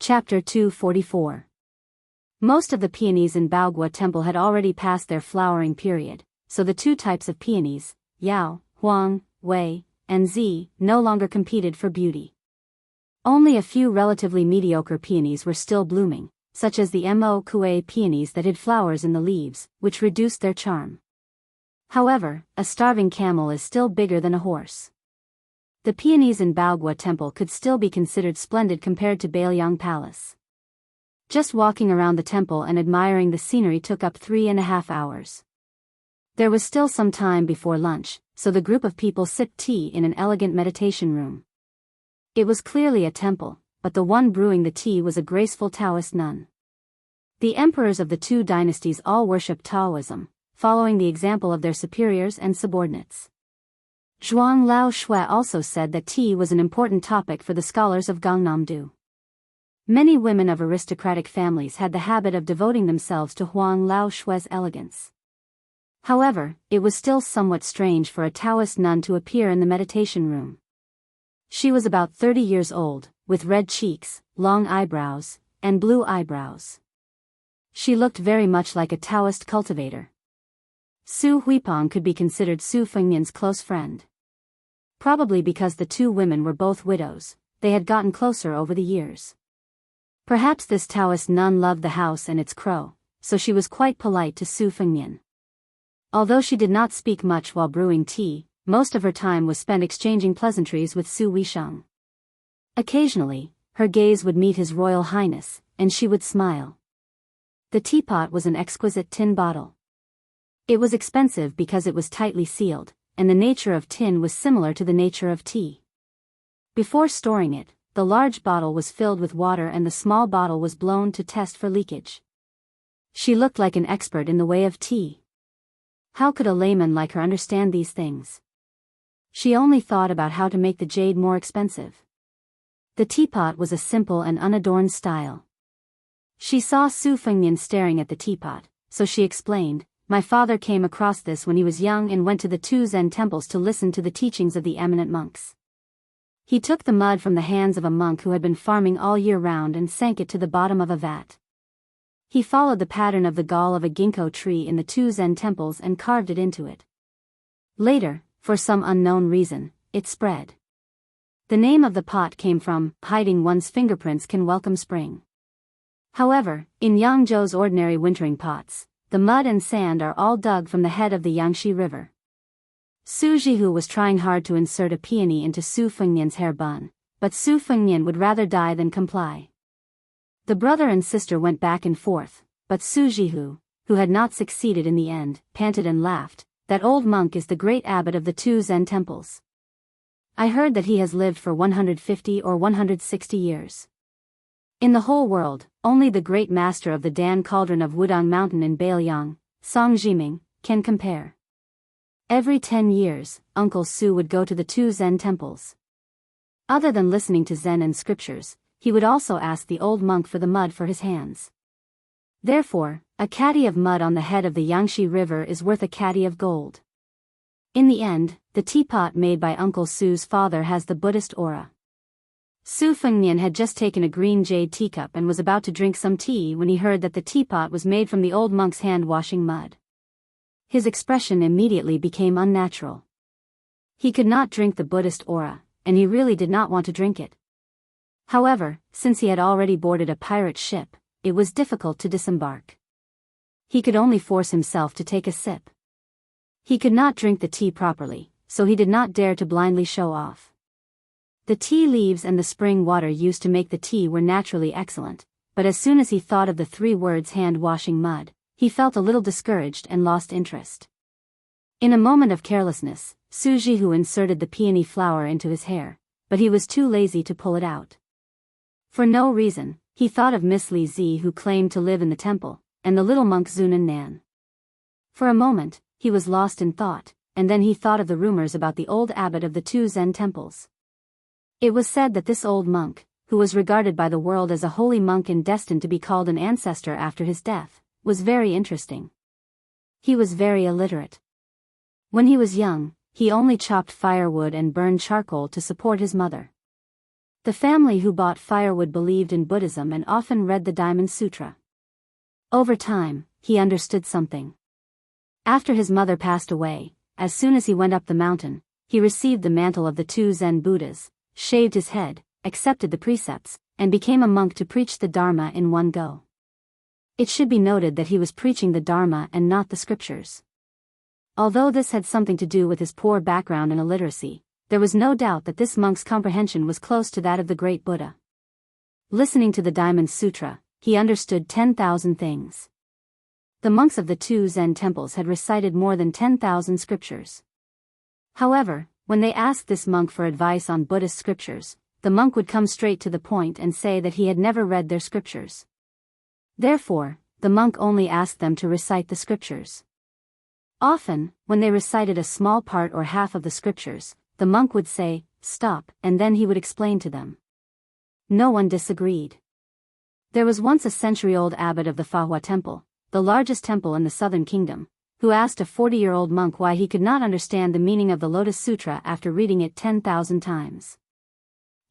Chapter 244. Most of the peonies in Baogua Temple had already passed their flowering period, so the two types of peonies, Yao, Huang, Wei, and Zi, no longer competed for beauty. Only a few relatively mediocre peonies were still blooming, such as the Mo Kue peonies that hid flowers in the leaves, which reduced their charm. However, a starving camel is still bigger than a horse. The peonies in Baogua Temple could still be considered splendid compared to Biyao Palace. Just walking around the temple and admiring the scenery took up 3.5 hours. There was still some time before lunch, so the group of people sipped tea in an elegant meditation room. It was clearly a temple, but the one brewing the tea was a graceful Taoist nun. The emperors of the two dynasties all worshipped Taoism, following the example of their superiors and subordinates. Zhuang Lao Shui also said that tea was an important topic for the scholars of Gangnam-do. Many women of aristocratic families had the habit of devoting themselves to Huang Lao Shui's elegance. However, it was still somewhat strange for a Taoist nun to appear in the meditation room. She was about 30 years old, with red cheeks, long eyebrows, and blue eyebrows. She looked very much like a Taoist cultivator. Su Huipeng could be considered Su Fengnian's close friend. Probably because the two women were both widows, they had gotten closer over the years. Perhaps this Taoist nun loved the house and its crow, so she was quite polite to Su Fengnian. Although she did not speak much while brewing tea, most of her time was spent exchanging pleasantries with Su Weisheng. Occasionally, her gaze would meet His Royal Highness, and she would smile. The teapot was an exquisite tin bottle. It was expensive because it was tightly sealed, and the nature of tin was similar to the nature of tea. Before storing it, the large bottle was filled with water and the small bottle was blown to test for leakage. She looked like an expert in the way of tea. How could a layman like her understand these things? She only thought about how to make the jade more expensive. The teapot was a simple and unadorned style. She saw Su Fengnian staring at the teapot, so she explained, "My father came across this when he was young and went to the two Zen temples to listen to the teachings of the eminent monks. He took the mud from the hands of a monk who had been farming all year round and sank it to the bottom of a vat. He followed the pattern of the gall of a ginkgo tree in the two Zen temples and carved it into it. Later, for some unknown reason, it spread. The name of the pot came from, hiding one's fingerprints can welcome spring. However, in Yangzhou's ordinary wintering pots, the mud and sand are all dug from the head of the Yangtze River." Su Jihu was trying hard to insert a peony into Su Fengnian's hair bun, but Su Fengnian would rather die than comply. The brother and sister went back and forth, but Su Jihu, who had not succeeded in the end, panted and laughed, "That old monk is the great abbot of the two Zen temples. I heard that he has lived for 150 or 160 years. In the whole world, only the great master of the Dan Cauldron of Wudang Mountain in Baoyang, Song Jiming, can compare." Every 10 years, Uncle Su would go to the two Zen temples. Other than listening to Zen and scriptures, he would also ask the old monk for the mud for his hands. Therefore, a caddy of mud on the head of the Yangtze River is worth a caddy of gold. In the end, the teapot made by Uncle Su's father has the Buddhist aura. Su Fengnian had just taken a green jade teacup and was about to drink some tea when he heard that the teapot was made from the old monk's hand-washing mud. His expression immediately became unnatural. He could not drink the Buddhist aura, and he really did not want to drink it. However, since he had already boarded a pirate ship, it was difficult to disembark. He could only force himself to take a sip. He could not drink the tea properly, so he did not dare to blindly show off. The tea leaves and the spring water used to make the tea were naturally excellent, but as soon as he thought of the 3 words hand-washing mud, he felt a little discouraged and lost interest. In a moment of carelessness, Su Jihu inserted the peony flower into his hair, but he was too lazy to pull it out. For no reason, he thought of Miss Li Zi who claimed to live in the temple, and the little monk Zunan Nan. For a moment, he was lost in thought, and then he thought of the rumors about the old abbot of the two Zen temples. It was said that this old monk, who was regarded by the world as a holy monk and destined to be called an ancestor after his death, was very interesting. He was very illiterate. When he was young, he only chopped firewood and burned charcoal to support his mother. The family who bought firewood believed in Buddhism and often read the Diamond Sutra. Over time, he understood something. After his mother passed away, as soon as he went up the mountain, he received the mantle of the two Zen Buddhas, shaved his head, accepted the precepts, and became a monk to preach the Dharma in one go. It should be noted that he was preaching the Dharma and not the scriptures. Although this had something to do with his poor background and illiteracy, there was no doubt that this monk's comprehension was close to that of the great Buddha. Listening to the Diamond Sutra, he understood 10,000 things. The monks of the two Zen temples had recited more than 10,000 scriptures. However, when they asked this monk for advice on Buddhist scriptures, the monk would come straight to the point and say that he had never read their scriptures. Therefore, the monk only asked them to recite the scriptures. Often, when they recited a small part or half of the scriptures, the monk would say, "Stop," and then he would explain to them. No one disagreed. There was once a century-old abbot of the Fahua Temple, the largest temple in the southern kingdom, who asked a 40-year-old monk why he could not understand the meaning of the Lotus Sutra after reading it 10,000 times.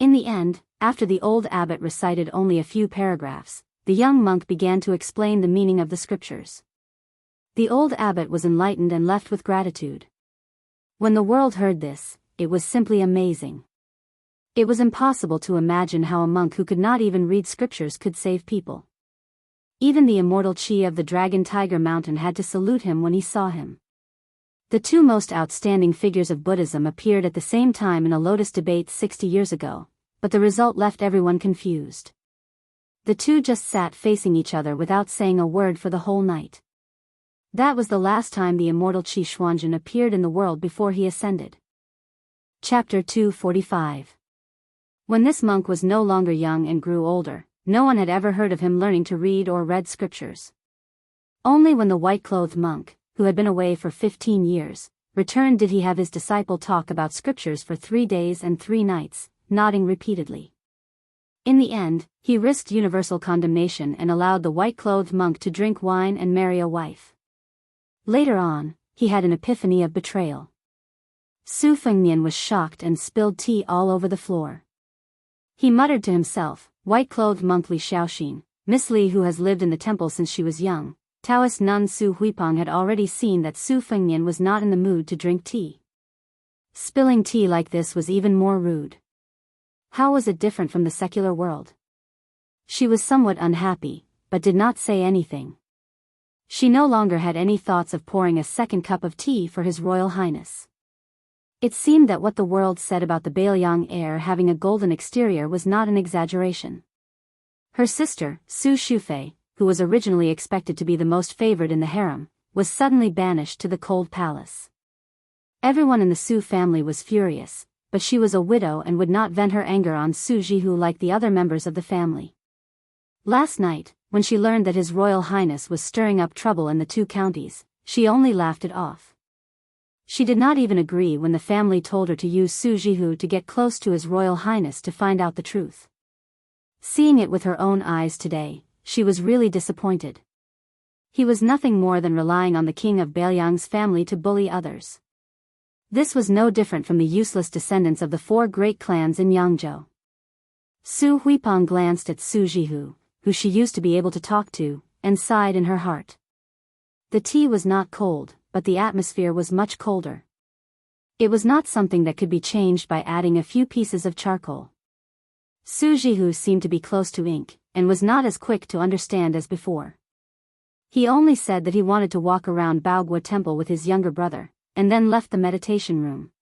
In the end, after the old abbot recited only a few paragraphs, the young monk began to explain the meaning of the scriptures. The old abbot was enlightened and left with gratitude. When the world heard this, it was simply amazing. It was impossible to imagine how a monk who could not even read scriptures could save people. Even the immortal chi of the Dragon Tiger Mountain had to salute him when he saw him. The two most outstanding figures of Buddhism appeared at the same time in a lotus debate 60 years ago, but the result left everyone confused. The two just sat facing each other without saying a word for the whole night. That was the last time the immortal Chi Xuanzhen appeared in the world before he ascended. Chapter 245. When this monk was no longer young and grew older, no one had ever heard of him learning to read or read scriptures. Only when the white-clothed monk, who had been away for 15 years, returned did he have his disciple talk about scriptures for 3 days and 3 nights, nodding repeatedly. In the end, he risked universal condemnation and allowed the white-clothed monk to drink wine and marry a wife. Later on, he had an epiphany of betrayal. Su Fengnian was shocked and spilled tea all over the floor. He muttered to himself, "White-clothed monk Li Xiaoxin, Miss Li, who has lived in the temple since she was young." Taoist nun Su Huipeng had already seen that Su Fengnian was not in the mood to drink tea. Spilling tea like this was even more rude. How was it different from the secular world? She was somewhat unhappy, but did not say anything. She no longer had any thoughts of pouring a second cup of tea for His Royal Highness. It seemed that what the world said about the Bailiang heir having a golden exterior was not an exaggeration. Her sister, Su Shufei, who was originally expected to be the most favored in the harem, was suddenly banished to the cold palace. Everyone in the Su family was furious, but she was a widow and would not vent her anger on Su Jihu like the other members of the family. Last night, when she learned that His Royal Highness was stirring up trouble in the 2 counties, she only laughed it off. She did not even agree when the family told her to use Su Jihu to get close to His Royal Highness to find out the truth. Seeing it with her own eyes today, she was really disappointed. He was nothing more than relying on the king of Bailiang's family to bully others. This was no different from the useless descendants of the 4 great clans in Yangzhou. Su Huipeng glanced at Su Jihu, who she used to be able to talk to, and sighed in her heart. The tea was not cold, but the atmosphere was much colder. It was not something that could be changed by adding a few pieces of charcoal. Su Jihu seemed to be close to ink, and was not as quick to understand as before. He only said that he wanted to walk around Baogua Temple with his younger brother, and then left the meditation room.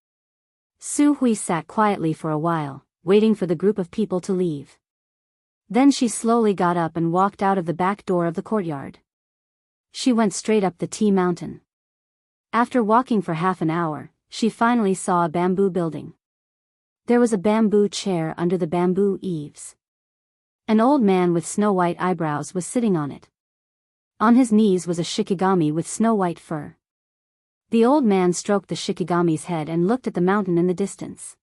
Su Hui sat quietly for a while, waiting for the group of people to leave. Then she slowly got up and walked out of the back door of the courtyard. She went straight up the tea mountain. After walking for half an hour, she finally saw a bamboo building. There was a bamboo chair under the bamboo eaves. An old man with snow-white eyebrows was sitting on it. On his knees was a shikigami with snow-white fur. The old man stroked the shikigami's head and looked at the mountain in the distance.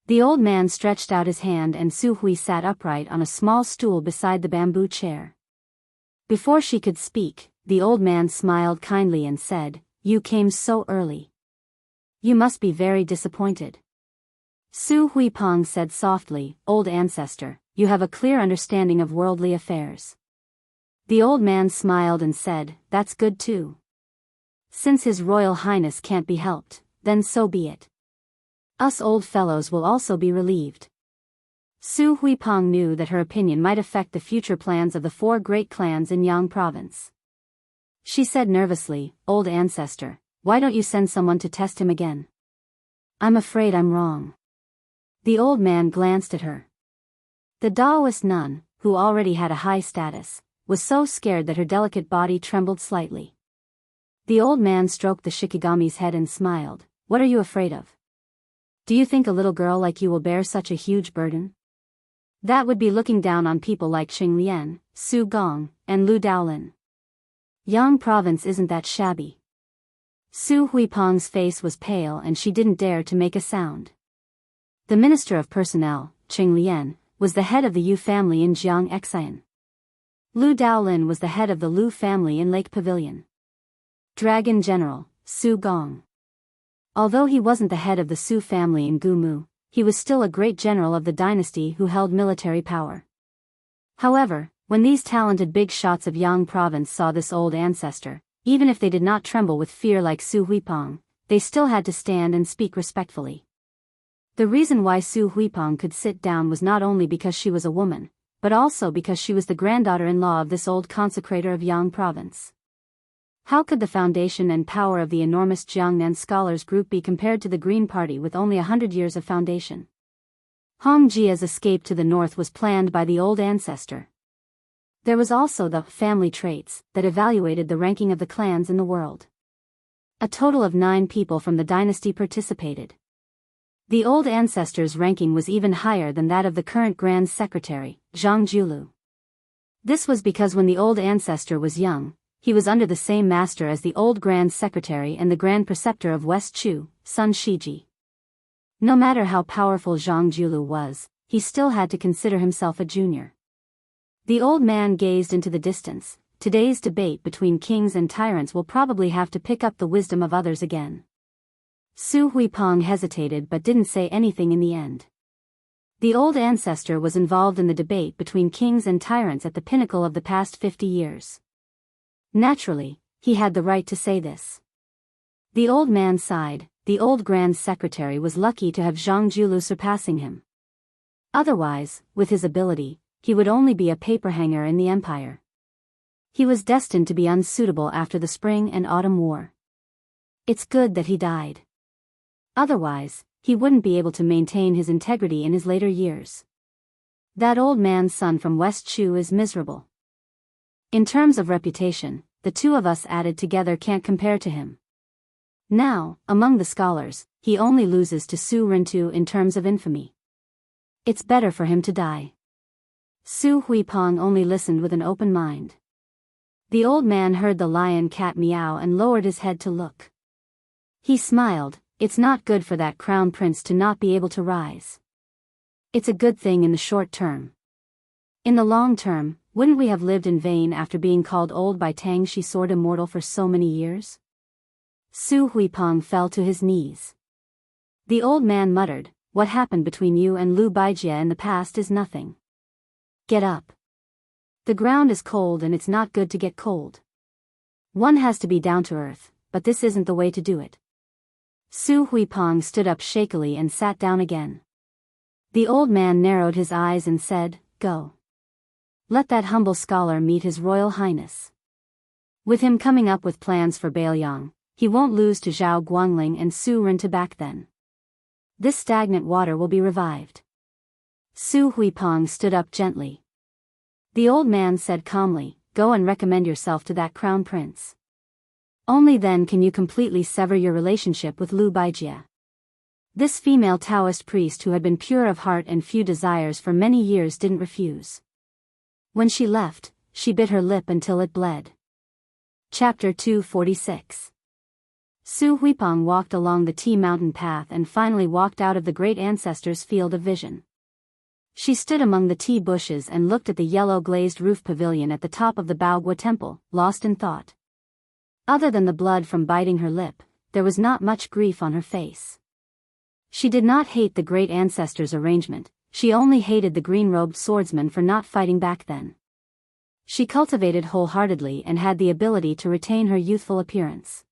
The old man stretched out his hand and Su Hui sat upright on a small stool beside the bamboo chair. Before she could speak, the old man smiled kindly and said, "You came so early. You must be very disappointed." Su Huipeng said softly, "Old ancestor, you have a clear understanding of worldly affairs." The old man smiled and said, "That's good too. Since His Royal Highness can't be helped, then so be it. Us old fellows will also be relieved." Su Huipeng knew that her opinion might affect the future plans of the 4 great clans in Yang province. She said nervously, "Old ancestor, why don't you send someone to test him again?" "I'm afraid I'm wrong." The old man glanced at her. The Taoist nun, who already had a high status, was so scared that her delicate body trembled slightly. The old man stroked the Shikigami's head and smiled. "What are you afraid of? Do you think a little girl like you will bear such a huge burden? That would be looking down on people like Xing Lian, Su Gong, and Lu Daolin. Yang province isn't that shabby." Su Huipeng's face was pale and she didn't dare to make a sound. The Minister of Personnel, Xing Lian, was the head of the Yu family in Jianghu. Lu Daolin was the head of the Lu family in Lake Pavilion. Dragon General, Su Gong. Although he wasn't the head of the Su family in Gumu, he was still a great general of the dynasty who held military power. However, when these talented big shots of Yang province saw this old ancestor, even if they did not tremble with fear like Su Huipeng, they still had to stand and speak respectfully. The reason why Su Huipeng could sit down was not only because she was a woman, but also because she was the granddaughter-in-law of this old consecrator of Yang province. How could the foundation and power of the enormous Jiangnan scholars group be compared to the Green Party with only 100 years of foundation? Hong Jia's escape to the north was planned by the old ancestor. There was also the family traits that evaluated the ranking of the clans in the world. A total of 9 people from the dynasty participated. The old ancestor's ranking was even higher than that of the current Grand Secretary, Zhang Julu. This was because when the old ancestor was young, he was under the same master as the old Grand Secretary and the Grand Preceptor of West Chu, Sun Shiji. No matter how powerful Zhang Julu was, he still had to consider himself a junior. The old man gazed into the distance. Today's debate between kings and tyrants will probably have to pick up the wisdom of others again. Su Huipeng hesitated but didn't say anything in the end. The old ancestor was involved in the debate between kings and tyrants at the pinnacle of the past 50 years. Naturally, he had the right to say this. The old man sighed. The old Grand Secretary was lucky to have Zhang Julu surpassing him. Otherwise, with his ability, he would only be a paperhanger in the empire. He was destined to be unsuitable after the Spring and Autumn War. It's good that he died. Otherwise, he wouldn't be able to maintain his integrity in his later years. That old man's son from West Chu is miserable. In terms of reputation, the two of us added together can't compare to him. Now, among the scholars, he only loses to Su Rintu in terms of infamy. It's better for him to die. Su Huipeng only listened with an open mind. The old man heard the lion cat meow and lowered his head to look. He smiled. It's not good for that crown prince to not be able to rise. It's a good thing in the short term. In the long term, wouldn't we have lived in vain after being called old by Tang Shi Sword Immortal for so many years? Su Huipeng fell to his knees. The old man muttered, "What happened between you and Lu Baijie in the past is nothing. Get up. The ground is cold and it's not good to get cold. One has to be down to earth, but this isn't the way to do it." Su Huipeng stood up shakily and sat down again. The old man narrowed his eyes and said, "Go. Let that humble scholar meet His Royal Highness. With him coming up with plans for Biyao, he won't lose to Zhao Guangling and Su Rintu back then. This stagnant water will be revived." Su Huipeng stood up gently. The old man said calmly, "Go and recommend yourself to that crown prince. Only then can you completely sever your relationship with Lu Baijie." This female Taoist priest who had been pure of heart and few desires for many years didn't refuse. When she left, she bit her lip until it bled. Chapter 246. Su Huipeng walked along the Tea Mountain path and finally walked out of the great ancestor's field of vision. She stood among the tea bushes and looked at the yellow glazed roof pavilion at the top of the Baogua temple, lost in thought. Other than the blood from biting her lip, there was not much grief on her face. She did not hate the great ancestors' arrangement, she only hated the green-robed swordsman for not fighting back then. She cultivated wholeheartedly and had the ability to retain her youthful appearance.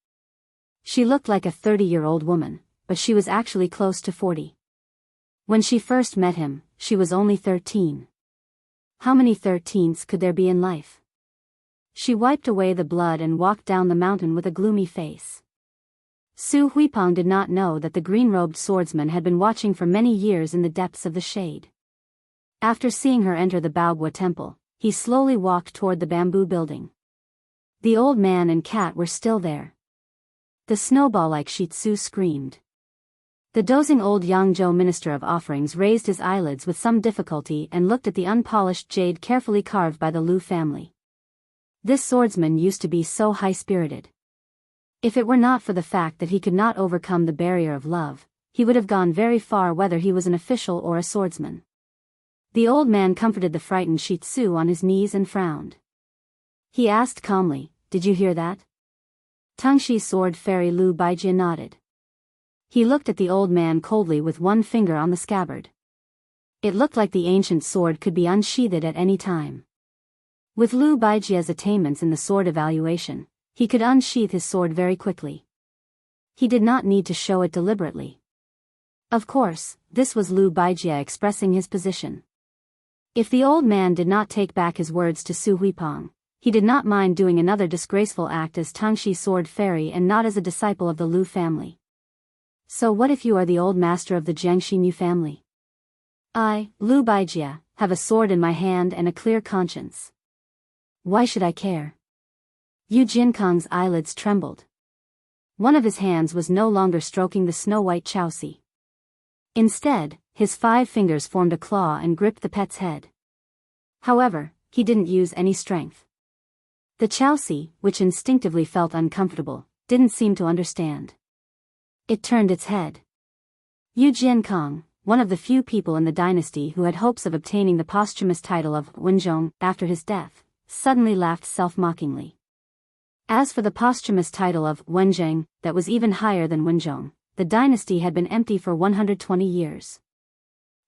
She looked like a 30-year-old woman, but she was actually close to 40. When she first met him, she was only 13. How many 13s could there be in life? She wiped away the blood and walked down the mountain with a gloomy face. Su Huipeng did not know that the green-robed swordsman had been watching for many years in the depths of the shade. After seeing her enter the Baogua temple, he slowly walked toward the bamboo building. The old man and cat were still there. The snowball-like Shih Tzu screamed. The dozing old Yangzhou minister of offerings raised his eyelids with some difficulty and looked at the unpolished jade carefully carved by the Lu family. This swordsman used to be so high-spirited. If it were not for the fact that he could not overcome the barrier of love, he would have gone very far whether he was an official or a swordsman. The old man comforted the frightened Shih Tzu on his knees and frowned. He asked calmly, "Did you hear that?" Tangxi's sword fairy Lu Baijie nodded. He looked at the old man coldly with one finger on the scabbard. It looked like the ancient sword could be unsheathed at any time. With Lu Baijie's attainments in the sword evaluation, he could unsheath his sword very quickly. He did not need to show it deliberately. Of course, this was Lu Baijie expressing his position. If the old man did not take back his words to Su Huipeng, he did not mind doing another disgraceful act as Tangxi's sword fairy and not as a disciple of the Lu family. So what if you are the old master of the Jianghu family? I, Lu Baijie, have a sword in my hand and a clear conscience. Why should I care? Yu Jinkang's eyelids trembled. One of his hands was no longer stroking the snow-white Chaosi. Instead, his 5 fingers formed a claw and gripped the pet's head. However, he didn't use any strength. The Chaosi, which instinctively felt uncomfortable, didn't seem to understand. It turned its head. Yu Jiankang, one of the few people in the dynasty who had hopes of obtaining the posthumous title of Wenzhong after his death, suddenly laughed self-mockingly. As for the posthumous title of Wenzheng, that was even higher than Wenzhong, the dynasty had been empty for 120 years.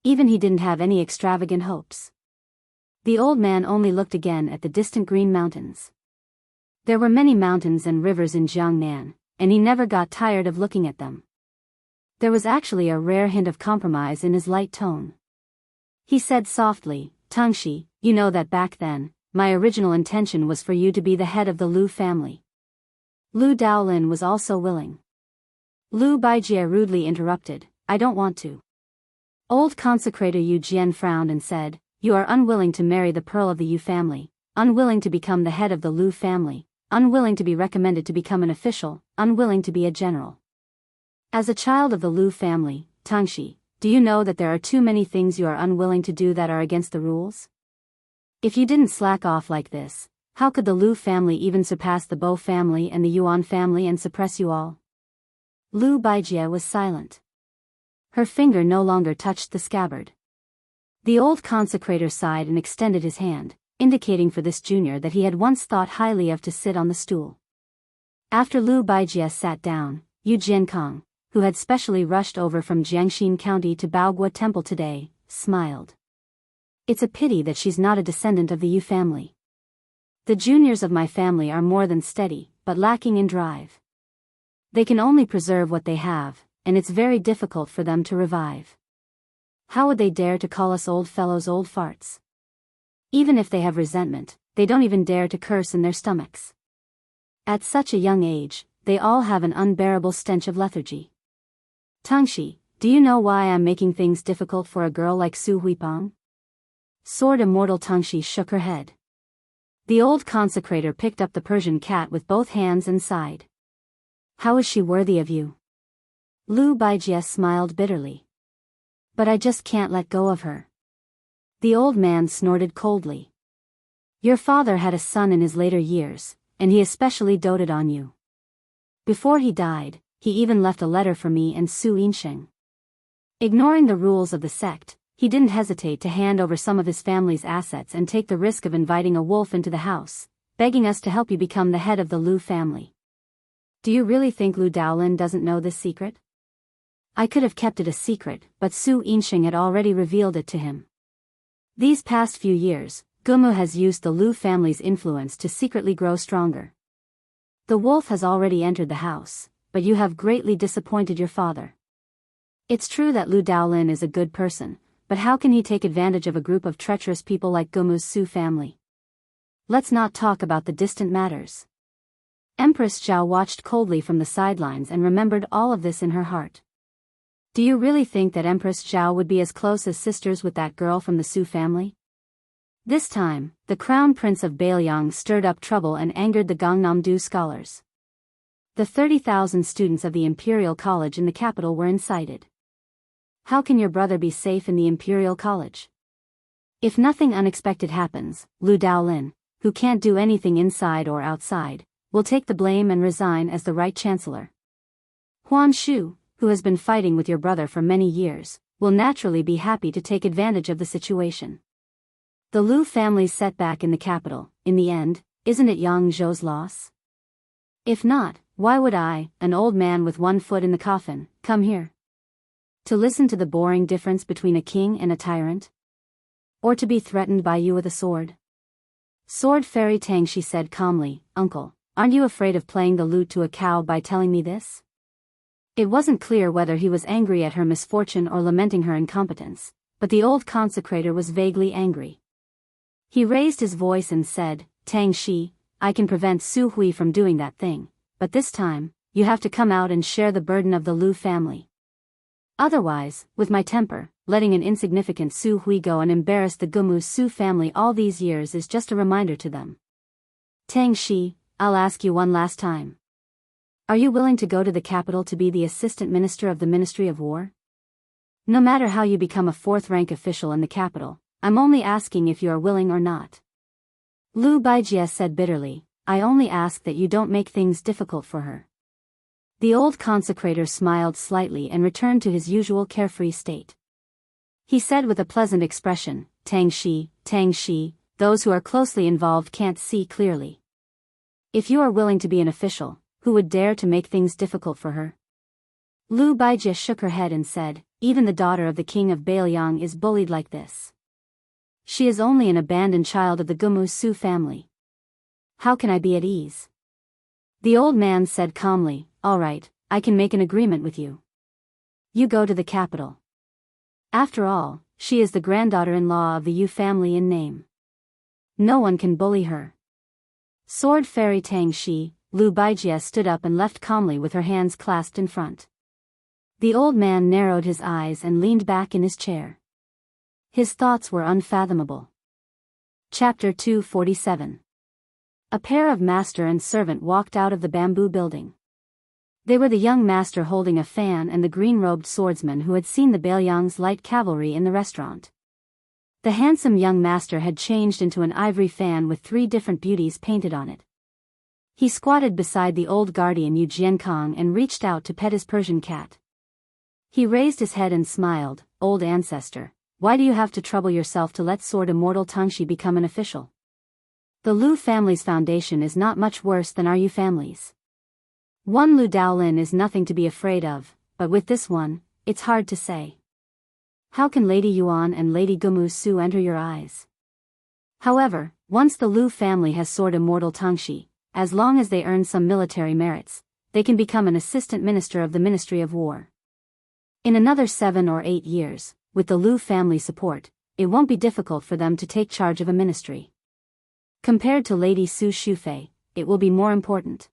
Even he didn't have any extravagant hopes. The old man only looked again at the distant green mountains. There were many mountains and rivers in Jiangnan, and he never got tired of looking at them. There was actually a rare hint of compromise in his light tone. He said softly, "Tangxi, you know that back then, my original intention was for you to be the head of the Lu family." Lu Daolin was also willing. Lu Baijie rudely interrupted, "I don't want to." Old consecrator Yu Jian frowned and said, "You are unwilling to marry the pearl of the Yu family, unwilling to become the head of the Lu family, unwilling to be recommended to become an official, unwilling to be a general. As a child of the Lu family, Tangxi, do you know that there are too many things you are unwilling to do that are against the rules? If you didn't slack off like this, how could the Lu family even surpass the Bo family and the Yuan family and suppress you all?" Lu Baijie was silent. Her finger no longer touched the scabbard. The old consecrator sighed and extended his hand, indicating for this junior that he had once thought highly of to sit on the stool. After Lu Baijie sat down, Yu Jiankang, who had specially rushed over from Jiangxin County to Baogua Temple today, smiled. "It's a pity that she's not a descendant of the Yu family. The juniors of my family are more than steady, but lacking in drive. They can only preserve what they have, and it's very difficult for them to revive. How would they dare to call us old fellows old farts? Even if they have resentment, they don't even dare to curse in their stomachs. At such a young age, they all have an unbearable stench of lethargy. Tangxi, do you know why I'm making things difficult for a girl like Su Huipeng?" Sword immortal Tangxi shook her head. The old consecrator picked up the Persian cat with both hands and sighed. "How is she worthy of you?" Lu Baijie smiled bitterly. "But I just can't let go of her." The old man snorted coldly. "Your father had a son in his later years, and he especially doted on you. Before he died, he even left a letter for me and Su Yinsheng. Ignoring the rules of the sect, he didn't hesitate to hand over some of his family's assets and take the risk of inviting a wolf into the house, begging us to help you become the head of the Lu family. Do you really think Lu Daolin doesn't know this secret?" I could have kept it a secret, but Su Yinxing had already revealed it to him. These past few years, Gumu has used the Lu family's influence to secretly grow stronger. The wolf has already entered the house, but you have greatly disappointed your father. It's true that Lu Daolin is a good person, but how can he take advantage of a group of treacherous people like Gumu's Su family? Let's not talk about the distant matters. Empress Zhao watched coldly from the sidelines and remembered all of this in her heart. Do you really think that Empress Zhao would be as close as sisters with that girl from the Su family? This time, the crown prince of Biyao stirred up trouble and angered the Gangnam-do scholars. The 30,000 students of the Imperial College in the capital were incited. How can your brother be safe in the Imperial College? If nothing unexpected happens, Lu Daolin, who can't do anything inside or outside, will take the blame and resign as the right chancellor. Huan Shu, who has been fighting with your brother for many years, will naturally be happy to take advantage of the situation. The Lu family's setback in the capital, in the end, isn't it Yang Zhou's loss? If not, why would I, an old man with one foot in the coffin, come here? To listen to the boring difference between a king and a tyrant? Or to be threatened by you with a sword? Sword Fairy Tang, she said calmly, Uncle, aren't you afraid of playing the lute to a cow by telling me this? It wasn't clear whether he was angry at her misfortune or lamenting her incompetence, but the old consecrator was vaguely angry. He raised his voice and said, Tang Shi, I can prevent Su Hui from doing that thing, but this time, you have to come out and share the burden of the Lu family. Otherwise, with my temper, letting an insignificant Su Hui go and embarrass the Gumu Su family all these years is just a reminder to them. Tang Shi, I'll ask you one last time. Are you willing to go to the capital to be the assistant minister of the Ministry of War? No matter how you become a fourth-rank official in the capital, I'm only asking if you are willing or not. Lu Baijie said bitterly, I only ask that you don't make things difficult for her. The old consecrator smiled slightly and returned to his usual carefree state. He said with a pleasant expression, Tang Shi, those who are closely involved can't see clearly. If you are willing to be an official, who would dare to make things difficult for her? Lu Baijie shook her head and said, even the daughter of the king of Biyao is bullied like this. She is only an abandoned child of the Gumu Su family. How can I be at ease? The old man said calmly, all right, I can make an agreement with you. You go to the capital. After all, she is the granddaughter-in-law of the Yu family in name. No one can bully her. Sword Fairy Tang Shi, Lu Baijie stood up and left calmly with her hands clasped in front. The old man narrowed his eyes and leaned back in his chair. His thoughts were unfathomable. Chapter 247. A pair of master and servant walked out of the bamboo building. They were the young master holding a fan and the green-robed swordsman who had seen the Biyang's light cavalry in the restaurant. The handsome young master had changed into an ivory fan with 3 different beauties painted on it. He squatted beside the old guardian Yu Jiankong and reached out to pet his Persian cat. He raised his head and smiled, old ancestor. Why do you have to trouble yourself to let Sword Immortal Tangxi become an official? The Lu family's foundation is not much worse than our Yu family's. One Lu Daolin is nothing to be afraid of, but with this one, it's hard to say. How can Lady Yuan and Lady Gumu Su enter your eyes? However, once the Lu family has Sword Immortal Tangxi, as long as they earn some military merits, they can become an assistant minister of the Ministry of War. In another 7 or 8 years, with the Lu family support, it won't be difficult for them to take charge of a ministry. Compared to Lady Su Shufei, it will be more important.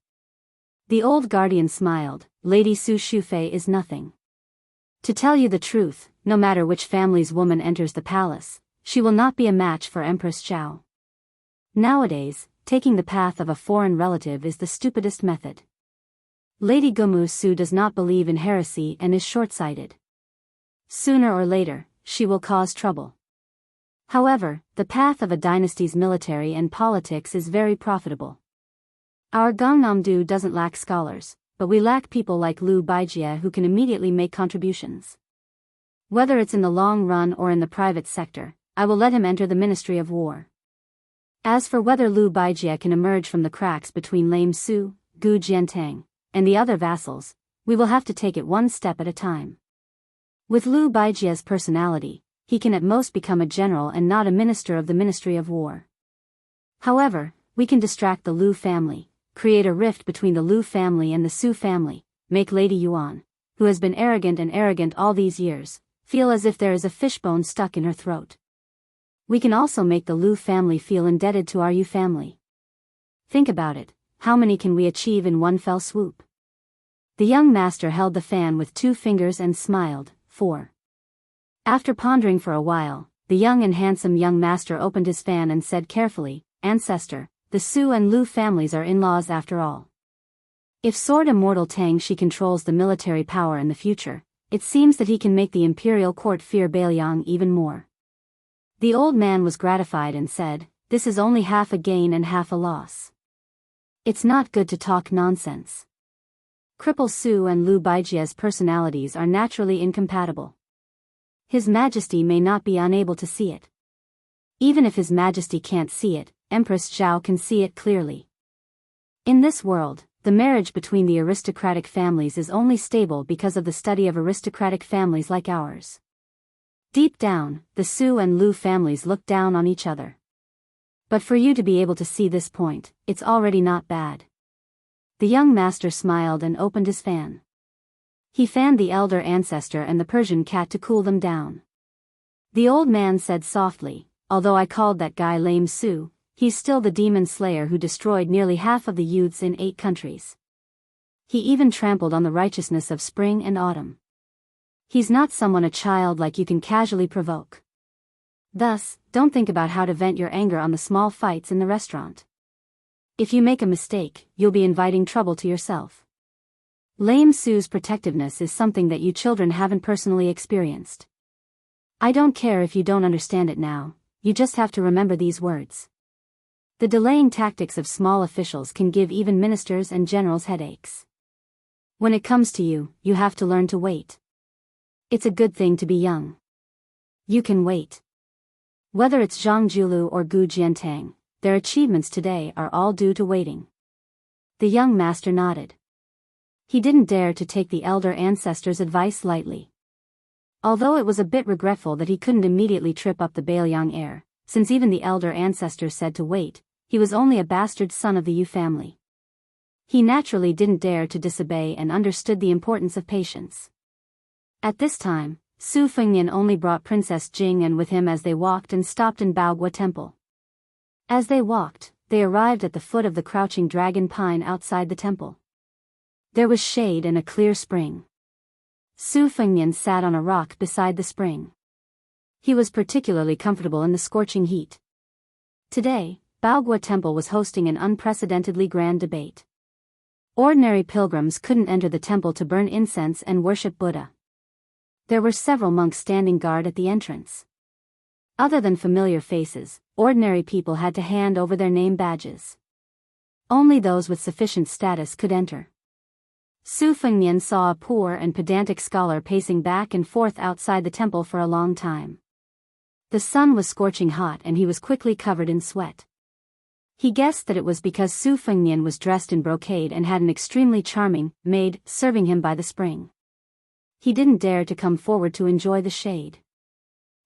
The old guardian smiled, Lady Su Shufei is nothing. To tell you the truth, no matter which family's woman enters the palace, she will not be a match for Empress Zhao. Nowadays, taking the path of a foreign relative is the stupidest method. Lady Gumu Su does not believe in heresy and is short-sighted. Sooner or later, she will cause trouble. However, the path of a dynasty's military and politics is very profitable. Our Gangnam-do doesn't lack scholars, but we lack people like Lu Baijie who can immediately make contributions. Whether it's in the long run or in the private sector, I will let him enter the Ministry of War. As for whether Lu Baijie can emerge from the cracks between Lame Su, Gu Jiantang, and the other vassals, we will have to take it one step at a time. With Liu Baijia's personality, he can at most become a general and not a minister of the Ministry of War. However, we can distract the Liu family, create a rift between the Liu family and the Su family, make Lady Yuan, who has been arrogant all these years, feel as if there is a fishbone stuck in her throat. We can also make the Liu family feel indebted to our Yu family. Think about it, how many can we achieve in one fell swoop? The young master held the fan with 2 fingers and smiled. 4. After pondering for a while, the young and handsome young master opened his fan and said carefully, "Ancestor, the Su and Liu families are in-laws after all. If Sword Immortal Tang Shi controls the military power in the future, it seems that he can make the imperial court fear Biyao even more." The old man was gratified and said, "This is only half a gain and half a loss. It's not good to talk nonsense. Cripple Su and Liu Baijia's personalities are naturally incompatible. His Majesty may not be unable to see it. Even if His Majesty can't see it, Empress Zhao can see it clearly. In this world, the marriage between the aristocratic families is only stable because of the study of aristocratic families like ours. Deep down, the Su and Liu families look down on each other. But for you to be able to see this point, it's already not bad." The young master smiled and opened his fan. He fanned the elder ancestor and the Persian cat to cool them down. The old man said softly, "Although I called that guy lame Su, he's still the demon slayer who destroyed nearly half of the youths in 8 countries. He even trampled on the righteousness of spring and autumn. He's not someone a child like you can casually provoke. Thus, don't think about how to vent your anger on the small fights in the restaurant. If you make a mistake, you'll be inviting trouble to yourself. Lame Su's protectiveness is something that you children haven't personally experienced. I don't care if you don't understand it now, you just have to remember these words. The delaying tactics of small officials can give even ministers and generals headaches. When it comes to you, you have to learn to wait. It's a good thing to be young. You can wait. Whether it's Zhang Julu or Gu Jiantang, their achievements today are all due to waiting." The young master nodded. He didn't dare to take the elder ancestor's advice lightly. Although it was a bit regretful that he couldn't immediately trip up the Biyao heir, since even the elder ancestor said to wait, he was only a bastard son of the Yu family. He naturally didn't dare to disobey and understood the importance of patience. At this time, Su Fengnian only brought Princess Jing'an with him as they walked and stopped in Baogua Temple. As they walked, they arrived at the foot of the crouching dragon pine outside the temple. There was shade and a clear spring. Su Fengnian sat on a rock beside the spring. He was particularly comfortable in the scorching heat. Today, Baogua Temple was hosting an unprecedentedly grand debate. Ordinary pilgrims couldn't enter the temple to burn incense and worship Buddha. There were several monks standing guard at the entrance. Other than familiar faces, ordinary people had to hand over their name badges. Only those with sufficient status could enter. Su Fengnian saw a poor and pedantic scholar pacing back and forth outside the temple for a long time. The sun was scorching hot and he was quickly covered in sweat. He guessed that it was because Su Fengnian was dressed in brocade and had an extremely charming maid serving him by the spring. He didn't dare to come forward to enjoy the shade.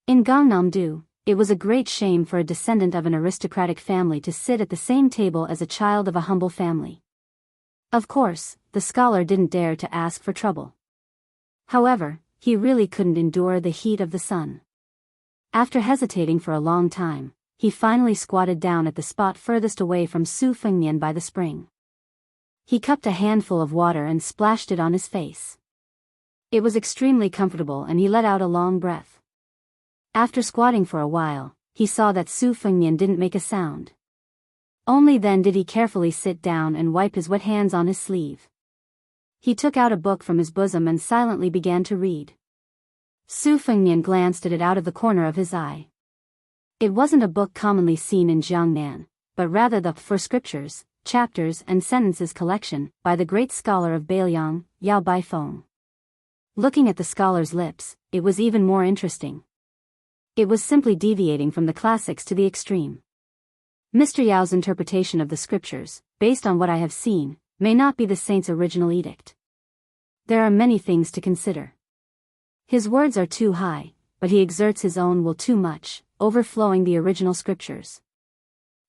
In Gangnam-do, it was a great shame for a descendant of an aristocratic family to sit at the same table as a child of a humble family. Of course, the scholar didn't dare to ask for trouble. However, he really couldn't endure the heat of the sun. After hesitating for a long time, he finally squatted down at the spot furthest away from Su Fengnian by the spring. He cupped a handful of water and splashed it on his face. It was extremely comfortable and he let out a long breath. After squatting for a while, he saw that Su Fengnian didn't make a sound. Only then did he carefully sit down and wipe his wet hands on his sleeve. He took out a book from his bosom and silently began to read. Su Fengnian glanced at it out of the corner of his eye. It wasn't a book commonly seen in Jiangnan, but rather the For Scriptures, Chapters and Sentences collection, by the great scholar of Beiliang, Yao Baifeng. Looking at the scholar's lips, it was even more interesting. It was simply deviating from the classics to the extreme. Mr. Yao's interpretation of the scriptures, based on what I have seen, may not be the saint's original edict. There are many things to consider. His words are too high, but he exerts his own will too much, overflowing the original scriptures.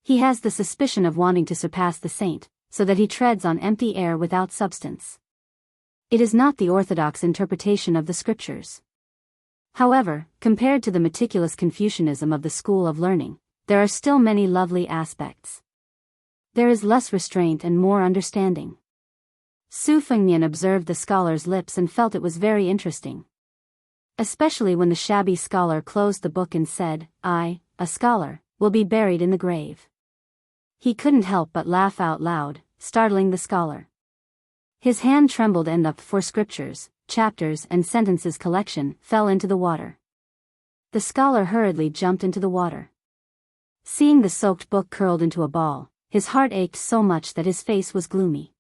He has the suspicion of wanting to surpass the saint, so that he treads on empty air without substance. It is not the orthodox interpretation of the scriptures. However, compared to the meticulous Confucianism of the school of learning, there are still many lovely aspects. There is less restraint and more understanding. Su Fengnian observed the scholar's lips and felt it was very interesting. Especially when the shabby scholar closed the book and said, "I, a scholar, will be buried in the grave." He couldn't help but laugh out loud, startling the scholar. His hand trembled and the "For Scriptures, Chapters and Sentences" collection fell into the water. The scholar hurriedly jumped into the water. Seeing the soaked book curled into a ball, his heart ached so much that his face was gloomy.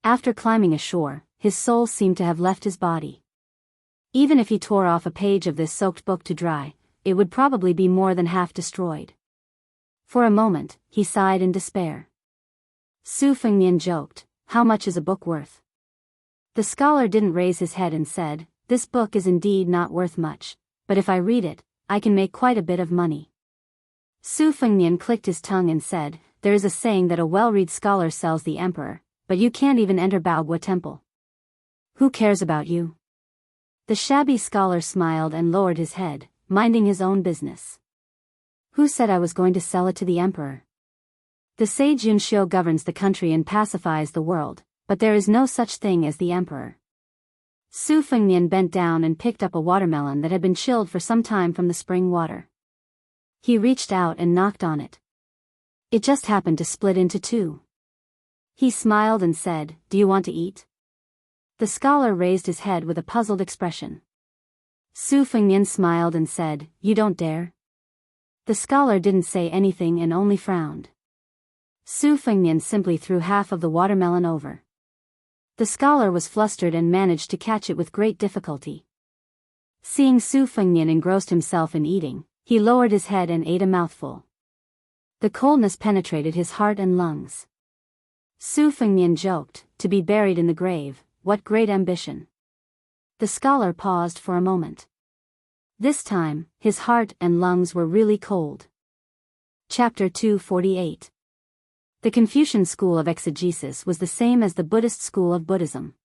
After climbing ashore, his soul seemed to have left his body. Even if he tore off a page of this soaked book to dry, it would probably be more than half destroyed. For a moment, he sighed in despair. Su Fengnian joked, "How much is a book worth?" The scholar didn't raise his head and said, "This book is indeed not worth much, but if I read it, I can make quite a bit of money." Su Fengnian clicked his tongue and said, "There is a saying that a well-read scholar sells the emperor, but you can't even enter Baogua Temple. Who cares about you?" The shabby scholar smiled and lowered his head, minding his own business. "Who said I was going to sell it to the emperor? The sage Yunxiu governs the country and pacifies the world, but there is no such thing as the emperor." Su Fengnian bent down and picked up a watermelon that had been chilled for some time from the spring water. He reached out and knocked on it. It just happened to split into two. He smiled and said, "Do you want to eat?" The scholar raised his head with a puzzled expression. Su Fengnian smiled and said, "You don't dare?" The scholar didn't say anything and only frowned. Su Fengnian simply threw half of the watermelon over. The scholar was flustered and managed to catch it with great difficulty. Seeing Su Fengnian engrossed himself in eating, he lowered his head and ate a mouthful. The coldness penetrated his heart and lungs. Su Fengnian joked, "To be buried in the grave, what great ambition." The scholar paused for a moment. This time, his heart and lungs were really cold. Chapter 248. The Confucian school of exegesis was the same as the Buddhist school of Buddhism.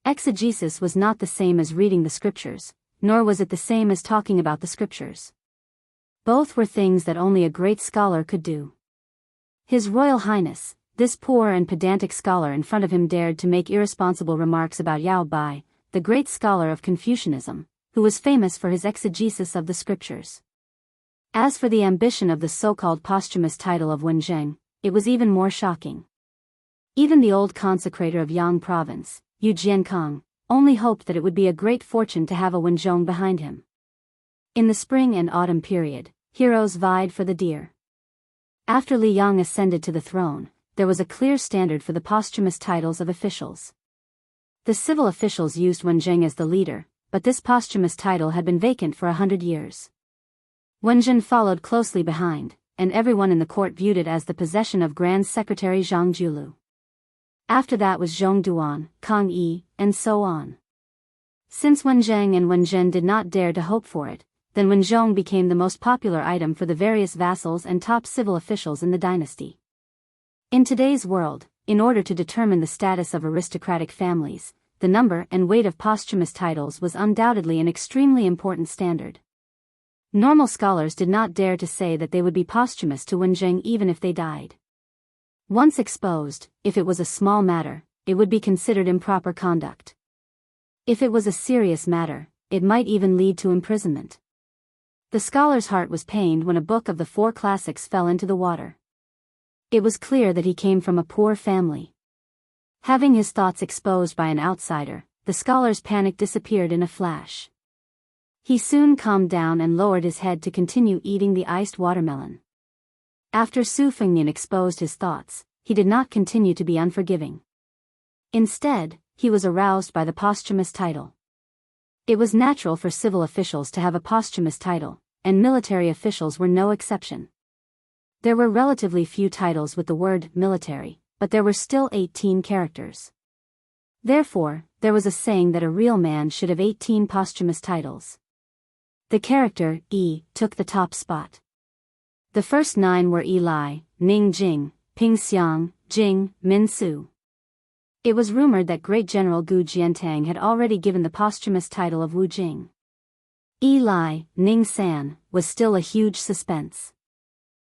Exegesis was not the same as reading the scriptures, nor was it the same as talking about the scriptures. Both were things that only a great scholar could do. His Royal Highness, this poor and pedantic scholar in front of him, dared to make irresponsible remarks about Yao Bai, the great scholar of Confucianism, who was famous for his exegesis of the scriptures. As for the ambition of the so-called posthumous title of Wenzheng, it was even more shocking. Even the old consecrator of Yang province, Yu Jiankong, only hoped that it would be a great fortune to have a Wenzhong behind him. In the spring and autumn period, heroes vied for the deer. After Li Yang ascended to the throne, there was a clear standard for the posthumous titles of officials. The civil officials used Wenzheng as the leader, but this posthumous title had been vacant for 100 years. Wenzhen followed closely behind, and everyone in the court viewed it as the possession of Grand Secretary Zhang Julu. After that was Zhong Duan, Kang Yi, and so on. Since Wenzheng and Wenzhen did not dare to hope for it, then Wenzhong became the most popular item for the various vassals and top civil officials in the dynasty. In today's world, in order to determine the status of aristocratic families, the number and weight of posthumous titles was undoubtedly an extremely important standard. Normal scholars did not dare to say that they would be posthumous to Wenzheng even if they died. Once exposed, if it was a small matter, it would be considered improper conduct. If it was a serious matter, it might even lead to imprisonment. The scholar's heart was pained when a book of the four classics fell into the water. It was clear that he came from a poor family. Having his thoughts exposed by an outsider, the scholar's panic disappeared in a flash. He soon calmed down and lowered his head to continue eating the iced watermelon. After Su Fengnian exposed his thoughts, he did not continue to be unforgiving. Instead, he was aroused by the posthumous title. It was natural for civil officials to have a posthumous title, and military officials were no exception. There were relatively few titles with the word military, but there were still 18 characters. Therefore, there was a saying that a real man should have 18 posthumous titles. The character, Yi, took the top spot. The first 9 were Yi Lai, Ning Jing, Ping Xiang, Jing, Min Su. It was rumored that great general Gu Jiantang had already given the posthumous title of Wu Jing. Yi Lai, Ning San, was still a huge suspense.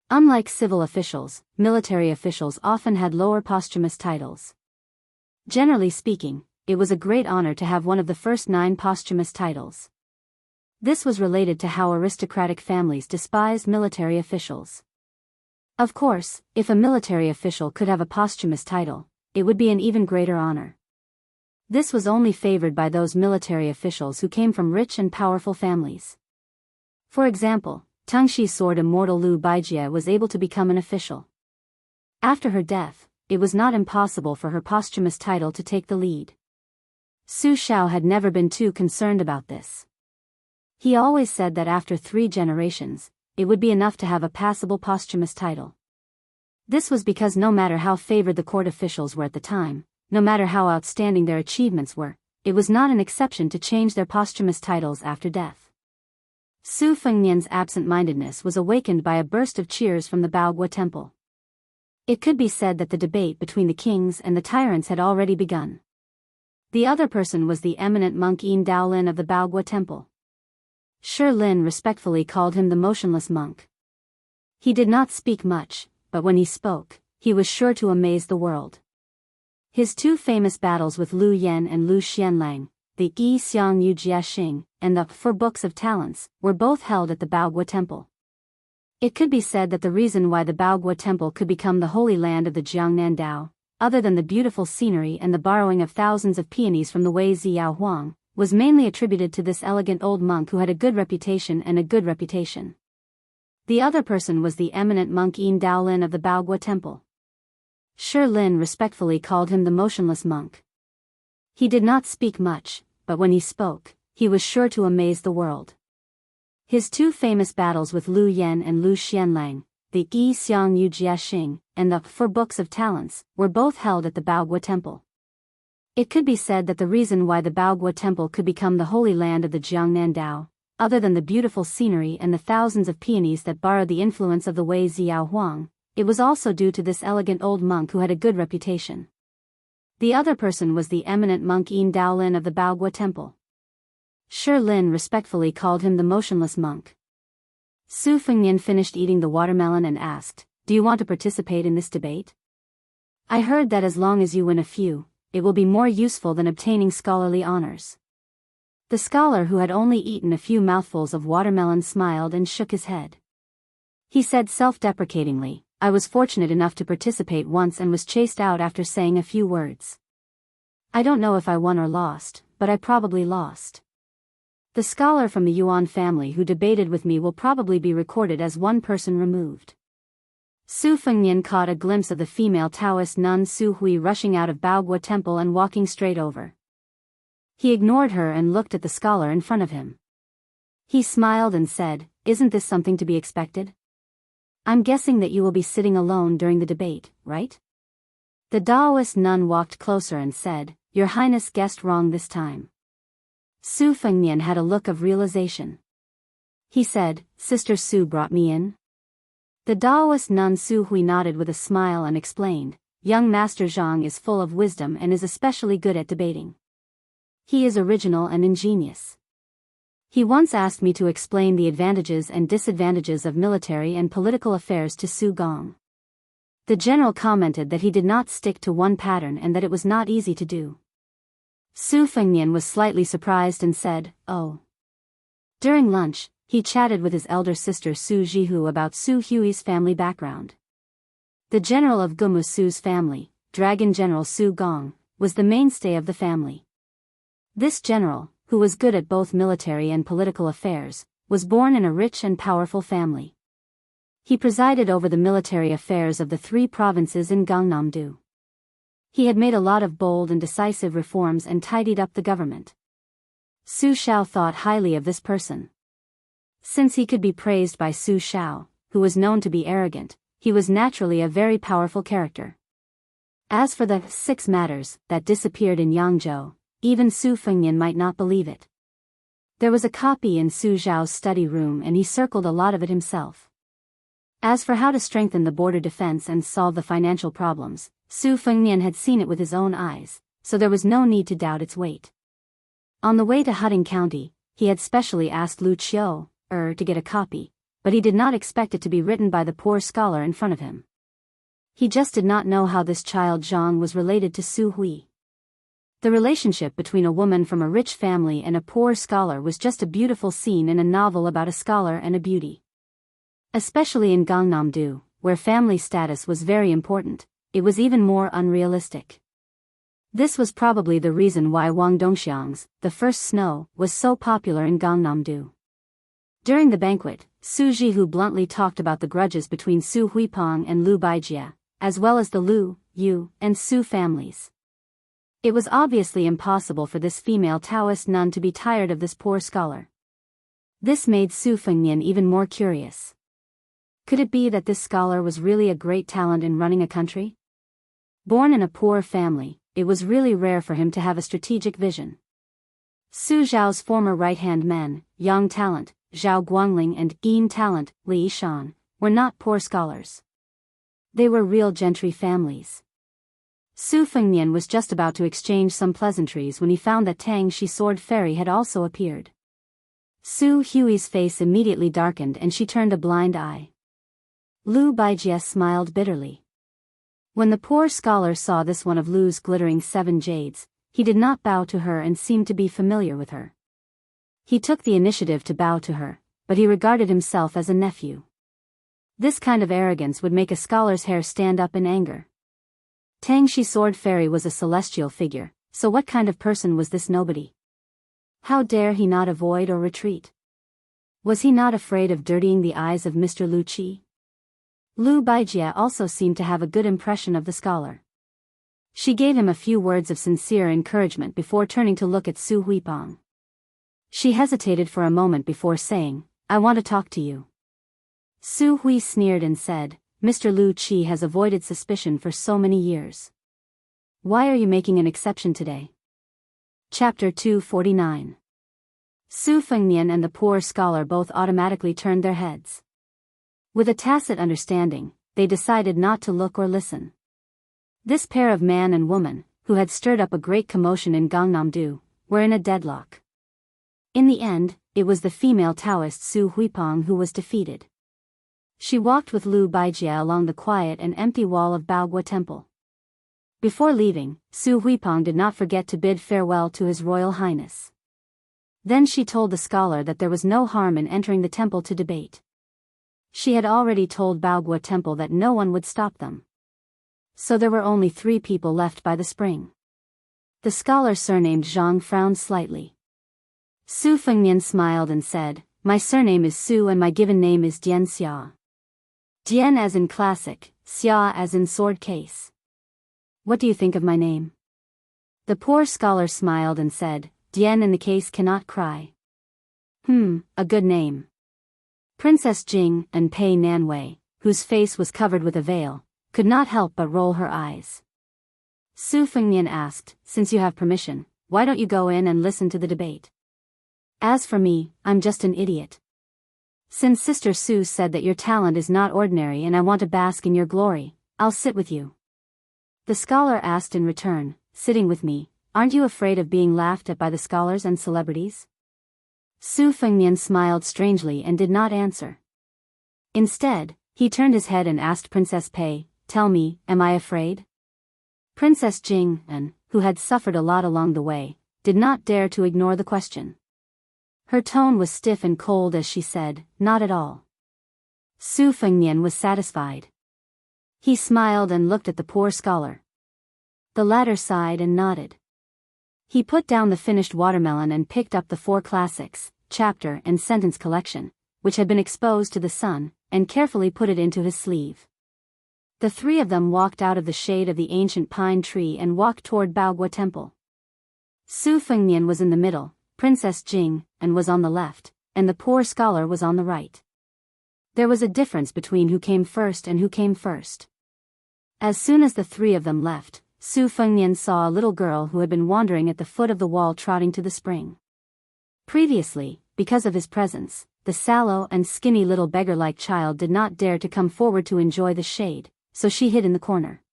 Unlike civil officials, military officials often had lower posthumous titles. Generally speaking, it was a great honor to have one of the first 9 posthumous titles. This was related to how aristocratic families despised military officials. Of course, if a military official could have a posthumous title, it would be an even greater honor. This was only favored by those military officials who came from rich and powerful families. For example, Tengxi's sword immortal Lu Baijie was able to become an official. After her death, it was not impossible for her posthumous title to take the lead. Su Shao had never been too concerned about this. He always said that after 3 generations, it would be enough to have a passable posthumous title. This was because no matter how favored the court officials were at the time, no matter how outstanding their achievements were, it was not an exception to change their posthumous titles after death. Su Fengnian's absent-mindedness was awakened by a burst of cheers from the Baogua temple. It could be said that the debate between the kings and the tyrants had already begun. The other person was the eminent monk Yin Daolin of the Baogua temple. Shi Lin respectfully called him the motionless monk. He did not speak much, but when he spoke, he was sure to amaze the world. His 2 famous battles with Lu Yan and Lu Xianlang, the Yi Xiang Yu Jiaxing, and the 4 Books of Talents, were both held at the Baogua temple. It could be said that the reason why the Baogua temple could become the holy land of the Jiangnan Dao, other than the beautiful scenery and the borrowing of thousands of peonies from the Wei Ziyao Huang, was mainly attributed to this elegant old monk who had a good reputation and a good reputation. The other person was the eminent monk Yin Daolin of the Baogua temple. Shi Lin respectfully called him the motionless monk. He did not speak much, but when he spoke, he was sure to amaze the world. His 2 famous battles with Lu Yan and Lu Xianlang, the Yi Xiang Yu Jiaxing, and the 4 Books of Talents, were both held at the Baogua temple. It could be said that the reason why the Baogua temple could become the holy land of the Jiangnan Dao, other than the beautiful scenery and the thousands of peonies that borrowed the influence of the Wei Ziyao Huang, it was also due to this elegant old monk who had a good reputation. The other person was the eminent monk Yin Daolin of the Baogua temple. Shi Lin respectfully called him the motionless monk. Su Fengnian finished eating the watermelon and asked, "Do you want to participate in this debate? I heard that as long as you win a few, it will be more useful than obtaining scholarly honors." The scholar who had only eaten a few mouthfuls of watermelon smiled and shook his head. He said self-deprecatingly, "I was fortunate enough to participate once and was chased out after saying a few words. I don't know if I won or lost, but I probably lost. The scholar from the Yuan family who debated with me will probably be recorded as one person removed." Su Fengnian caught a glimpse of the female Taoist nun Su Hui rushing out of Baogua temple and walking straight over. He ignored her and looked at the scholar in front of him. He smiled and said, "Isn't this something to be expected? I'm guessing that you will be sitting alone during the debate, right?" The Taoist nun walked closer and said, "Your Highness guessed wrong this time." Su Fengnian had a look of realization. He said, "Sister Su brought me in?" The Taoist nun Su Hui nodded with a smile and explained, "Young Master Zhang is full of wisdom and is especially good at debating. He is original and ingenious. He once asked me to explain the advantages and disadvantages of military and political affairs to Su Gong." The general commented that he did not stick to one pattern and that it was not easy to do. Su Fengnian was slightly surprised and said, "Oh." During lunch, he chatted with his elder sister Su Jihu about Su Hui's family background. The general of Gumu Su's family, Dragon General Su Gong, was the mainstay of the family. This general, who was good at both military and political affairs, was born in a rich and powerful family. He presided over the military affairs of the 3 provinces in Gangnam-do. He had made a lot of bold and decisive reforms and tidied up the government. Su Shao thought highly of this person. Since he could be praised by Su Shao, who was known to be arrogant, he was naturally a very powerful character. As for the 6 matters that disappeared in Yangzhou, even Su Fengnian might not believe it. There was a copy in Su Zhao's study room and he circled a lot of it himself. As for how to strengthen the border defense and solve the financial problems, Su Fengnian had seen it with his own eyes, so there was no need to doubt its weight. On the way to Hutting County, he had specially asked Lu Qiu to get a copy, but he did not expect it to be written by the poor scholar in front of him. He just did not know how this child Zhang was related to Su Hui. The relationship between a woman from a rich family and a poor scholar was just a beautiful scene in a novel about a scholar and a beauty. Especially in Gangnam-do, where family status was very important, it was even more unrealistic. This was probably the reason why Wang Dongxiang's The First Snow was so popular in Gangnam-do. During the banquet, Su Jihu bluntly talked about the grudges between Su Huipeng and Lu Baijie, as well as the Lu, Yu, and Su families. It was obviously impossible for this female Taoist nun to be tired of this poor scholar. This made Su Fengnian even more curious. Could it be that this scholar was really a great talent in running a country? Born in a poor family, it was really rare for him to have a strategic vision. Su Zhao's former right-hand men, Yang Talent, Zhao Guangling and Yin Talent, Li Shan, were not poor scholars. They were real gentry families. Su Fengnian was just about to exchange some pleasantries when he found that Tang Shi Sword Fairy had also appeared. Su Hui's face immediately darkened and she turned a blind eye. Lu Baijie smiled bitterly. When the poor scholar saw this one of Lu's glittering 7 jades, he did not bow to her and seemed to be familiar with her. He took the initiative to bow to her, but he regarded himself as a nephew. This kind of arrogance would make a scholar's hair stand up in anger. Tang Shi Sword Fairy was a celestial figure, so what kind of person was this nobody? How dare he not avoid or retreat? Was he not afraid of dirtying the eyes of Mr. Lu Qi? Lu Baijie also seemed to have a good impression of the scholar. She gave him a few words of sincere encouragement before turning to look at Su Huipeng. She hesitated for a moment before saying, "I want to talk to you." Su Hui sneered and said, "Mr. Lu Qi has avoided suspicion for so many years. Why are you making an exception today?" Chapter 249. Su Fengnian and the poor scholar both automatically turned their heads. With a tacit understanding, they decided not to look or listen. This pair of man and woman, who had stirred up a great commotion in Gangnam-do, were in a deadlock. In the end, it was the female Taoist Su Huipeng who was defeated. She walked with Lu Baijie along the quiet and empty wall of Baogua Temple. Before leaving, Su Huipeng did not forget to bid farewell to His Royal Highness. Then she told the scholar that there was no harm in entering the temple to debate. She had already told Baogua Temple that no one would stop them. So there were only 3 people left by the spring. The scholar surnamed Zhang frowned slightly. Su Fengnian smiled and said, "My surname is Su and my given name is Dian Xia. Dian as in classic, Xia as in sword case. What do you think of my name?" The poor scholar smiled and said, "Dian in the case cannot cry." A good name." Princess Jing and Pei Nanwei, whose face was covered with a veil, could not help but roll her eyes. Su Fengnian asked, "Since you have permission, why don't you go in and listen to the debate? As for me, I'm just an idiot. Since Sister Su said that your talent is not ordinary and I want to bask in your glory, I'll sit with you." The scholar asked in return, "Sitting with me, aren't you afraid of being laughed at by the scholars and celebrities?" Su Fengnian smiled strangely and did not answer. Instead, he turned his head and asked Princess Pei, "Tell me, am I afraid?" Princess Jing, who had suffered a lot along the way, did not dare to ignore the question. Her tone was stiff and cold as she said, "Not at all." Su Fengnian was satisfied. He smiled and looked at the poor scholar. The latter sighed and nodded. He put down the finished watermelon and picked up the 4 classics, chapter and sentence collection, which had been exposed to the sun, and carefully put it into his sleeve. The 3 of them walked out of the shade of the ancient pine tree and walked toward Baogua Temple. Su Fengnian was in the middle, Princess Jing was on the left, and the poor scholar was on the right. There was a difference between who came first and who came first. As soon as the 3 of them left, Su Fengnian saw a little girl who had been wandering at the foot of the wall trotting to the spring. Previously, because of his presence, the sallow and skinny little beggar-like child did not dare to come forward to enjoy the shade, so she hid in the corner.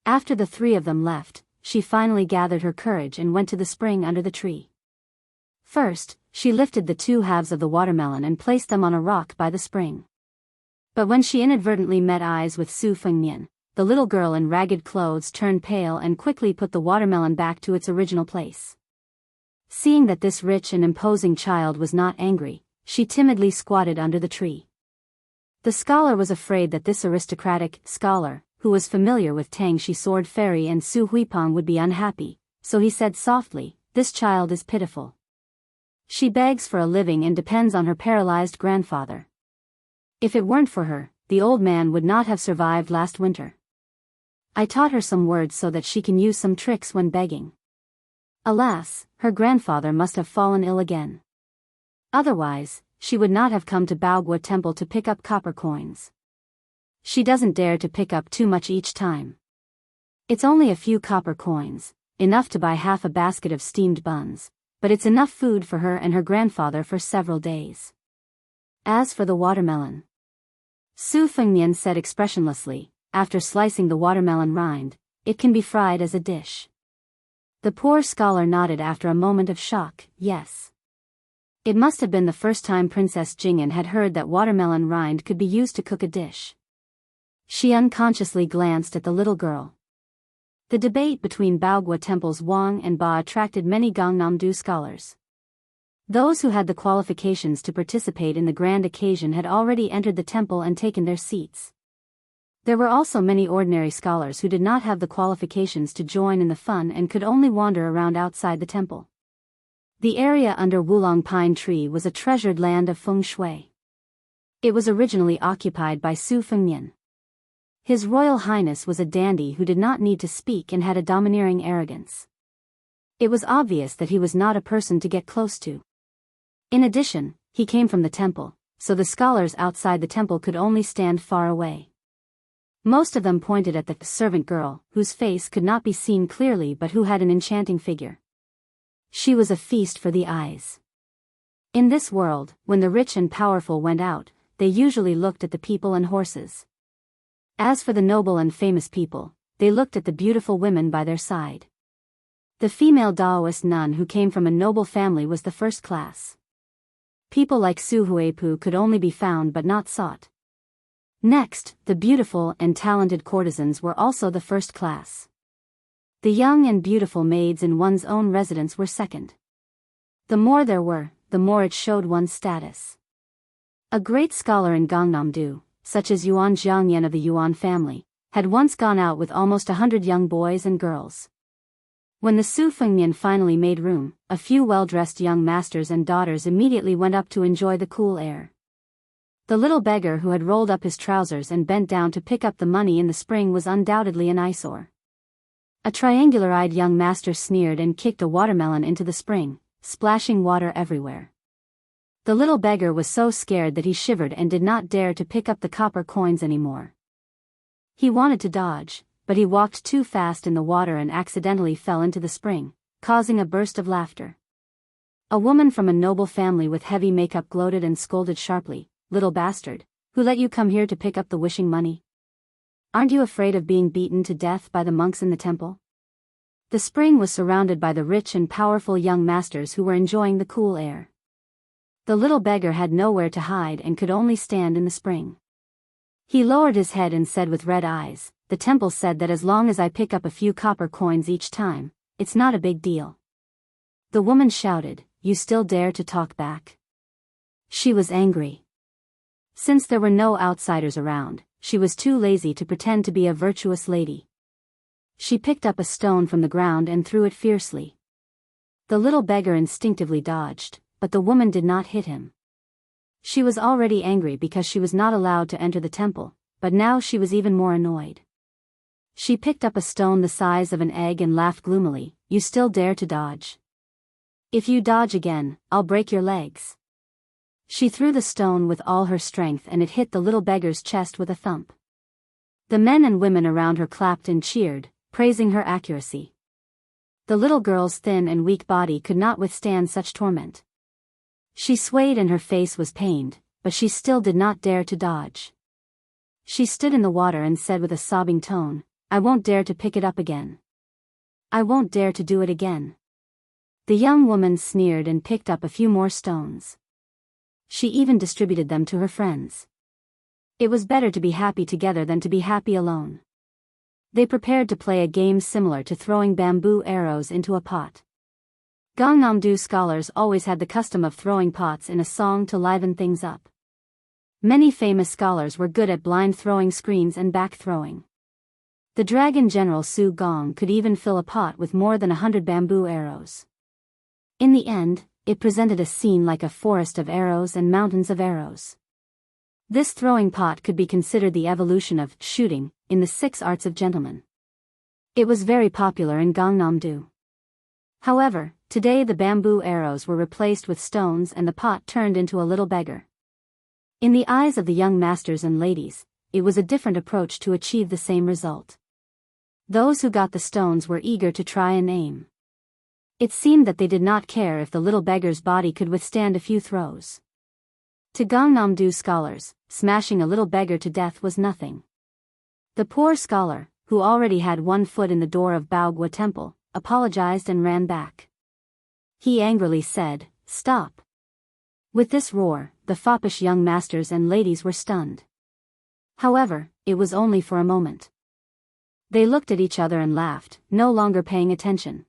After the three of them left, she finally gathered her courage and went to the spring under the tree. First, she lifted the two halves of the watermelon and placed them on a rock by the spring. But when she inadvertently met eyes with Su Fengnian, the little girl in ragged clothes turned pale and quickly put the watermelon back to its original place. Seeing that this rich and imposing child was not angry, she timidly squatted under the tree. The scholar was afraid that this aristocratic scholar, who was familiar with Tang Shi Sword Fairy and Su Huipeng, would be unhappy, so he said softly, "This child is pitiful. She begs for a living and depends on her paralyzed grandfather. If it weren't for her, the old man would not have survived last winter. I taught her some words so that she can use some tricks when begging. Alas, her grandfather must have fallen ill again. Otherwise, she would not have come to Baogua Temple to pick up copper coins. She doesn't dare to pick up too much each time. It's only a few copper coins, enough to buy half a basket of steamed buns, but it's enough food for her and her grandfather for several days." As for the watermelon, Su Fengnian said expressionlessly, after slicing the watermelon rind, "It can be fried as a dish." The poor scholar nodded after a moment of shock, yes. It must have been the first time Princess Jing'an had heard that watermelon rind could be used to cook a dish. She unconsciously glanced at the little girl. The debate between Baogua Temple's Wang and Ba attracted many Gangnam-do scholars. Those who had the qualifications to participate in the grand occasion had already entered the temple and taken their seats. There were also many ordinary scholars who did not have the qualifications to join in the fun and could only wander around outside the temple. The area under Wulong Pine Tree was a treasured land of feng shui. It was originally occupied by Su Fengnian. His Royal Highness was a dandy who did not need to speak and had a domineering arrogance. It was obvious that he was not a person to get close to. In addition, he came from the temple, so the scholars outside the temple could only stand far away. Most of them pointed at the servant girl, whose face could not be seen clearly but who had an enchanting figure. She was a feast for the eyes. In this world, when the rich and powerful went out, they usually looked at the people and horses. As for the noble and famous people, they looked at the beautiful women by their side. The female Taoist nun who came from a noble family was the first class. People like Su Huipu could only be found but not sought. Next, the beautiful and talented courtesans were also the first class. The young and beautiful maids in one's own residence were second. The more there were, the more it showed one's status. A great scholar in Gangnam-do, such as Yuan Jiangyan of the Yuan family, had once gone out with almost 100 young boys and girls. When the Su Fengnian finally made room, a few well-dressed young masters and daughters immediately went up to enjoy the cool air. The little beggar who had rolled up his trousers and bent down to pick up the money in the spring was undoubtedly an eyesore. A triangular-eyed young master sneered and kicked a watermelon into the spring, splashing water everywhere. The little beggar was so scared that he shivered and did not dare to pick up the copper coins anymore. He wanted to dodge, but he walked too fast in the water and accidentally fell into the spring, causing a burst of laughter. A woman from a noble family with heavy makeup gloated and scolded sharply, "Little bastard, who let you come here to pick up the wishing money? Aren't you afraid of being beaten to death by the monks in the temple?" The spring was surrounded by the rich and powerful young masters who were enjoying the cool air. The little beggar had nowhere to hide and could only stand in the spring. He lowered his head and said with red eyes, "The temple said that as long as I pick up a few copper coins each time, it's not a big deal." The woman shouted, "You still dare to talk back?" She was angry. Since there were no outsiders around, she was too lazy to pretend to be a virtuous lady. She picked up a stone from the ground and threw it fiercely. The little beggar instinctively dodged, but the woman did not hit him. She was already angry because she was not allowed to enter the temple, but now she was even more annoyed. She picked up a stone the size of an egg and laughed gloomily, "You still dare to dodge? If you dodge again, I'll break your legs." She threw the stone with all her strength and it hit the little beggar's chest with a thump. The men and women around her clapped and cheered, praising her accuracy. The little girl's thin and weak body could not withstand such torment. She swayed and her face was pained, but she still did not dare to dodge. She stood in the water and said with a sobbing tone, "I won't dare to pick it up again. I won't dare to do it again." The young woman sneered and picked up a few more stones. She even distributed them to her friends. It was better to be happy together than to be happy alone. They prepared to play a game similar to throwing bamboo arrows into a pot. Gangnam-do scholars always had the custom of throwing pots in a song to liven things up. Many famous scholars were good at blind throwing screens and back throwing. The dragon general Su Gong could even fill a pot with more than 100 bamboo arrows. In the end, it presented a scene like a forest of arrows and mountains of arrows. This throwing pot could be considered the evolution of shooting in the 6 arts of gentlemen. It was very popular in Gangnam-do. However, today the bamboo arrows were replaced with stones and the pot turned into a little beggar. In the eyes of the young masters and ladies, it was a different approach to achieve the same result. Those who got the stones were eager to try and aim. It seemed that they did not care if the little beggar's body could withstand a few throws. To Gangnam-do scholars, smashing a little beggar to death was nothing. The poor scholar, who already had one foot in the door of Baogwa Temple, apologized and ran back. He angrily said, "Stop." With this roar, the foppish young masters and ladies were stunned. However, it was only for a moment. They looked at each other and laughed, no longer paying attention.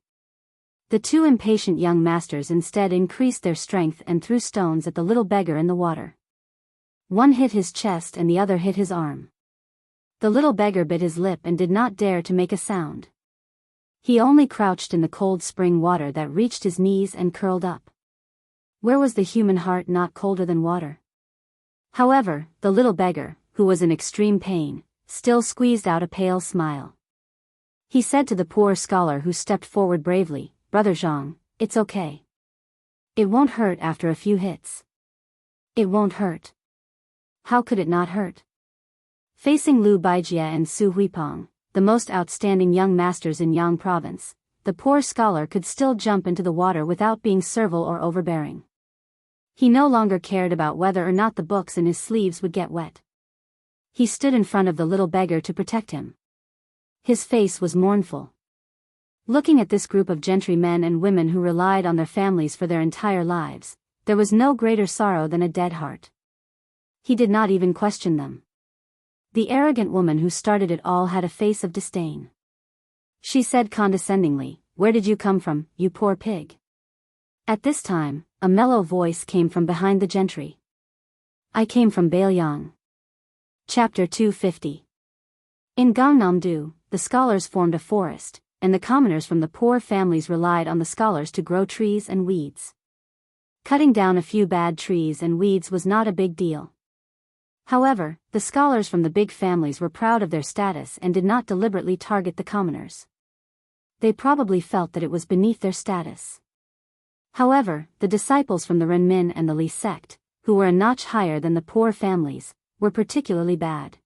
The 2 impatient young masters instead increased their strength and threw stones at the little beggar in the water. One hit his chest and the other hit his arm. The little beggar bit his lip and did not dare to make a sound. He only crouched in the cold spring water that reached his knees and curled up. Where was the human heart not colder than water? However, the little beggar, who was in extreme pain, still squeezed out a pale smile. He said to the poor scholar who stepped forward bravely, "Brother Zhang, it's okay. It won't hurt after a few hits." "It won't hurt." How could it not hurt? Facing Liu Baijie and Su Huipeng, the most outstanding young masters in Yang province, the poor scholar could still jump into the water without being servile or overbearing. He no longer cared about whether or not the books in his sleeves would get wet. He stood in front of the little beggar to protect him. His face was mournful. Looking at this group of gentry men and women who relied on their families for their entire lives, there was no greater sorrow than a dead heart. He did not even question them. The arrogant woman who started it all had a face of disdain. She said condescendingly, "Where did you come from, you poor pig?" At this time, a mellow voice came from behind the gentry. "I came from Biyao." Chapter 250. In Gangnam-do, the scholars formed a forest, and the commoners from the poor families relied on the scholars to grow trees and weeds. Cutting down a few bad trees and weeds was not a big deal. However, the scholars from the big families were proud of their status and did not deliberately target the commoners. They probably felt that it was beneath their status. However, the disciples from the Renmin and the Li sect, who were a notch higher than the poor families, were particularly bad.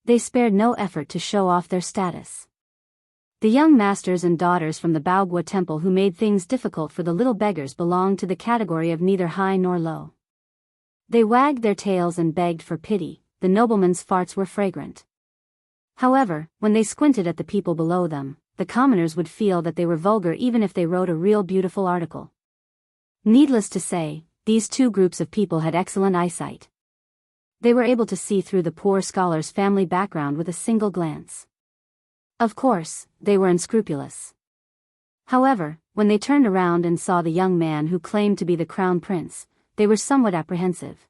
They spared no effort to show off their status. The young masters and daughters from the Baogwa temple who made things difficult for the little beggars belonged to the category of neither high nor low. They wagged their tails and begged for pity. The noblemen's farts were fragrant. However, when they squinted at the people below them, the commoners would feel that they were vulgar even if they wrote a real beautiful article. Needless to say, these 2 groups of people had excellent eyesight. They were able to see through the poor scholar's family background with a single glance. Of course, they were unscrupulous. However, when they turned around and saw the young man who claimed to be the crown prince, they were somewhat apprehensive.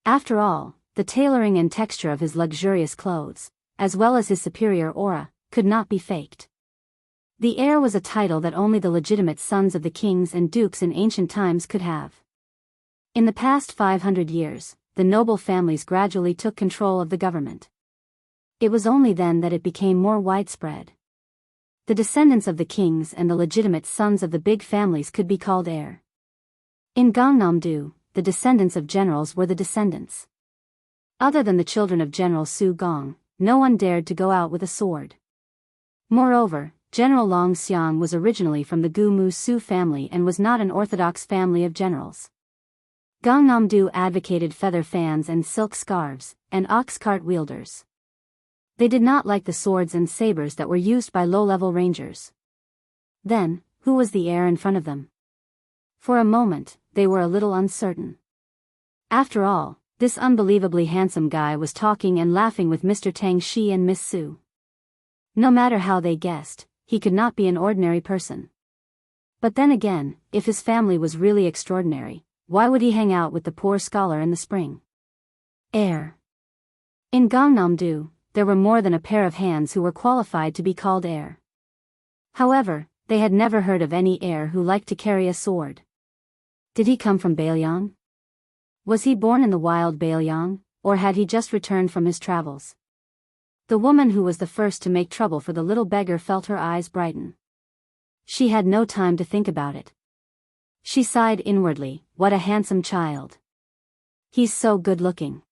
After all, the tailoring and texture of his luxurious clothes, as well as his superior aura, could not be faked. The heir was a title that only the legitimate sons of the kings and dukes in ancient times could have. In the past 500 years, the noble families gradually took control of the government. It was only then that it became more widespread. The descendants of the kings and the legitimate sons of the big families could be called heir. In Gangnam-do, the descendants of generals were the descendants. Other than the children of General Su Gong, no one dared to go out with a sword. Moreover, General Long Xiang was originally from the Gu Mu Su family and was not an orthodox family of generals. Gangnam-do advocated feather fans and silk scarves, and ox cart wielders. They did not like the swords and sabers that were used by low-level rangers. Then, who was the heir in front of them? For a moment, they were a little uncertain. After all, this unbelievably handsome guy was talking and laughing with Mr. Tang Shi and Miss Su. No matter how they guessed, he could not be an ordinary person. But then again, if his family was really extraordinary, why would he hang out with the poor scholar in the spring? Heir. In Gangnam-do, there were more than a pair of hands who were qualified to be called heir. However, they had never heard of any heir who liked to carry a sword. Did he come from Biyao? Was he born in the wild Biyao, or had he just returned from his travels? The woman who was the first to make trouble for the little beggar felt her eyes brighten. She had no time to think about it. She sighed inwardly, what a handsome child. He's so good-looking.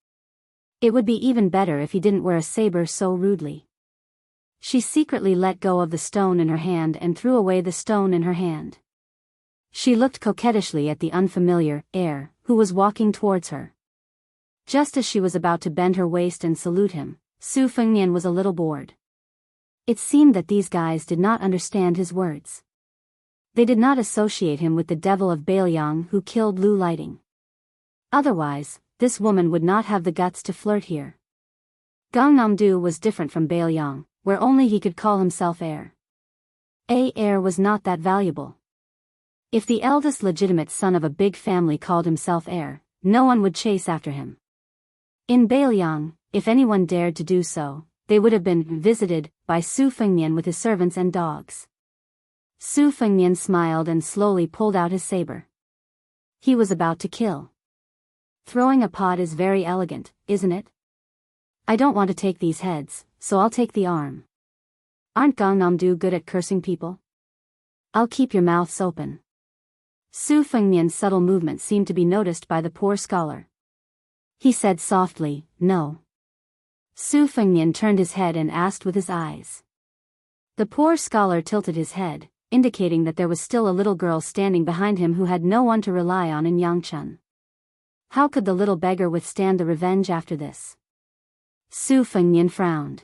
It would be even better if he didn't wear a saber so rudely. She secretly let go of the stone in her hand and threw away the stone in her hand. She looked coquettishly at the unfamiliar heir, who was walking towards her. Just as she was about to bend her waist and salute him, Su Fengnian was a little bored. It seemed that these guys did not understand his words. They did not associate him with the devil of Baliang who killed Lu Lighting. Otherwise, this woman would not have the guts to flirt here. Gangnam-do was different from Baliang, where only he could call himself heir. A heir was not that valuable. If the eldest legitimate son of a big family called himself heir, no one would chase after him. In Baliang, if anyone dared to do so, they would have been visited by Su Fengnian with his servants and dogs. Su Fengnian smiled and slowly pulled out his saber. He was about to kill. Throwing a pot is very elegant, isn't it? I don't want to take these heads, so I'll take the arm. Aren't Gangnam-do good at cursing people? I'll keep your mouths open. Su Fengnian's subtle movement seemed to be noticed by the poor scholar. He said softly, no. Su Fengnian turned his head and asked with his eyes. The poor scholar tilted his head, indicating that there was still a little girl standing behind him who had no one to rely on in Yangchun. How could the little beggar withstand the revenge after this? Su Fengnian frowned.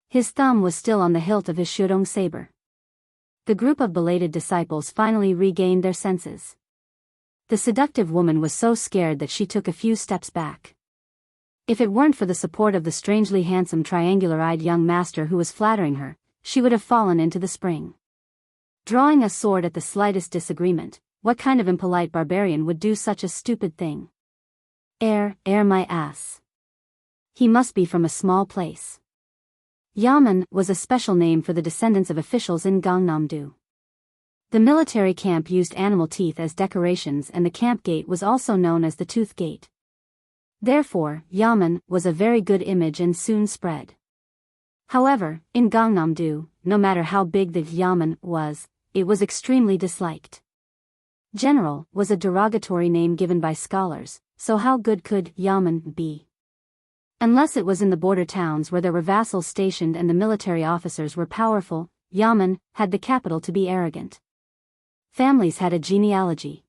His thumb was still on the hilt of his shudong saber. The group of belated disciples finally regained their senses. The seductive woman was so scared that she took a few steps back. If it weren't for the support of the strangely handsome triangular-eyed young master who was flattering her, she would have fallen into the spring. Drawing a sword at the slightest disagreement, what kind of impolite barbarian would do such a stupid thing? Heir my ass. He must be from a small place. Yamen was a special name for the descendants of officials in Gangnam-do. The military camp used animal teeth as decorations and the camp gate was also known as the Tooth Gate. Therefore, Yamen was a very good image and soon spread. However, in Gangnam-do, no matter how big the Yamen was, it was extremely disliked. General was a derogatory name given by scholars, so how good could Yamen be? Unless it was in the border towns where there were vassals stationed and the military officers were powerful, Yamen had the capital to be arrogant. Families had a genealogy.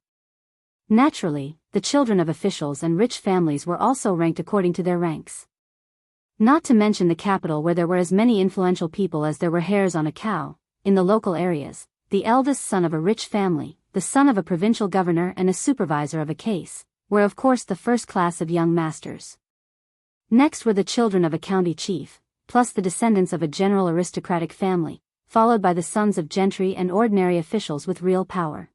Naturally, the children of officials and rich families were also ranked according to their ranks. Not to mention the capital where there were as many influential people as there were hairs on a cow. In the local areas, the eldest son of a rich family, the son of a provincial governor and a supervisor of a case, were of course the first class of young masters. Next were the children of a county chief, plus the descendants of a general aristocratic family, followed by the sons of gentry and ordinary officials with real power.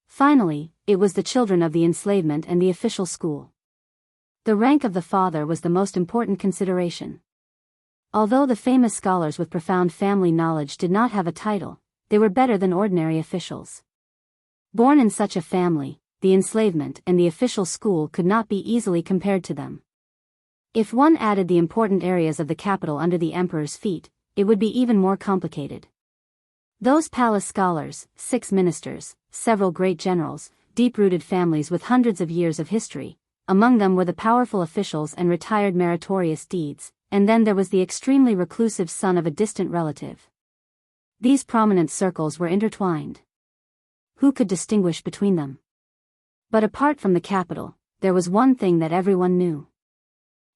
Finally, it was the children of the enslavement and the official school. The rank of the father was the most important consideration. Although the famous scholars with profound family knowledge did not have a title, they were better than ordinary officials. Born in such a family, the enslavement and the official school could not be easily compared to them. If one added the important areas of the capital under the emperor's feet, it would be even more complicated. Those palace scholars, 6 ministers, several great generals, deep-rooted families with hundreds of years of history, among them were the powerful officials and retired meritorious deeds, and then there was the extremely reclusive son of a distant relative. These prominent circles were intertwined. Who could distinguish between them? But apart from the capital, there was one thing that everyone knew.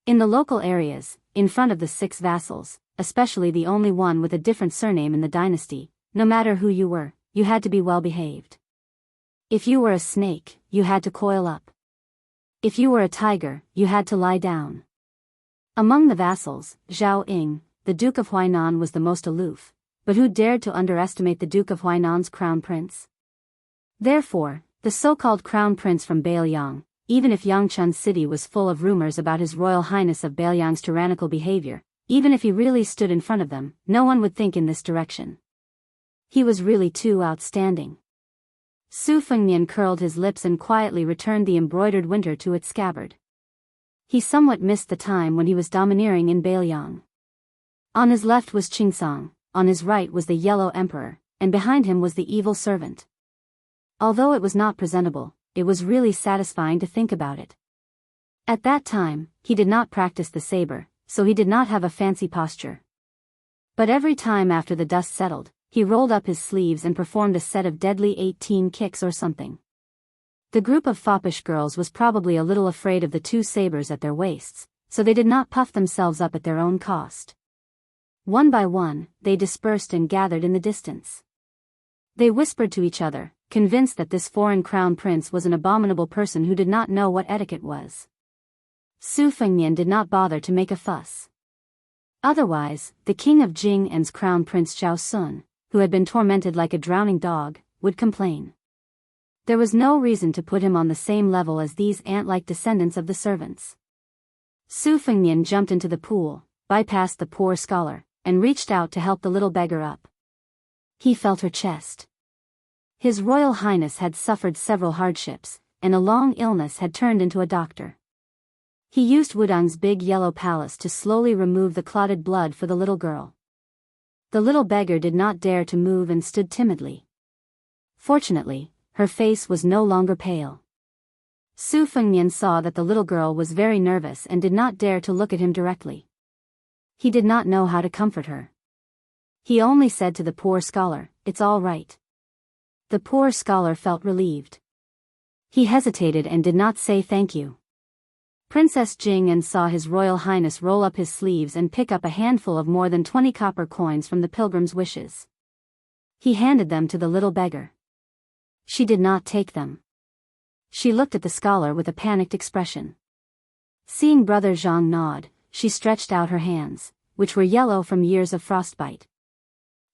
In the local areas, in front of the 6 vassals, especially the only one with a different surname in the dynasty, no matter who you were, you had to be well behaved. If you were a snake, you had to coil up. If you were a tiger, you had to lie down. Among the vassals, Zhao Ying, the Duke of Huainan, was the most aloof, but who dared to underestimate the Duke of Huainan's crown prince? Therefore, the so-called crown prince from Biyao, even if Yangchun city was full of rumors about His Royal Highness of Beiyang's tyrannical behavior, even if he really stood in front of them, no one would think in this direction. He was really too outstanding. Su Fengnian curled his lips and quietly returned the embroidered winter to its scabbard. He somewhat missed the time when he was domineering in Beiyang. On his left was Qingsong, on his right was the Yellow Emperor, and behind him was the evil servant. Although it was not presentable, it was really satisfying to think about it. At that time, he did not practice the saber, so he did not have a fancy posture. But every time after the dust settled, he rolled up his sleeves and performed a set of deadly 18 kicks or something. The group of foppish girls was probably a little afraid of the 2 sabers at their waists, so they did not puff themselves up at their own cost. One by one, they dispersed and gathered in the distance. They whispered to each other, convinced that this foreign crown prince was an abominable person who did not know what etiquette was. Su Fengnian did not bother to make a fuss. Otherwise, the king of Jing'an's crown prince Zhao Sun, who had been tormented like a drowning dog, would complain. There was no reason to put him on the same level as these ant-like descendants of the servants. Su Fengnian jumped into the pool, bypassed the poor scholar, and reached out to help the little beggar up. He felt her chest. His Royal Highness had suffered several hardships, and a long illness had turned into a doctor. He used Wudang's big yellow palace to slowly remove the clotted blood for the little girl. The little beggar did not dare to move and stood timidly. Fortunately, her face was no longer pale. Su Fengnian saw that the little girl was very nervous and did not dare to look at him directly. He did not know how to comfort her. He only said to the poor scholar, "It's all right." The poor scholar felt relieved. He hesitated and did not say thank you. Princess Jing'an saw His Royal Highness roll up his sleeves and pick up a handful of more than 20 copper coins from the pilgrim's wishes. He handed them to the little beggar. She did not take them. She looked at the scholar with a panicked expression. Seeing Brother Zhang nod, she stretched out her hands, which were yellow from years of frostbite.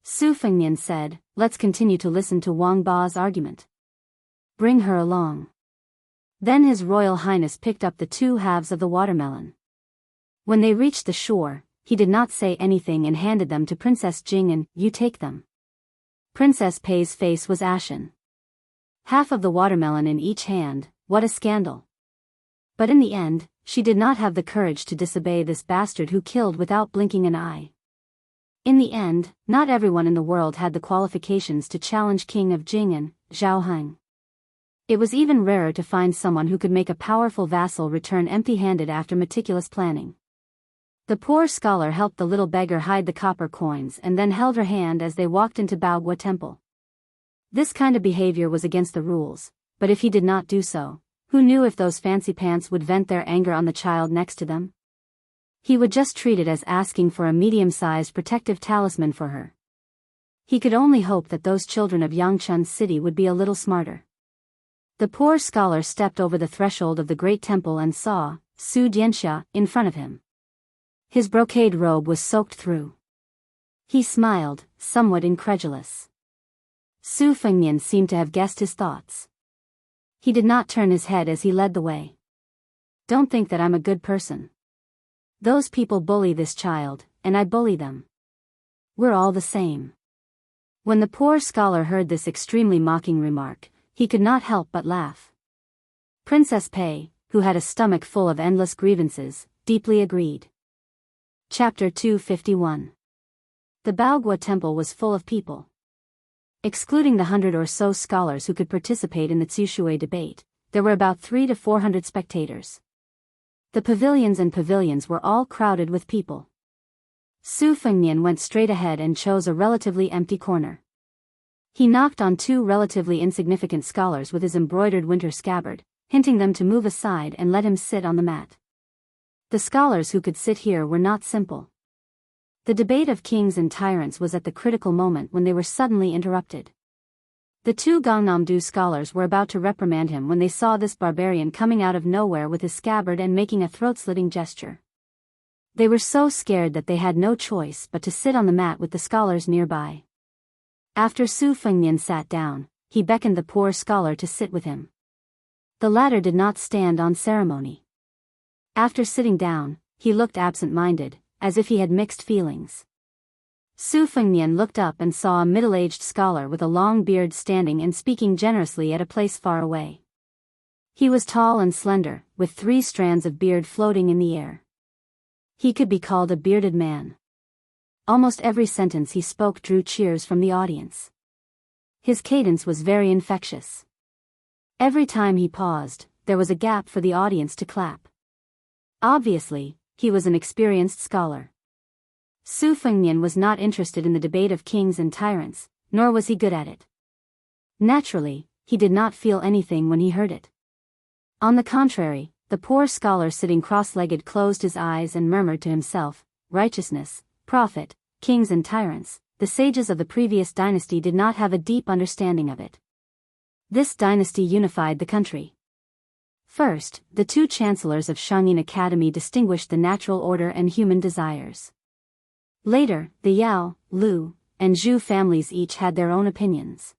Su Fengnian said, "Let's continue to listen to Wang Ba's argument. Bring her along." Then His Royal Highness picked up the 2 halves of the watermelon. When they reached the shore, he did not say anything and handed them to Princess Jing'an. "You take them." Princess Pei's face was ashen. Half of the watermelon in each hand, what a scandal. But in the end, she did not have the courage to disobey this bastard who killed without blinking an eye. In the end, not everyone in the world had the qualifications to challenge King of Jing'an, Zhao Heng. It was even rarer to find someone who could make a powerful vassal return empty-handed after meticulous planning. The poor scholar helped the little beggar hide the copper coins and then held her hand as they walked into Baogua Temple. This kind of behavior was against the rules, but if he did not do so, who knew if those fancy pants would vent their anger on the child next to them? He would just treat it as asking for a medium-sized protective talisman for her. He could only hope that those children of Yangchun city would be a little smarter. The poor scholar stepped over the threshold of the great temple and saw Su Dianxia in front of him. His brocade robe was soaked through. He smiled, somewhat incredulous. Su Fengnian seemed to have guessed his thoughts. He did not turn his head as he led the way. "Don't think that I'm a good person. Those people bully this child, and I bully them. We're all the same." When the poor scholar heard this extremely mocking remark, he could not help but laugh. Princess Pei, who had a stomach full of endless grievances, deeply agreed. Chapter 251. The Baogua Temple was full of people. Excluding the 100 or so scholars who could participate in the Tsushui debate, there were about 300 to 400 spectators. The pavilions and pavilions were all crowded with people. Su Fengnian went straight ahead and chose a relatively empty corner. He knocked on two relatively insignificant scholars with his embroidered winter scabbard, hinting them to move aside and let him sit on the mat. The scholars who could sit here were not simple. The debate of kings and tyrants was at the critical moment when they were suddenly interrupted. The two Gangnam-do scholars were about to reprimand him when they saw this barbarian coming out of nowhere with his scabbard and making a throat-slitting gesture. They were so scared that they had no choice but to sit on the mat with the scholars nearby. After Su Fengnian sat down, he beckoned the poor scholar to sit with him. The latter did not stand on ceremony. After sitting down, he looked absent-minded, as if he had mixed feelings. Su Fengnian looked up and saw a middle-aged scholar with a long beard standing and speaking generously at a place far away. He was tall and slender, with 3 strands of beard floating in the air. He could be called a bearded man. Almost every sentence he spoke drew cheers from the audience. His cadence was very infectious. Every time he paused, there was a gap for the audience to clap. Obviously, he was an experienced scholar. Su Fengnian was not interested in the debate of kings and tyrants, nor was he good at it. Naturally, he did not feel anything when he heard it. On the contrary, the poor scholar sitting cross-legged closed his eyes and murmured to himself, "Righteousness, profit, kings and tyrants, the sages of the previous dynasty did not have a deep understanding of it. This dynasty unified the country." First, the 2 chancellors of Shangyin Academy distinguished the natural order and human desires. Later, the Yao, Lu, and Zhu families each had their own opinions.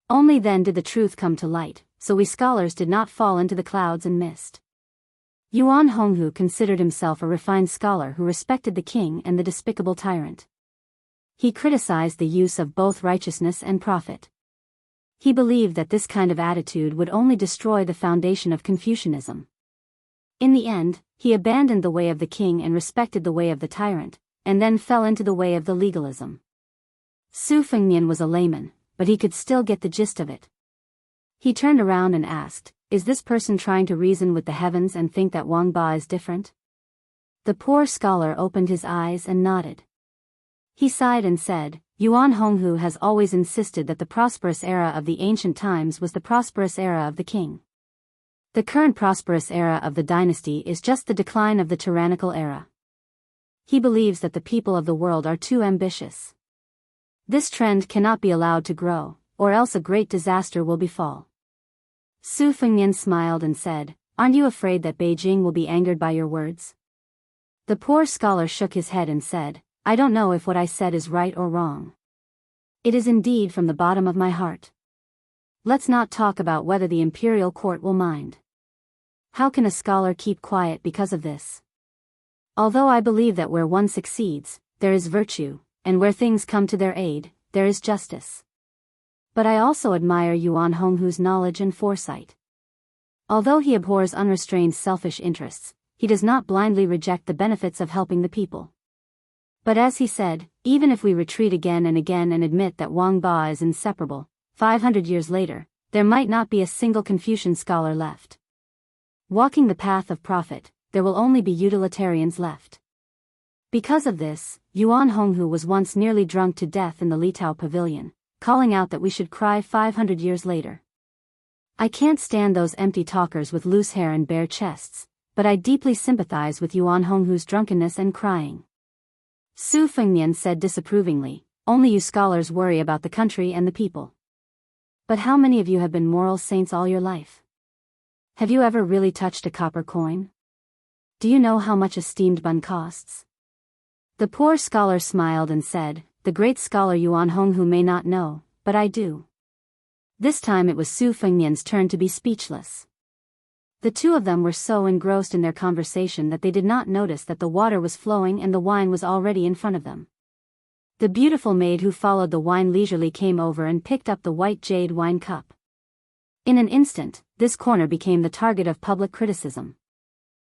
Only then did the truth come to light, so we scholars did not fall into the clouds and mist. Yuan Honghu considered himself a refined scholar who respected the king and the despicable tyrant. He criticized the use of both righteousness and profit. He believed that this kind of attitude would only destroy the foundation of Confucianism. In the end, he abandoned the way of the king and respected the way of the tyrant, and then fell into the way of the legalism. Su Fengnian was a layman, but he could still get the gist of it. He turned around and asked, "Is this person trying to reason with the heavens and think that Wang Ba is different?" The poor scholar opened his eyes and nodded. He sighed and said, "Yuan Honghu has always insisted that the prosperous era of the ancient times was the prosperous era of the king. The current prosperous era of the dynasty is just the decline of the tyrannical era. He believes that the people of the world are too ambitious. This trend cannot be allowed to grow, or else a great disaster will befall." Su Fengnian smiled and said, "Aren't you afraid that Beijing will be angered by your words?" The poor scholar shook his head and said, "I don't know if what I said is right or wrong. It is indeed from the bottom of my heart. Let's not talk about whether the imperial court will mind. How can a scholar keep quiet because of this? Although I believe that where one succeeds, there is virtue, and where things come to their aid, there is justice. But I also admire Yuan Honghu's knowledge and foresight. Although he abhors unrestrained selfish interests, he does not blindly reject the benefits of helping the people. But as he said, even if we retreat again and again and admit that Wang Ba is inseparable, 500 years later, there might not be a single Confucian scholar left. Walking the path of profit, there will only be utilitarians left." Because of this, Yuan Honghu was once nearly drunk to death in the Litao pavilion, calling out that we should cry 500 years later. I can't stand those empty talkers with loose hair and bare chests, but I deeply sympathize with Yuan Honghu's drunkenness and crying. Su Fengnian said disapprovingly, "Only you scholars worry about the country and the people. But how many of you have been moral saints all your life? Have you ever really touched a copper coin? Do you know how much a steamed bun costs?" The poor scholar smiled and said, "The great scholar Yuan Honghu may not know, but I do." This time it was Su Fengnian's turn to be speechless. The 2 of them were so engrossed in their conversation that they did not notice that the water was flowing and the wine was already in front of them. The beautiful maid who followed the wine leisurely came over and picked up the white jade wine cup. In an instant, this corner became the target of public criticism.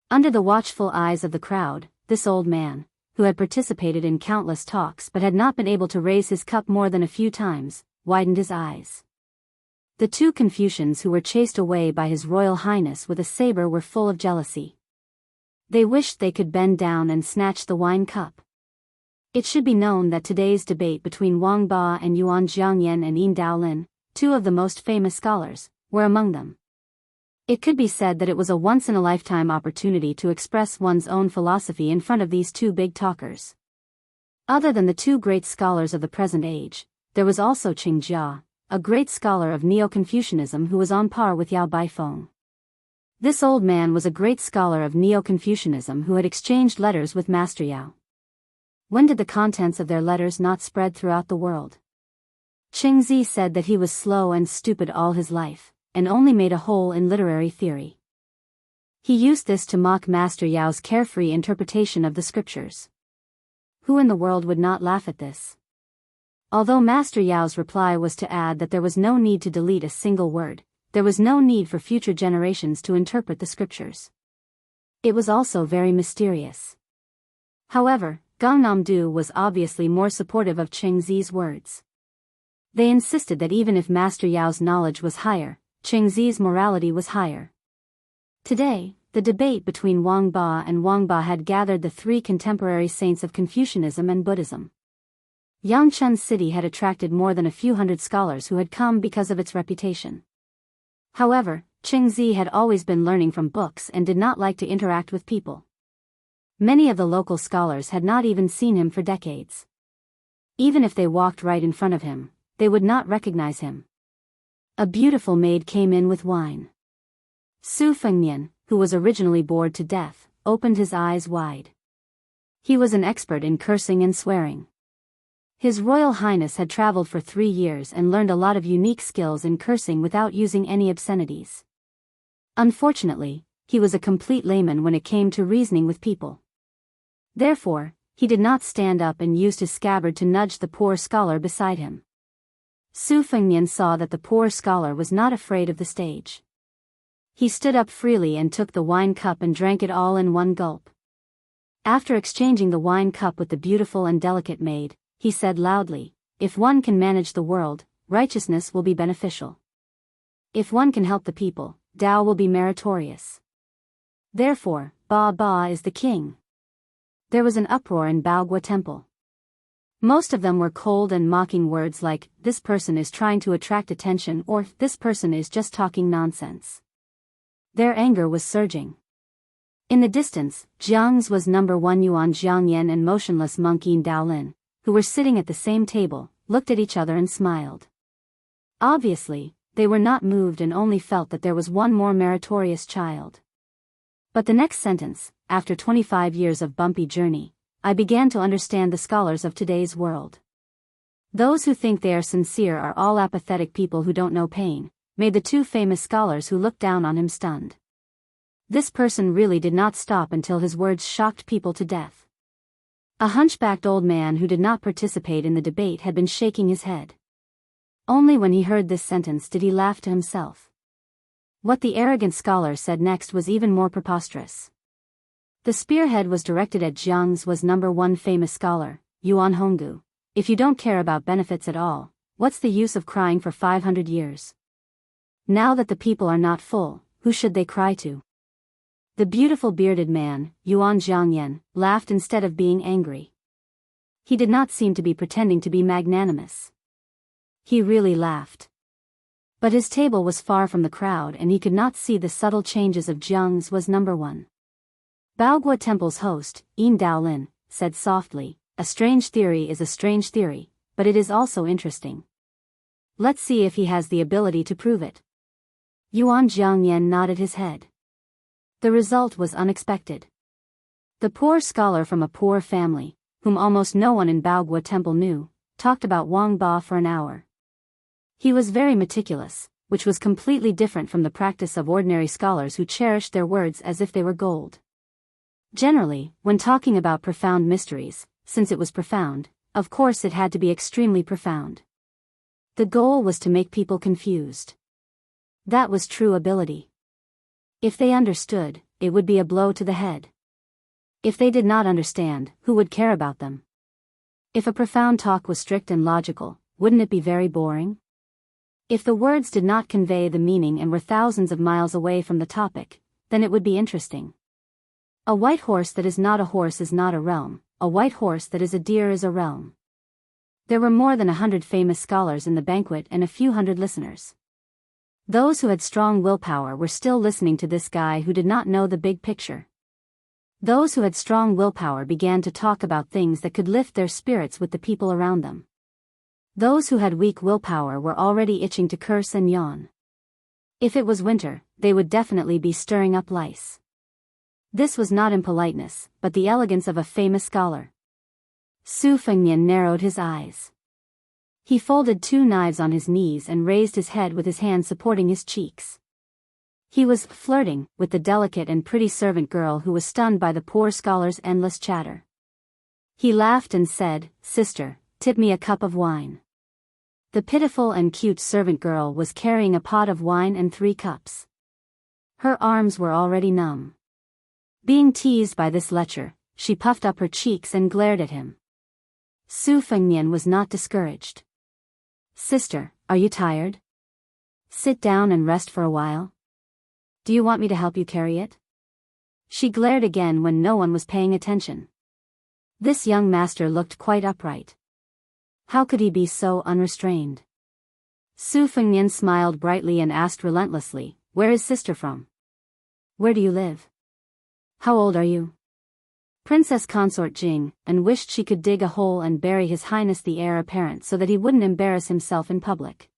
Under the watchful eyes of the crowd, this old man, who had participated in countless talks but had not been able to raise his cup more than a few times, widened his eyes. The 2 Confucians who were chased away by His Royal Highness with a saber were full of jealousy. They wished they could bend down and snatch the wine cup. It should be known that today's debate between Wang Ba and Yuan Jiangyan and Yin Daolin, two of the most famous scholars, were among them. It could be said that it was a once-in-a-lifetime opportunity to express one's own philosophy in front of these two big talkers. Other than the two great scholars of the present age, there was also Qing Jia, a great scholar of Neo-Confucianism who was on par with Yao Baifeng. This old man was a great scholar of Neo-Confucianism who had exchanged letters with Master Yao. When did the contents of their letters not spread throughout the world? Qingzi said that he was slow and stupid all his life, and only made a hole in literary theory. He used this to mock Master Yao's carefree interpretation of the scriptures. Who in the world would not laugh at this? Although Master Yao's reply was to add that there was no need to delete a single word, there was no need for future generations to interpret the scriptures. It was also very mysterious. However, Gangnam-do was obviously more supportive of Qingzi's words. They insisted that even if Master Yao's knowledge was higher, Qingzi's morality was higher. Today, the debate between Wang Ba and Wang Ba had gathered the three contemporary saints of Confucianism and Buddhism. Yangchun City had attracted more than a few hundred scholars who had come because of its reputation. However, Qingzi had always been learning from books and did not like to interact with people. Many of the local scholars had not even seen him for decades. Even if they walked right in front of him, they would not recognize him. A beautiful maid came in with wine. Su Fengnian, who was originally bored to death, opened his eyes wide. He was an expert in cursing and swearing. His Royal Highness had traveled for 3 years and learned a lot of unique skills in cursing without using any obscenities. Unfortunately, he was a complete layman when it came to reasoning with people. Therefore, he did not stand up and used his scabbard to nudge the poor scholar beside him. Su Fengnian saw that the poor scholar was not afraid of the stage. He stood up freely and took the wine cup and drank it all in one gulp. After exchanging the wine cup with the beautiful and delicate maid, he said loudly, "If one can manage the world, righteousness will be beneficial. If one can help the people, Tao will be meritorious. Therefore, Ba Ba is the king." There was an uproar in Baogua Temple. Most of them were cold and mocking words like, "This person is trying to attract attention," or "This person is just talking nonsense." Their anger was surging. In the distance, Jiang's was number 1 Yuan Jiangyan and motionless monk Yin Daolin, who were sitting at the same table, looked at each other and smiled. Obviously, they were not moved and only felt that there was one more meritorious child. But the next sentence, after 25 years of bumpy journey, I began to understand the scholars of today's world. Those who think they are sincere are all apathetic people who don't know pain, made the two famous scholars who looked down on him stunned. This person really did not stop until his words shocked people to death. A hunchbacked old man who did not participate in the debate had been shaking his head. Only when he heard this sentence did he laugh to himself. What the arrogant scholar said next was even more preposterous. The spearhead was directed at Jiang's was number 1 famous scholar, Yuan Honggu. "If you don't care about benefits at all, what's the use of crying for 500 years? Now that the people are not full, who should they cry to?" The beautiful bearded man, Yuan Jiangyan, laughed instead of being angry. He did not seem to be pretending to be magnanimous. He really laughed. But his table was far from the crowd and he could not see the subtle changes of Jiang's was number 1. Baogua Temple's host, Yin Daolin, said softly, "A strange theory is a strange theory, but it is also interesting. Let's see if he has the ability to prove it." Yuan Jiangyan nodded his head. The result was unexpected. The poor scholar from a poor family, whom almost no one in Baogua Temple knew, talked about Wang Ba for an hour. He was very meticulous, which was completely different from the practice of ordinary scholars who cherished their words as if they were gold. Generally, when talking about profound mysteries, since it was profound, of course it had to be extremely profound. The goal was to make people confused. That was true ability. If they understood, it would be a blow to the head. If they did not understand, who would care about them? If a profound talk was strict and logical, wouldn't it be very boring? If the words did not convey the meaning and were thousands of miles away from the topic, then it would be interesting. A white horse that is not a horse is not a realm, a white horse that is a deer is a realm. There were more than 100 famous scholars in the banquet and a few hundred listeners. Those who had strong willpower were still listening to this guy who did not know the big picture. Those who had strong willpower began to talk about things that could lift their spirits with the people around them. Those who had weak willpower were already itching to curse and yawn. If it was winter, they would definitely be stirring up lice. This was not impoliteness, but the elegance of a famous scholar. Su Fengnian narrowed his eyes. He folded 2 knives on his knees and raised his head with his hand supporting his cheeks. He was flirting with the delicate and pretty servant girl who was stunned by the poor scholar's endless chatter. He laughed and said, "Sister, tip me a cup of wine." The pitiful and cute servant girl was carrying a pot of wine and 3 cups. Her arms were already numb. Being teased by this lecher, she puffed up her cheeks and glared at him. Su Fengnian was not discouraged. "Sister, are you tired? Sit down and rest for a while. Do you want me to help you carry it?" She glared again when no one was paying attention. This young master looked quite upright. How could he be so unrestrained? Su Fengnian smiled brightly and asked relentlessly, "Where is sister from? Where do you live? How old are you?" Princess Consort Jing, and wished she could dig a hole and bury His Highness the heir apparent so that he wouldn't embarrass himself in public.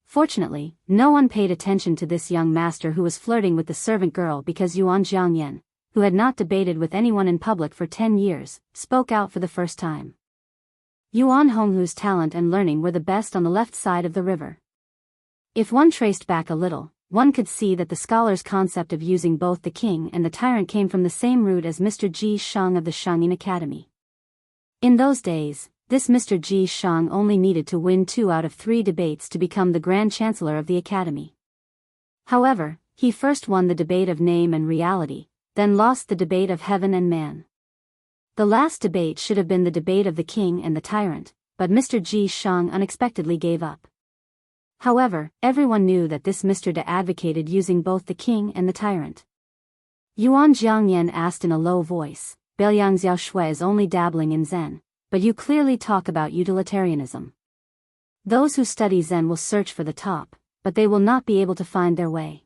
Fortunately, no one paid attention to this young master who was flirting with the servant girl because Yuan Jiangyan, who had not debated with anyone in public for 10 years, spoke out for the first time. Yuan Honghu's talent and learning were the best on the left side of the river. If one traced back a little, one could see that the scholar's concept of using both the king and the tyrant came from the same root as Mr. Ji Shang of the Shangyin Academy. In those days, this Mr. Ji Shang only needed to win 2 out of 3 debates to become the Grand Chancellor of the Academy. However, he first won the debate of name and reality, then lost the debate of heaven and man. The last debate should have been the debate of the king and the tyrant, but Mr. Ji Shang unexpectedly gave up. However, everyone knew that this Mr. De advocated using both the king and the tyrant. Yuan Jiangyan asked in a low voice, "Beiliang Xiao Shui is only dabbling in Zen, but you clearly talk about utilitarianism. Those who study Zen will search for the top, but they will not be able to find their way.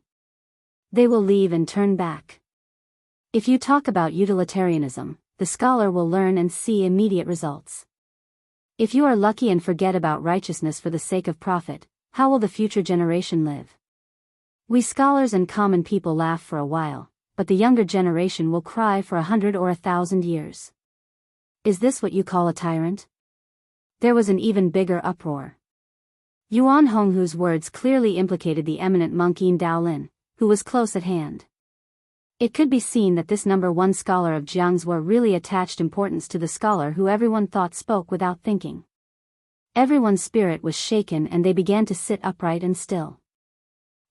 They will leave and turn back. If you talk about utilitarianism, the scholar will learn and see immediate results. If you are lucky and forget about righteousness for the sake of profit, how will the future generation live?" We scholars and common people laugh for a while, but the younger generation will cry for 100 or 1,000 years. Is this what you call a tyrant? There was an even bigger uproar. Yuan Honghu's words clearly implicated the eminent monk Yin Daolin, who was close at hand. It could be seen that this number 1 scholar of Jianghu really attached importance to the scholar who everyone thought spoke without thinking. Everyone's spirit was shaken and they began to sit upright and still.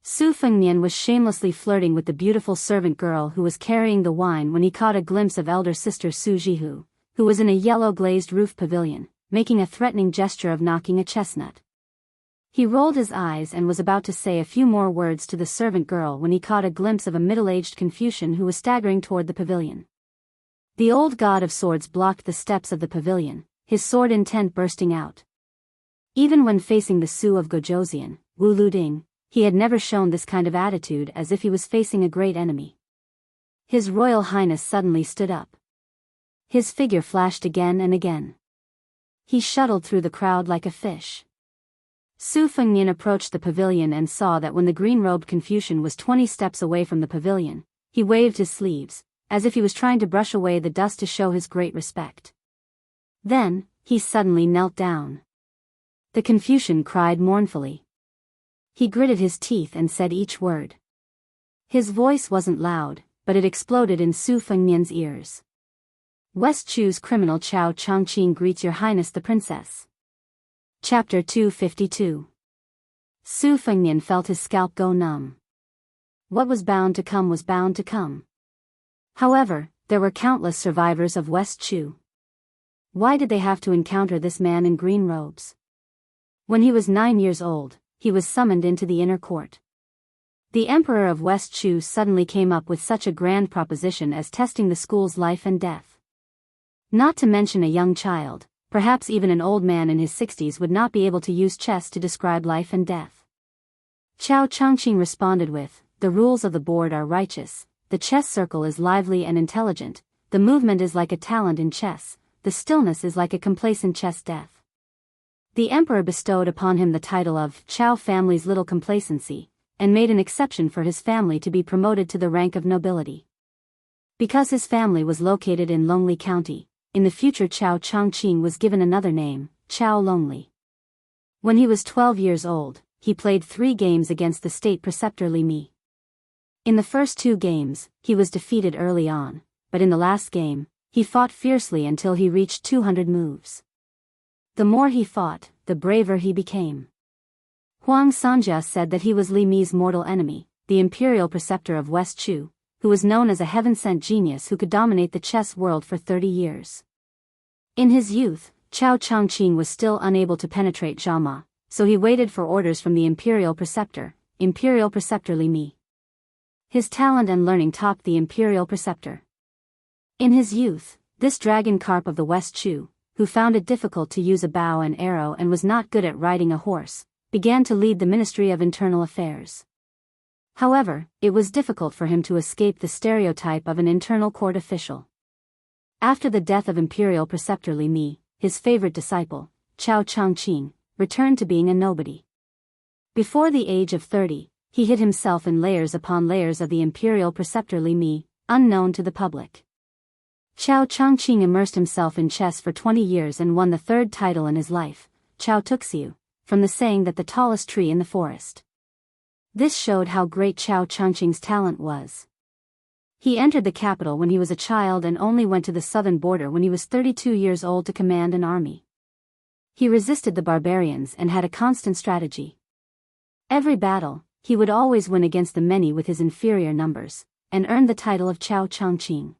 Su Fengnian was shamelessly flirting with the beautiful servant girl who was carrying the wine when he caught a glimpse of elder sister Su Jihu, who was in a yellow glazed roof pavilion, making a threatening gesture of knocking a chestnut. He rolled his eyes and was about to say a few more words to the servant girl when he caught a glimpse of a middle-aged Confucian who was staggering toward the pavilion. The old god of swords blocked the steps of the pavilion, his sword intent bursting out. Even when facing the Su of Gojoseon, Wu Luding, he had never shown this kind of attitude as if he was facing a great enemy. His Royal Highness suddenly stood up. His figure flashed again and again. He shuttled through the crowd like a fish. Su Fengnian approached the pavilion and saw that when the green-robed Confucian was 20 steps away from the pavilion, he waved his sleeves, as if he was trying to brush away the dust to show his great respect. Then, he suddenly knelt down. The Confucian cried mournfully. He gritted his teeth and said each word. His voice wasn't loud, but it exploded in Su Fengnian's ears. West Chu's criminal Chao Chongqing greets Your Highness the Princess. Chapter 252. Su Fengnian felt his scalp go numb. What was bound to come was bound to come. However, there were countless survivors of West Chu. Why did they have to encounter this man in green robes? When he was 9 years old, he was summoned into the inner court. The emperor of West Chu suddenly came up with such a grand proposition as testing the school's life and death. Not to mention a young child, perhaps even an old man in his 60s would not be able to use chess to describe life and death. Chao Changqing responded with, "The rules of the board are righteous, the chess circle is lively and intelligent, the movement is like a talent in chess, the stillness is like a complacent chess death." The emperor bestowed upon him the title of Chao family's little complacency, and made an exception for his family to be promoted to the rank of nobility. Because his family was located in Lonely County, in the future Chao Changqing was given another name, Chao Lonely. When he was 12 years old, he played 3 games against the state preceptor Li Mi. In the first 2 games, he was defeated early on, but in the last game, he fought fiercely until he reached 200 moves. The more he fought, the braver he became. Huang Sanjia said that he was Li Mi's mortal enemy, the imperial preceptor of West Chu, who was known as a heaven-sent genius who could dominate the chess world for 30 years. In his youth, Chao Changqing was still unable to penetrate Jianghu, so he waited for orders from the imperial preceptor Li Mi. His talent and learning topped the imperial preceptor. In his youth, this dragon carp of the West Chu, who found it difficult to use a bow and arrow and was not good at riding a horse, began to lead the Ministry of Internal Affairs. However, it was difficult for him to escape the stereotype of an internal court official. After the death of imperial preceptor Li Mi, his favorite disciple, Chao Changqing, returned to being a nobody. Before the age of 30, he hid himself in layers upon layers of the imperial preceptor Li Mi, unknown to the public. Chao Changqing immersed himself in chess for 20 years and won the 3rd title in his life, Chao Tuxiu, from the saying that the tallest tree in the forest. This showed how great Chao Changqing's talent was. He entered the capital when he was a child and only went to the southern border when he was 32 years old to command an army. He resisted the barbarians and had a constant strategy. Every battle, he would always win against the many with his inferior numbers, and earned the title of Chao Changqing.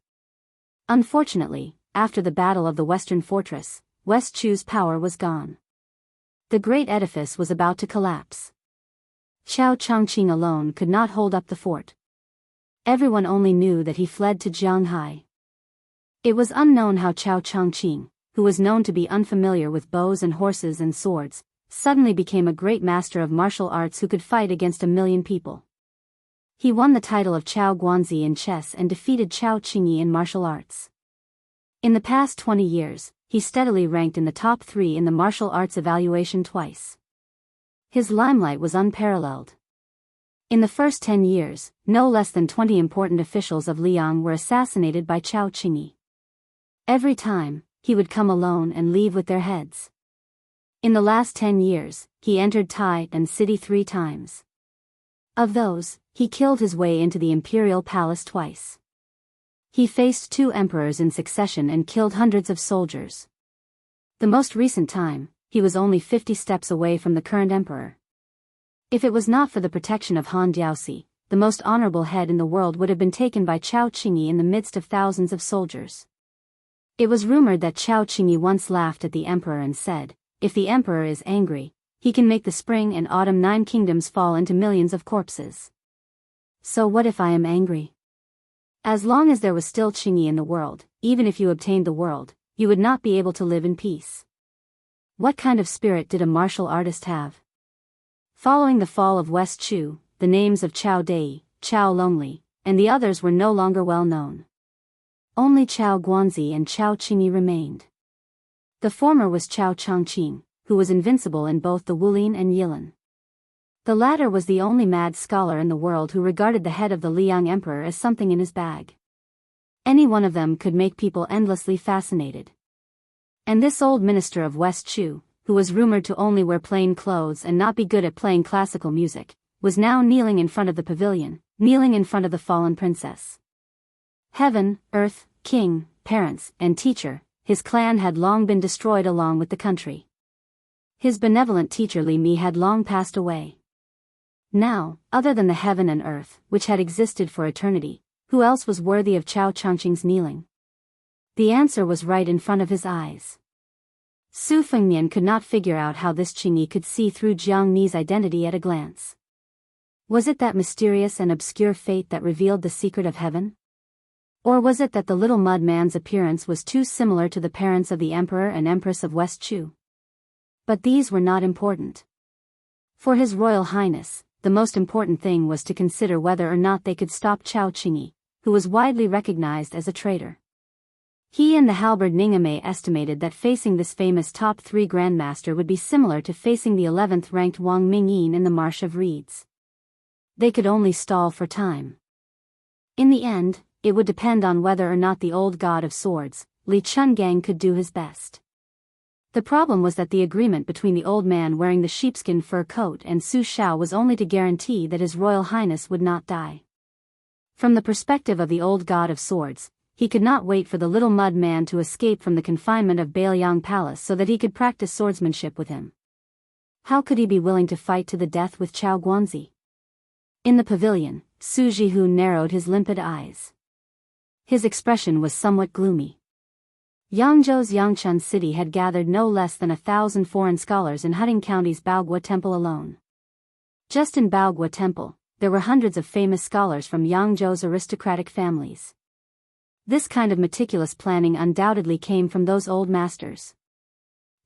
Unfortunately, after the Battle of the Western Fortress, West Chu's power was gone. The great edifice was about to collapse. Chao Changqing alone could not hold up the fort. Everyone only knew that he fled to Jianghu. It was unknown how Chao Changqing, who was known to be unfamiliar with bows and horses and swords, suddenly became a great master of martial arts who could fight against 1,000,000 people. He won the title of Chao Guanzi in chess and defeated Chao Qingyi in martial arts. In the past 20 years, he steadily ranked in the top 3 in the martial arts evaluation twice. His limelight was unparalleled. In the first 10 years, no less than 20 important officials of Liang were assassinated by Chao Qingyi. Every time, he would come alone and leave with their heads. In the last 10 years, he entered Tai and city 3 times. Of those, he killed his way into the imperial palace twice. He faced 2 emperors in succession and killed hundreds of soldiers. The most recent time, he was only 50 steps away from the current emperor. If it was not for the protection of Han Diaoxi, the most honorable head in the world would have been taken by Chao Qingyi in the midst of thousands of soldiers. It was rumored that Chao Qingyi once laughed at the emperor and said, "If the emperor is angry, he can make the spring and autumn 9 kingdoms fall into millions of corpses. So what if I am angry? As long as there was still Qingyi in the world, even if you obtained the world, you would not be able to live in peace." What kind of spirit did a martial artist have? Following the fall of West Chu, the names of Chao Dai, Chao Lonely, and the others were no longer well known. Only Chao Guanzi and Chao Qingyi remained. The former was Chao Changqing, who was invincible in both the Wulin and Yilin. The latter was the only mad scholar in the world who regarded the head of the Liang emperor as something in his bag. Any one of them could make people endlessly fascinated. And this old minister of West Chu, who was rumored to only wear plain clothes and not be good at playing classical music, was now kneeling in front of the pavilion, kneeling in front of the fallen princess. Heaven, earth, king, parents, and teacher, his clan had long been destroyed along with the country. His benevolent teacher Li Mi had long passed away. Now, other than the heaven and earth, which had existed for eternity, who else was worthy of Chao Changqing's kneeling? The answer was right in front of his eyes. Su Fengmian could not figure out how this Qingyi could see through Jiang Ni's identity at a glance. Was it that mysterious and obscure fate that revealed the secret of heaven? Or was it that the little mud man's appearance was too similar to the parents of the Emperor and Empress of West Chu? But these were not important. For His Royal Highness, the most important thing was to consider whether or not they could stop Chao Qingyi, who was widely recognized as a traitor. He and the halberd Ningame estimated that facing this famous top 3 grandmaster would be similar to facing the 11th ranked Wang Mingyin in the Marsh of Reeds. They could only stall for time. In the end, it would depend on whether or not the old god of swords, Li Chungang, could do his best. The problem was that the agreement between the old man wearing the sheepskin fur coat and Su Shao was only to guarantee that His Royal Highness would not die. From the perspective of the old god of swords, he could not wait for the little mud man to escape from the confinement of Biyao Palace so that he could practice swordsmanship with him. How could he be willing to fight to the death with Chao Guanzi? In the pavilion, Su Jihu narrowed his limpid eyes. His expression was somewhat gloomy. Yangzhou's Yangchun city had gathered no less than 1,000 foreign scholars in Huding County's Baogua Temple alone. Just in Baogua Temple, there were hundreds of famous scholars from Yangzhou's aristocratic families. This kind of meticulous planning undoubtedly came from those old masters.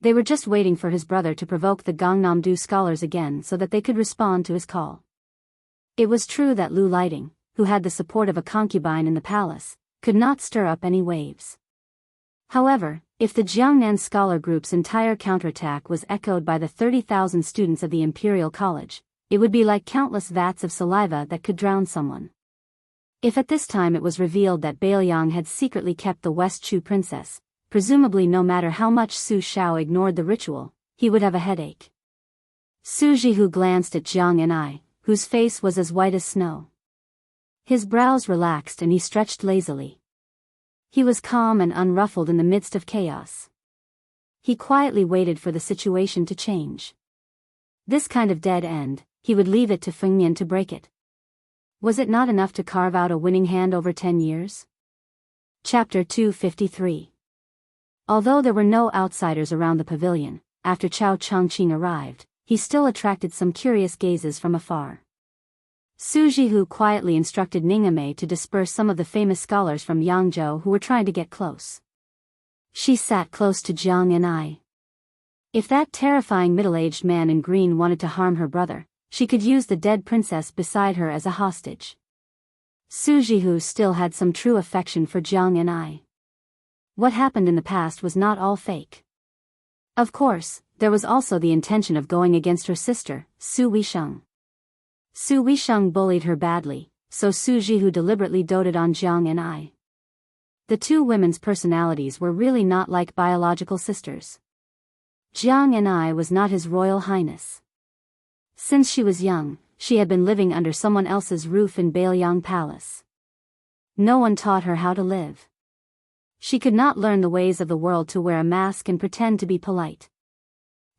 They were just waiting for his brother to provoke the Gangnam-do scholars again so that they could respond to his call. It was true that Lu Lighting, who had the support of a concubine in the palace, could not stir up any waves. However, if the Jiangnan scholar group's entire counterattack was echoed by the 30,000 students of the Imperial College, it would be like countless vats of saliva that could drown someone. If at this time it was revealed that Baoyang had secretly kept the West Chu princess, presumably no matter how much Su Shao ignored the ritual, he would have a headache. Su Jihu glanced at Jiang and I, whose face was as white as snow. His brows relaxed and he stretched lazily. He was calm and unruffled in the midst of chaos. He quietly waited for the situation to change. This kind of dead end, he would leave it to Feng Yan to break it. Was it not enough to carve out a winning hand over 10 years? Chapter 253. Although there were no outsiders around the pavilion, after Chao Chongqing arrived, he still attracted some curious gazes from afar. Su Jihu quietly instructed Ningame to disperse some of the famous scholars from Yangzhou who were trying to get close. She sat close to Jiang and I. If that terrifying middle-aged man in green wanted to harm her brother, she could use the dead princess beside her as a hostage. Su Jihu still had some true affection for Jiang and I. What happened in the past was not all fake. Of course, there was also the intention of going against her sister, Su Weisheng. Su Weisheng bullied her badly, so Su Jihu deliberately doted on Jiang and I. The two women's personalities were really not like biological sisters. Jiang and I was not His Royal Highness. Since she was young, she had been living under someone else's roof in Baoyang Palace. No one taught her how to live. She could not learn the ways of the world to wear a mask and pretend to be polite.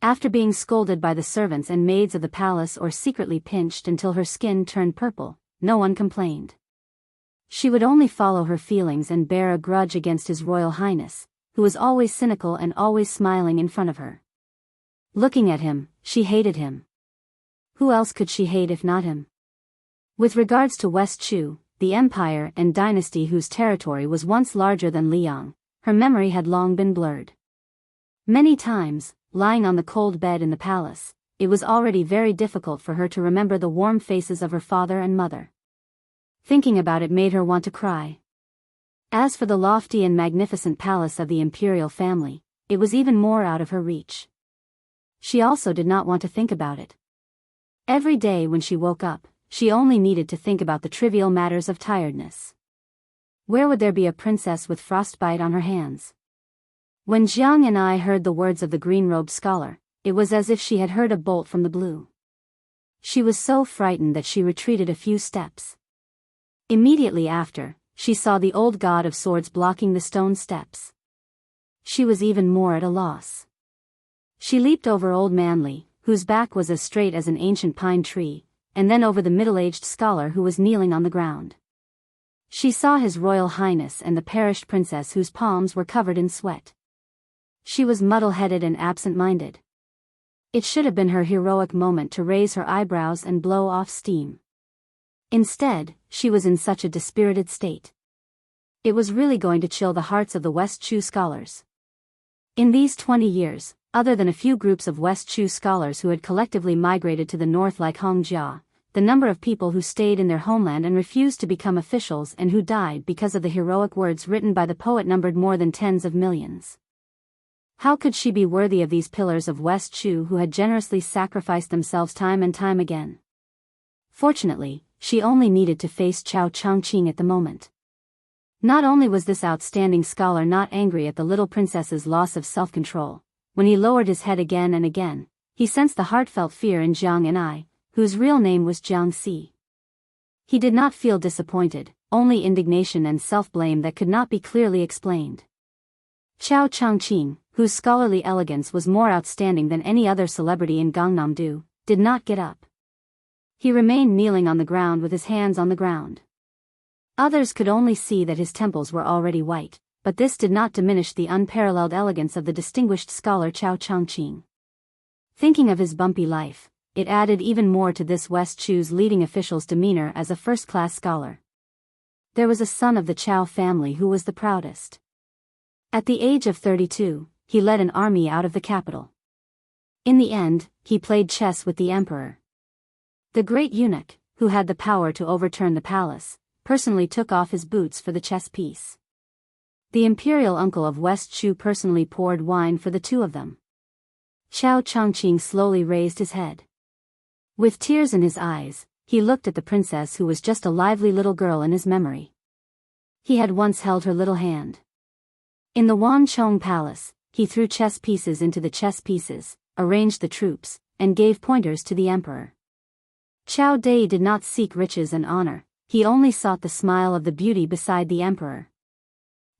After being scolded by the servants and maids of the palace or secretly pinched until her skin turned purple, no one complained. She would only follow her feelings and bear a grudge against His Royal Highness, who was always cynical and always smiling in front of her. Looking at him, she hated him. Who else could she hate if not him? With regards to West Chu, the empire and dynasty whose territory was once larger than Liang, her memory had long been blurred. Many times, lying on the cold bed in the palace, it was already very difficult for her to remember the warm faces of her father and mother. Thinking about it made her want to cry. As for the lofty and magnificent palace of the imperial family, it was even more out of her reach. She also did not want to think about it. Every day when she woke up, she only needed to think about the trivial matters of tiredness. Where would there be a princess with frostbite on her hands? When Jiang and I heard the words of the green-robed scholar, it was as if she had heard a bolt from the blue. She was so frightened that she retreated a few steps. Immediately after, she saw the old god of swords blocking the stone steps. She was even more at a loss. She leaped over old Manly, whose back was as straight as an ancient pine tree, and then over the middle-aged scholar who was kneeling on the ground. She saw His Royal Highness and the perished princess whose palms were covered in sweat. She was muddle-headed and absent-minded. It should have been her heroic moment to raise her eyebrows and blow off steam. Instead, she was in such a dispirited state. It was really going to chill the hearts of the West Chu scholars. In these 20 years, other than a few groups of West Chu scholars who had collectively migrated to the north like Hongjia, the number of people who stayed in their homeland and refused to become officials and who died because of the heroic words written by the poet numbered more than tens of millions. How could she be worthy of these pillars of West Chu who had generously sacrificed themselves time and time again? Fortunately, she only needed to face Chao Changqing at the moment. Not only was this outstanding scholar not angry at the little princess's loss of self-control, when he lowered his head again and again, he sensed the heartfelt fear in Jiang and I, whose real name was Jiang Si. He did not feel disappointed, only indignation and self-blame that could not be clearly explained. Chao Changqing, whose scholarly elegance was more outstanding than any other celebrity in Gangnam-do, did not get up. He remained kneeling on the ground with his hands on the ground. Others could only see that his temples were already white, but this did not diminish the unparalleled elegance of the distinguished scholar Chao Changqing. Thinking of his bumpy life, it added even more to this West Chu's leading official's demeanor as a first-class scholar. There was a son of the Chao family who was the proudest. At the age of 32, he led an army out of the capital. In the end, he played chess with the emperor. The great eunuch, who had the power to overturn the palace, personally took off his boots for the chess piece. The imperial uncle of West Chu personally poured wine for the two of them. Chao Changqing slowly raised his head. With tears in his eyes, he looked at the princess who was just a lively little girl in his memory. He had once held her little hand. In the Wanchong Palace, he threw chess pieces into the chess pieces, arranged the troops, and gave pointers to the emperor. Chao Dai did not seek riches and honor, he only sought the smile of the beauty beside the emperor.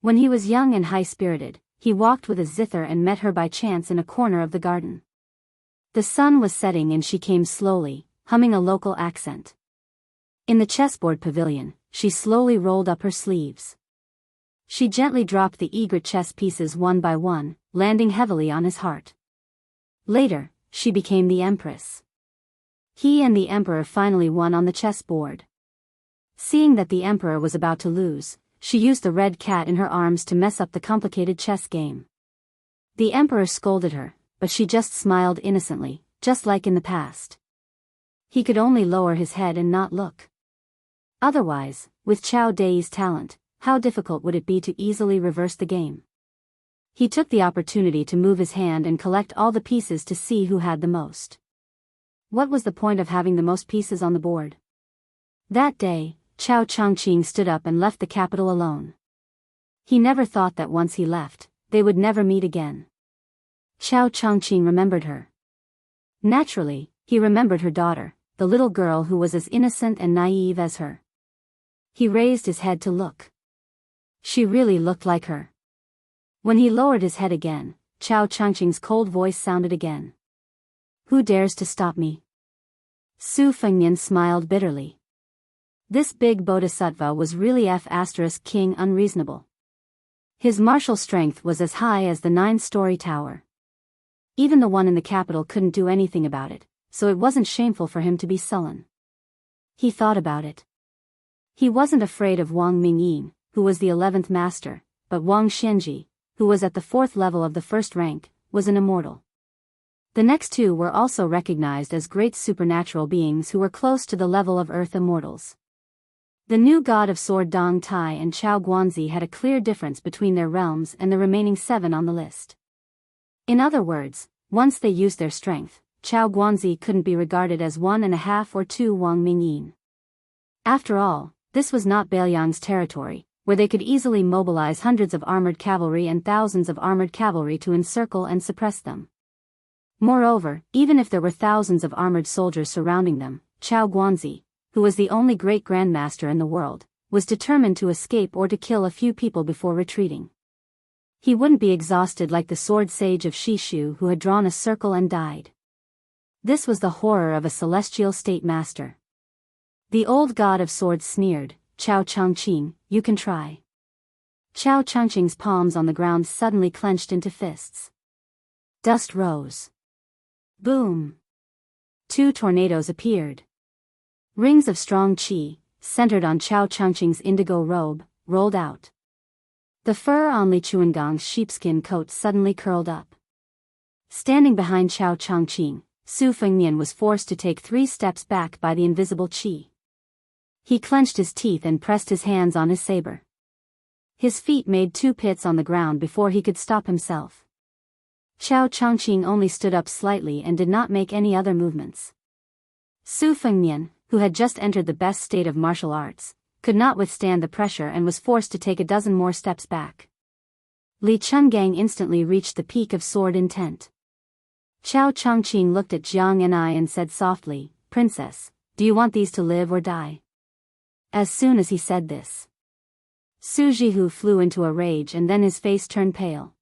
When he was young and high-spirited, he walked with a zither and met her by chance in a corner of the garden. The sun was setting and she came slowly, humming a local accent. In the chessboard pavilion, she slowly rolled up her sleeves. She gently dropped the eager chess pieces one by one, landing heavily on his heart. Later, she became the empress. He and the emperor finally won on the chessboard. Seeing that the emperor was about to lose, she used the red cat in her arms to mess up the complicated chess game. The emperor scolded her, but she just smiled innocently, just like in the past. He could only lower his head and not look. Otherwise, with Chao Dai's talent, how difficult would it be to easily reverse the game? He took the opportunity to move his hand and collect all the pieces to see who had the most. What was the point of having the most pieces on the board? That day, Chao Changqing stood up and left the capital alone. He never thought that once he left, they would never meet again. Chao Changqing remembered her. Naturally, he remembered her daughter, the little girl who was as innocent and naive as her. He raised his head to look. She really looked like her. When he lowered his head again, Chao Changqing's cold voice sounded again. "Who dares to stop me?" Su Fengnian smiled bitterly. This big bodhisattva was really King unreasonable. His martial strength was as high as the 9-story tower. Even the one in the capital couldn't do anything about it, so it wasn't shameful for him to be sullen. He thought about it. He wasn't afraid of Wang Mingyin, who was the 11th master, but Wang Xianji, who was at the 4th level of the 1st rank, was an immortal. The next two were also recognized as great supernatural beings who were close to the level of earth immortals. The new god of sword Dong Tai and Chao Guanzi had a clear difference between their realms and the remaining 7 on the list. In other words, once they used their strength, Chao Guanzi couldn't be regarded as 1.5 or 2 Wang Mingyin. After all, this was not Beiliang's territory, where they could easily mobilize hundreds of armored cavalry and thousands of armored cavalry to encircle and suppress them. Moreover, even if there were thousands of armored soldiers surrounding them, Chao Guanzi, who was the only great grandmaster in the world, was determined to escape or to kill a few people before retreating. He wouldn't be exhausted like the sword sage of Shishu who had drawn a circle and died. This was the horror of a celestial state master. The old god of swords sneered, "Chao Changqing, you can try." Chao Changqing's palms on the ground suddenly clenched into fists. Dust rose. Boom! 2 tornadoes appeared. Rings of strong qi, centered on Chao Changqing's indigo robe, rolled out. The fur on Li Chuangang's sheepskin coat suddenly curled up. Standing behind Chao Changqing, Su Fengnian was forced to take 3 steps back by the invisible qi. He clenched his teeth and pressed his hands on his saber. His feet made 2 pits on the ground before he could stop himself. Chao Changqing only stood up slightly and did not make any other movements. Su Fengnian, who had just entered the best state of martial arts, could not withstand the pressure and was forced to take a dozen more steps back. Li Chungang instantly reached the peak of sword intent. Chao Changqing looked at Jiang and said softly, "Princess, do you want these to live or die?" As soon as he said this, Su Jihu flew into a rage and then his face turned pale.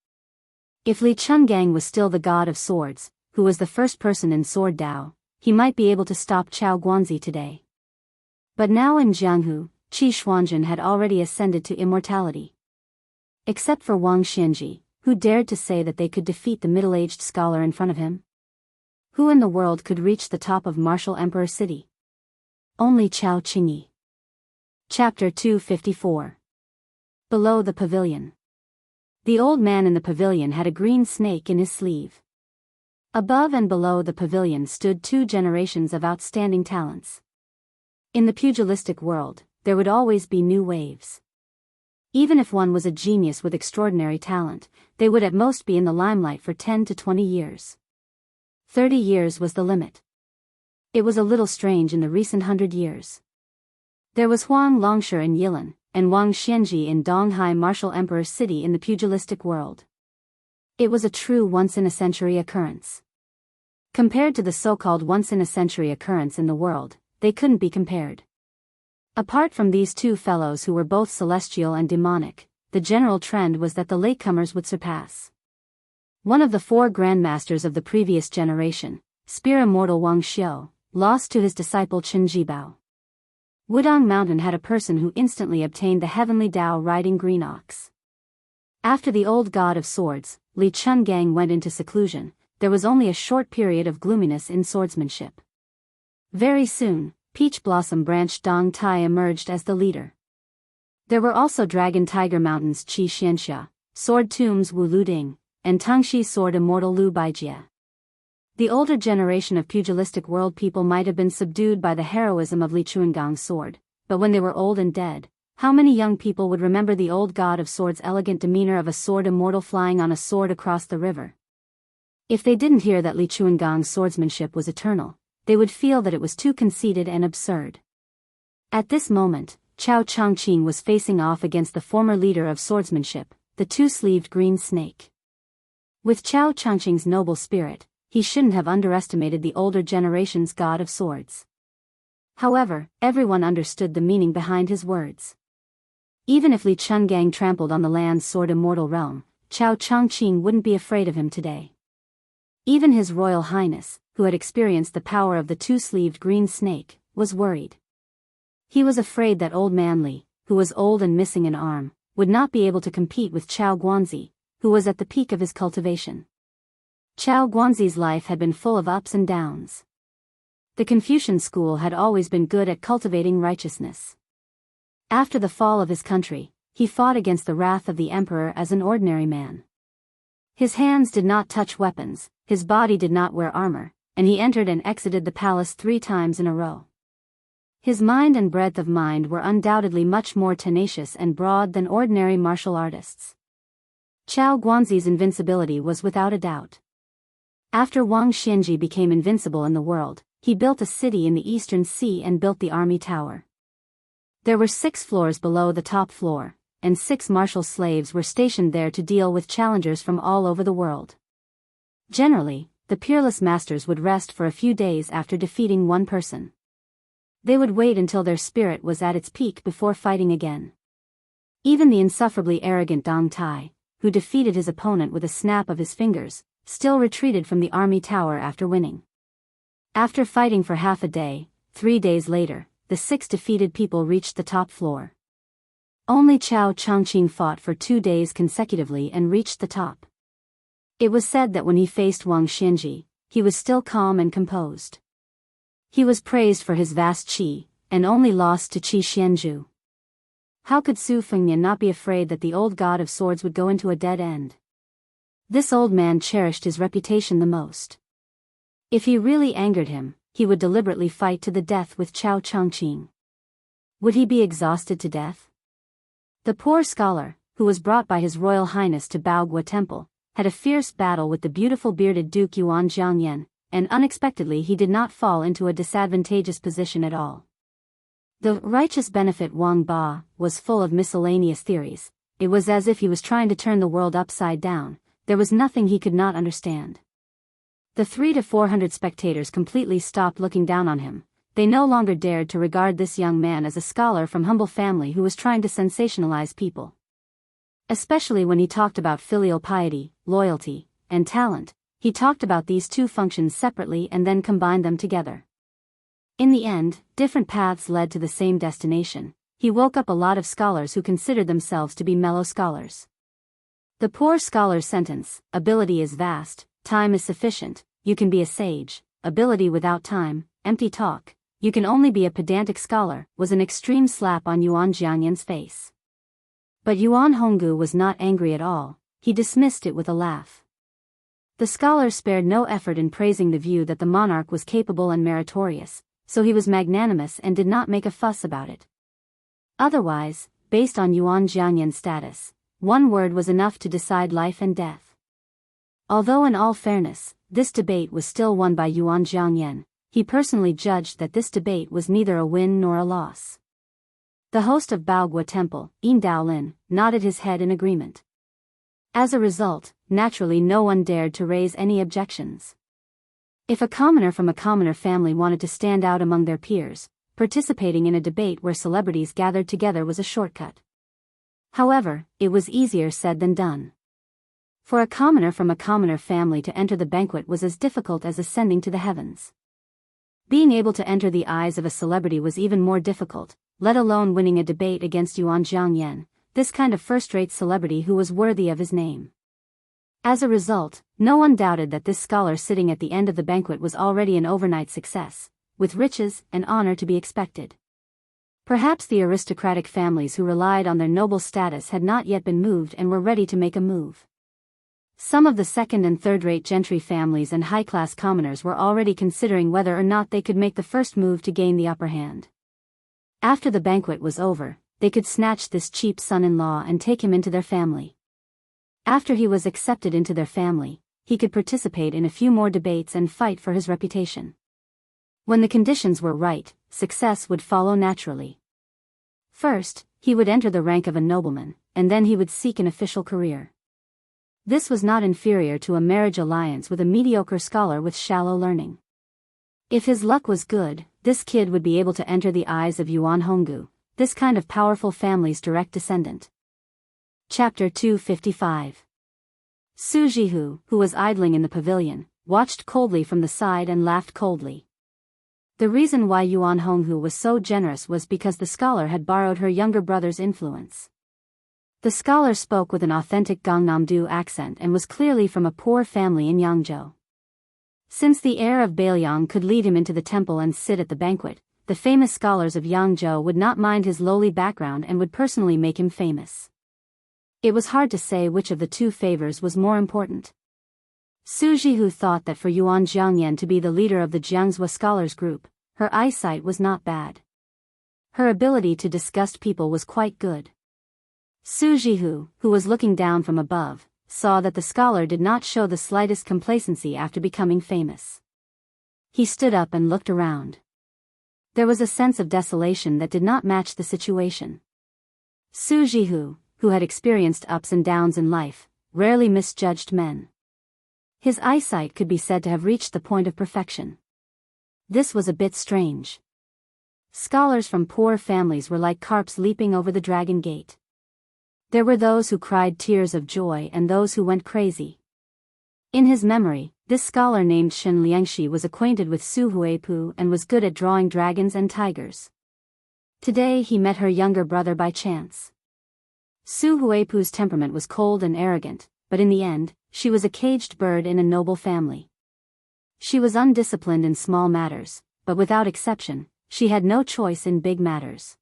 If Li Chungang was still the god of swords, who was the first person in Sword Dao, he might be able to stop Chao Guanzi today. But now in Jianghu, Qi Xuanzhen had already ascended to immortality. Except for Wang Xianji, who dared to say that they could defeat the middle-aged scholar in front of him? Who in the world could reach the top of Martial Emperor City? Only Chao Qingyi. Chapter 254. Below the pavilion. The old man in the pavilion had a green snake in his sleeve. Above and below the pavilion stood 2 generations of outstanding talents. In the pugilistic world, there would always be new waves. Even if one was a genius with extraordinary talent, they would at most be in the limelight for 10 to 20 years. 30 years was the limit. It was a little strange in the recent 100 years. There was Huang Longshe in Yilan, and Wang Xianji in Donghai Martial Emperor City in the pugilistic world. It was a true once-in-a-century occurrence. Compared to the so-called once-in-a-century occurrence in the world, they couldn't be compared. Apart from these 2 fellows who were both celestial and demonic, the general trend was that the latecomers would surpass. One of the 4 grandmasters of the previous generation, spear immortal Wang Xiu, lost to his disciple Chen Jibao. Wudong Mountain had a person who instantly obtained the heavenly Dao riding green ox. After the old god of swords, Li Chungang went into seclusion, there was only a short period of gloominess in swordsmanship. Very soon, Peach Blossom Branch Dong Tai emerged as the leader. There were also Dragon Tiger Mountains Qi Xianxia, Sword Tombs Wu Luding, and Tangxi Sword Immortal Lu Baijie. The older generation of pugilistic world people might have been subdued by the heroism of Li Chuangang's sword, but when they were old and dead, how many young people would remember the old god of swords' elegant demeanor of a sword immortal flying on a sword across the river? If they didn't hear that Li Chuangang's swordsmanship was eternal, they would feel that it was too conceited and absurd. At this moment, Chao Changqing was facing off against the former leader of swordsmanship, the 2-sleeved green snake. With Chao Changqing's noble spirit, he shouldn't have underestimated the older generation's god of swords. However, everyone understood the meaning behind his words. Even if Li Chungang trampled on the land's sword immortal realm, Chao Changqing wouldn't be afraid of him today. Even His Royal Highness, who had experienced the power of the 2-sleeved green snake, was worried. He was afraid that old man Li, who was old and missing an arm, would not be able to compete with Chao Guanzi, who was at the peak of his cultivation. Chao Guanzi's life had been full of ups and downs. The Confucian school had always been good at cultivating righteousness. After the fall of his country, he fought against the wrath of the emperor as an ordinary man. His hands did not touch weapons, his body did not wear armor, and he entered and exited the palace 3 times in a row. His mind and breadth of mind were undoubtedly much more tenacious and broad than ordinary martial artists. Chao Guanzi's invincibility was without a doubt. After Wang Xianji became invincible in the world, he built a city in the Eastern Sea and built the army tower. There were 6 floors below the top floor, and 6 martial slaves were stationed there to deal with challengers from all over the world. Generally, the peerless masters would rest for a few days after defeating one person. They would wait until their spirit was at its peak before fighting again. Even the insufferably arrogant Dong Tai, who defeated his opponent with a snap of his fingers, still retreated from the army tower after winning. After fighting for half a day, 3 days later, the 6 defeated people reached the top floor. Only Chao Changqing fought for 2 days consecutively and reached the top. It was said that when he faced Wang Xianji, he was still calm and composed. He was praised for his vast qi, and only lost to Qi Xianzhu. How could Su Fengnian not be afraid that the old god of swords would go into a dead end? This old man cherished his reputation the most. If he really angered him, he would deliberately fight to the death with Chao Chongqing. Would he be exhausted to death? The poor scholar, who was brought by His Royal Highness to Baogua Temple, had a fierce battle with the beautiful bearded Duke Yuan Jiangyan, and unexpectedly he did not fall into a disadvantageous position at all. The righteous benefit Wang Ba was full of miscellaneous theories. It was as if he was trying to turn the world upside down. There was nothing he could not understand. The 300 to 400 spectators completely stopped looking down on him. They no longer dared to regard this young man as a scholar from humble family who was trying to sensationalize people. Especially when he talked about filial piety, loyalty, and talent, he talked about these two functions separately and then combined them together. In the end, different paths led to the same destination. He woke up a lot of scholars who considered themselves to be mellow scholars. The poor scholar's sentence, ability is vast, time is sufficient, you can be a sage, ability without time, empty talk, you can only be a pedantic scholar, was an extreme slap on Yuan Jiangyan's face. But Yuan Honggu was not angry at all, he dismissed it with a laugh. The scholar spared no effort in praising the view that the monarch was capable and meritorious, so he was magnanimous and did not make a fuss about it. Otherwise, based on Yuan Jiangyan's status, one word was enough to decide life and death. Although in all fairness, this debate was still won by Yuan Jiangyan, he personally judged that this debate was neither a win nor a loss. The host of Baogua Temple, Yin Daolin, nodded his head in agreement. As a result, naturally no one dared to raise any objections. If a commoner from a commoner family wanted to stand out among their peers, participating in a debate where celebrities gathered together was a shortcut. However, it was easier said than done. For a commoner from a commoner family to enter the banquet was as difficult as ascending to the heavens. Being able to enter the eyes of a celebrity was even more difficult, let alone winning a debate against Yuan Jiangyan, this kind of first-rate celebrity who was worthy of his name. As a result, no one doubted that this scholar sitting at the end of the banquet was already an overnight success, with riches and honor to be expected. Perhaps the aristocratic families who relied on their noble status had not yet been moved and were ready to make a move. Some of the second- and third-rate gentry families and high-class commoners were already considering whether or not they could make the first move to gain the upper hand. After the banquet was over, they could snatch this cheap son-in-law and take him into their family. After he was accepted into their family, he could participate in a few more debates and fight for his reputation. When the conditions were right, success would follow naturally. First, he would enter the rank of a nobleman, and then he would seek an official career. This was not inferior to a marriage alliance with a mediocre scholar with shallow learning. If his luck was good, this kid would be able to enter the eyes of Yuan Honggu, this kind of powerful family's direct descendant. Chapter 255. Su Jihu, who was idling in the pavilion, watched coldly from the side and laughed coldly. The reason why Yuan Honghu was so generous was because the scholar had borrowed her younger brother's influence. The scholar spoke with an authentic Gangnam-do accent and was clearly from a poor family in Yangzhou. Since the heir of Biyao could lead him into the temple and sit at the banquet, the famous scholars of Yangzhou would not mind his lowly background and would personally make him famous. It was hard to say which of the two favors was more important. Su Jihu thought that for Yuan Jiangyan to be the leader of the Jianghu scholars group, her eyesight was not bad. Her ability to disgust people was quite good. Su Jihu, who was looking down from above, saw that the scholar did not show the slightest complacency after becoming famous. He stood up and looked around. There was a sense of desolation that did not match the situation. Su Jihu, who had experienced ups and downs in life, rarely misjudged men. His eyesight could be said to have reached the point of perfection. This was a bit strange. Scholars from poor families were like carps leaping over the dragon gate. There were those who cried tears of joy and those who went crazy. In his memory, this scholar named Shen Liangxi was acquainted with Su Huipu and was good at drawing dragons and tigers. Today he met her younger brother by chance. Su Huipu's temperament was cold and arrogant, but in the end, she was a caged bird in a noble family. She was undisciplined in small matters, but without exception, she had no choice in big matters.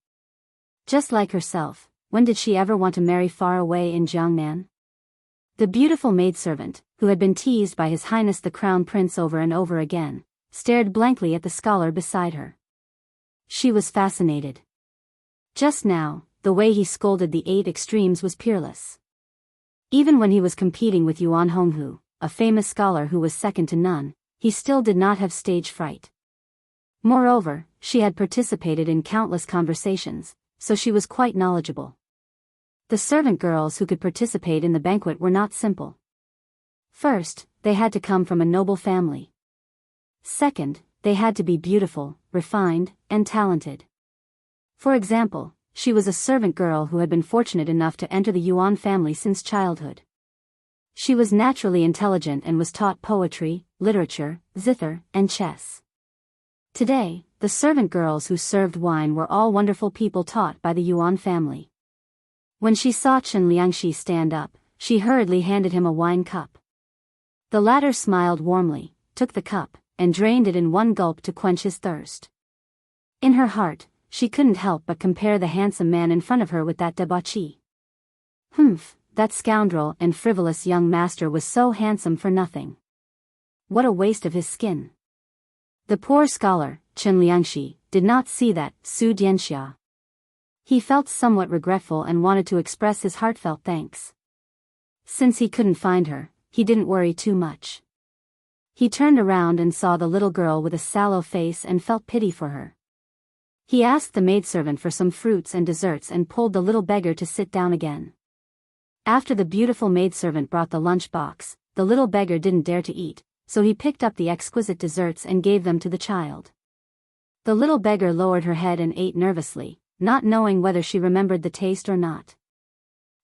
Just like herself, when did she ever want to marry far away in Jiangnan? The beautiful maidservant, who had been teased by His Highness the Crown Prince over and over again, stared blankly at the scholar beside her. She was fascinated. Just now, the way he scolded the 8 extremes was peerless. Even when he was competing with Yuan Honghu, a famous scholar who was second to none, he still did not have stage fright. Moreover, she had participated in countless conversations, so she was quite knowledgeable. The servant girls who could participate in the banquet were not simple. First, they had to come from a noble family. Second, they had to be beautiful, refined, and talented. For example, she was a servant girl who had been fortunate enough to enter the Yuan family since childhood. She was naturally intelligent and was taught poetry, literature, zither, and chess. Today, the servant girls who served wine were all wonderful people taught by the Yuan family. When she saw Chen Liangxi stand up, she hurriedly handed him a wine cup. The latter smiled warmly, took the cup, and drained it in one gulp to quench his thirst. In her heart, she couldn't help but compare the handsome man in front of her with that debauchee. Humph, that scoundrel and frivolous young master was so handsome for nothing. What a waste of his skin. The poor scholar, Chen Liangxi, did not see that, Su Dianxia. He felt somewhat regretful and wanted to express his heartfelt thanks. Since he couldn't find her, he didn't worry too much. He turned around and saw the little girl with a sallow face and felt pity for her. He asked the maidservant for some fruits and desserts and pulled the little beggar to sit down again. After the beautiful maidservant brought the lunch box, the little beggar didn't dare to eat, so he picked up the exquisite desserts and gave them to the child. The little beggar lowered her head and ate nervously, not knowing whether she remembered the taste or not.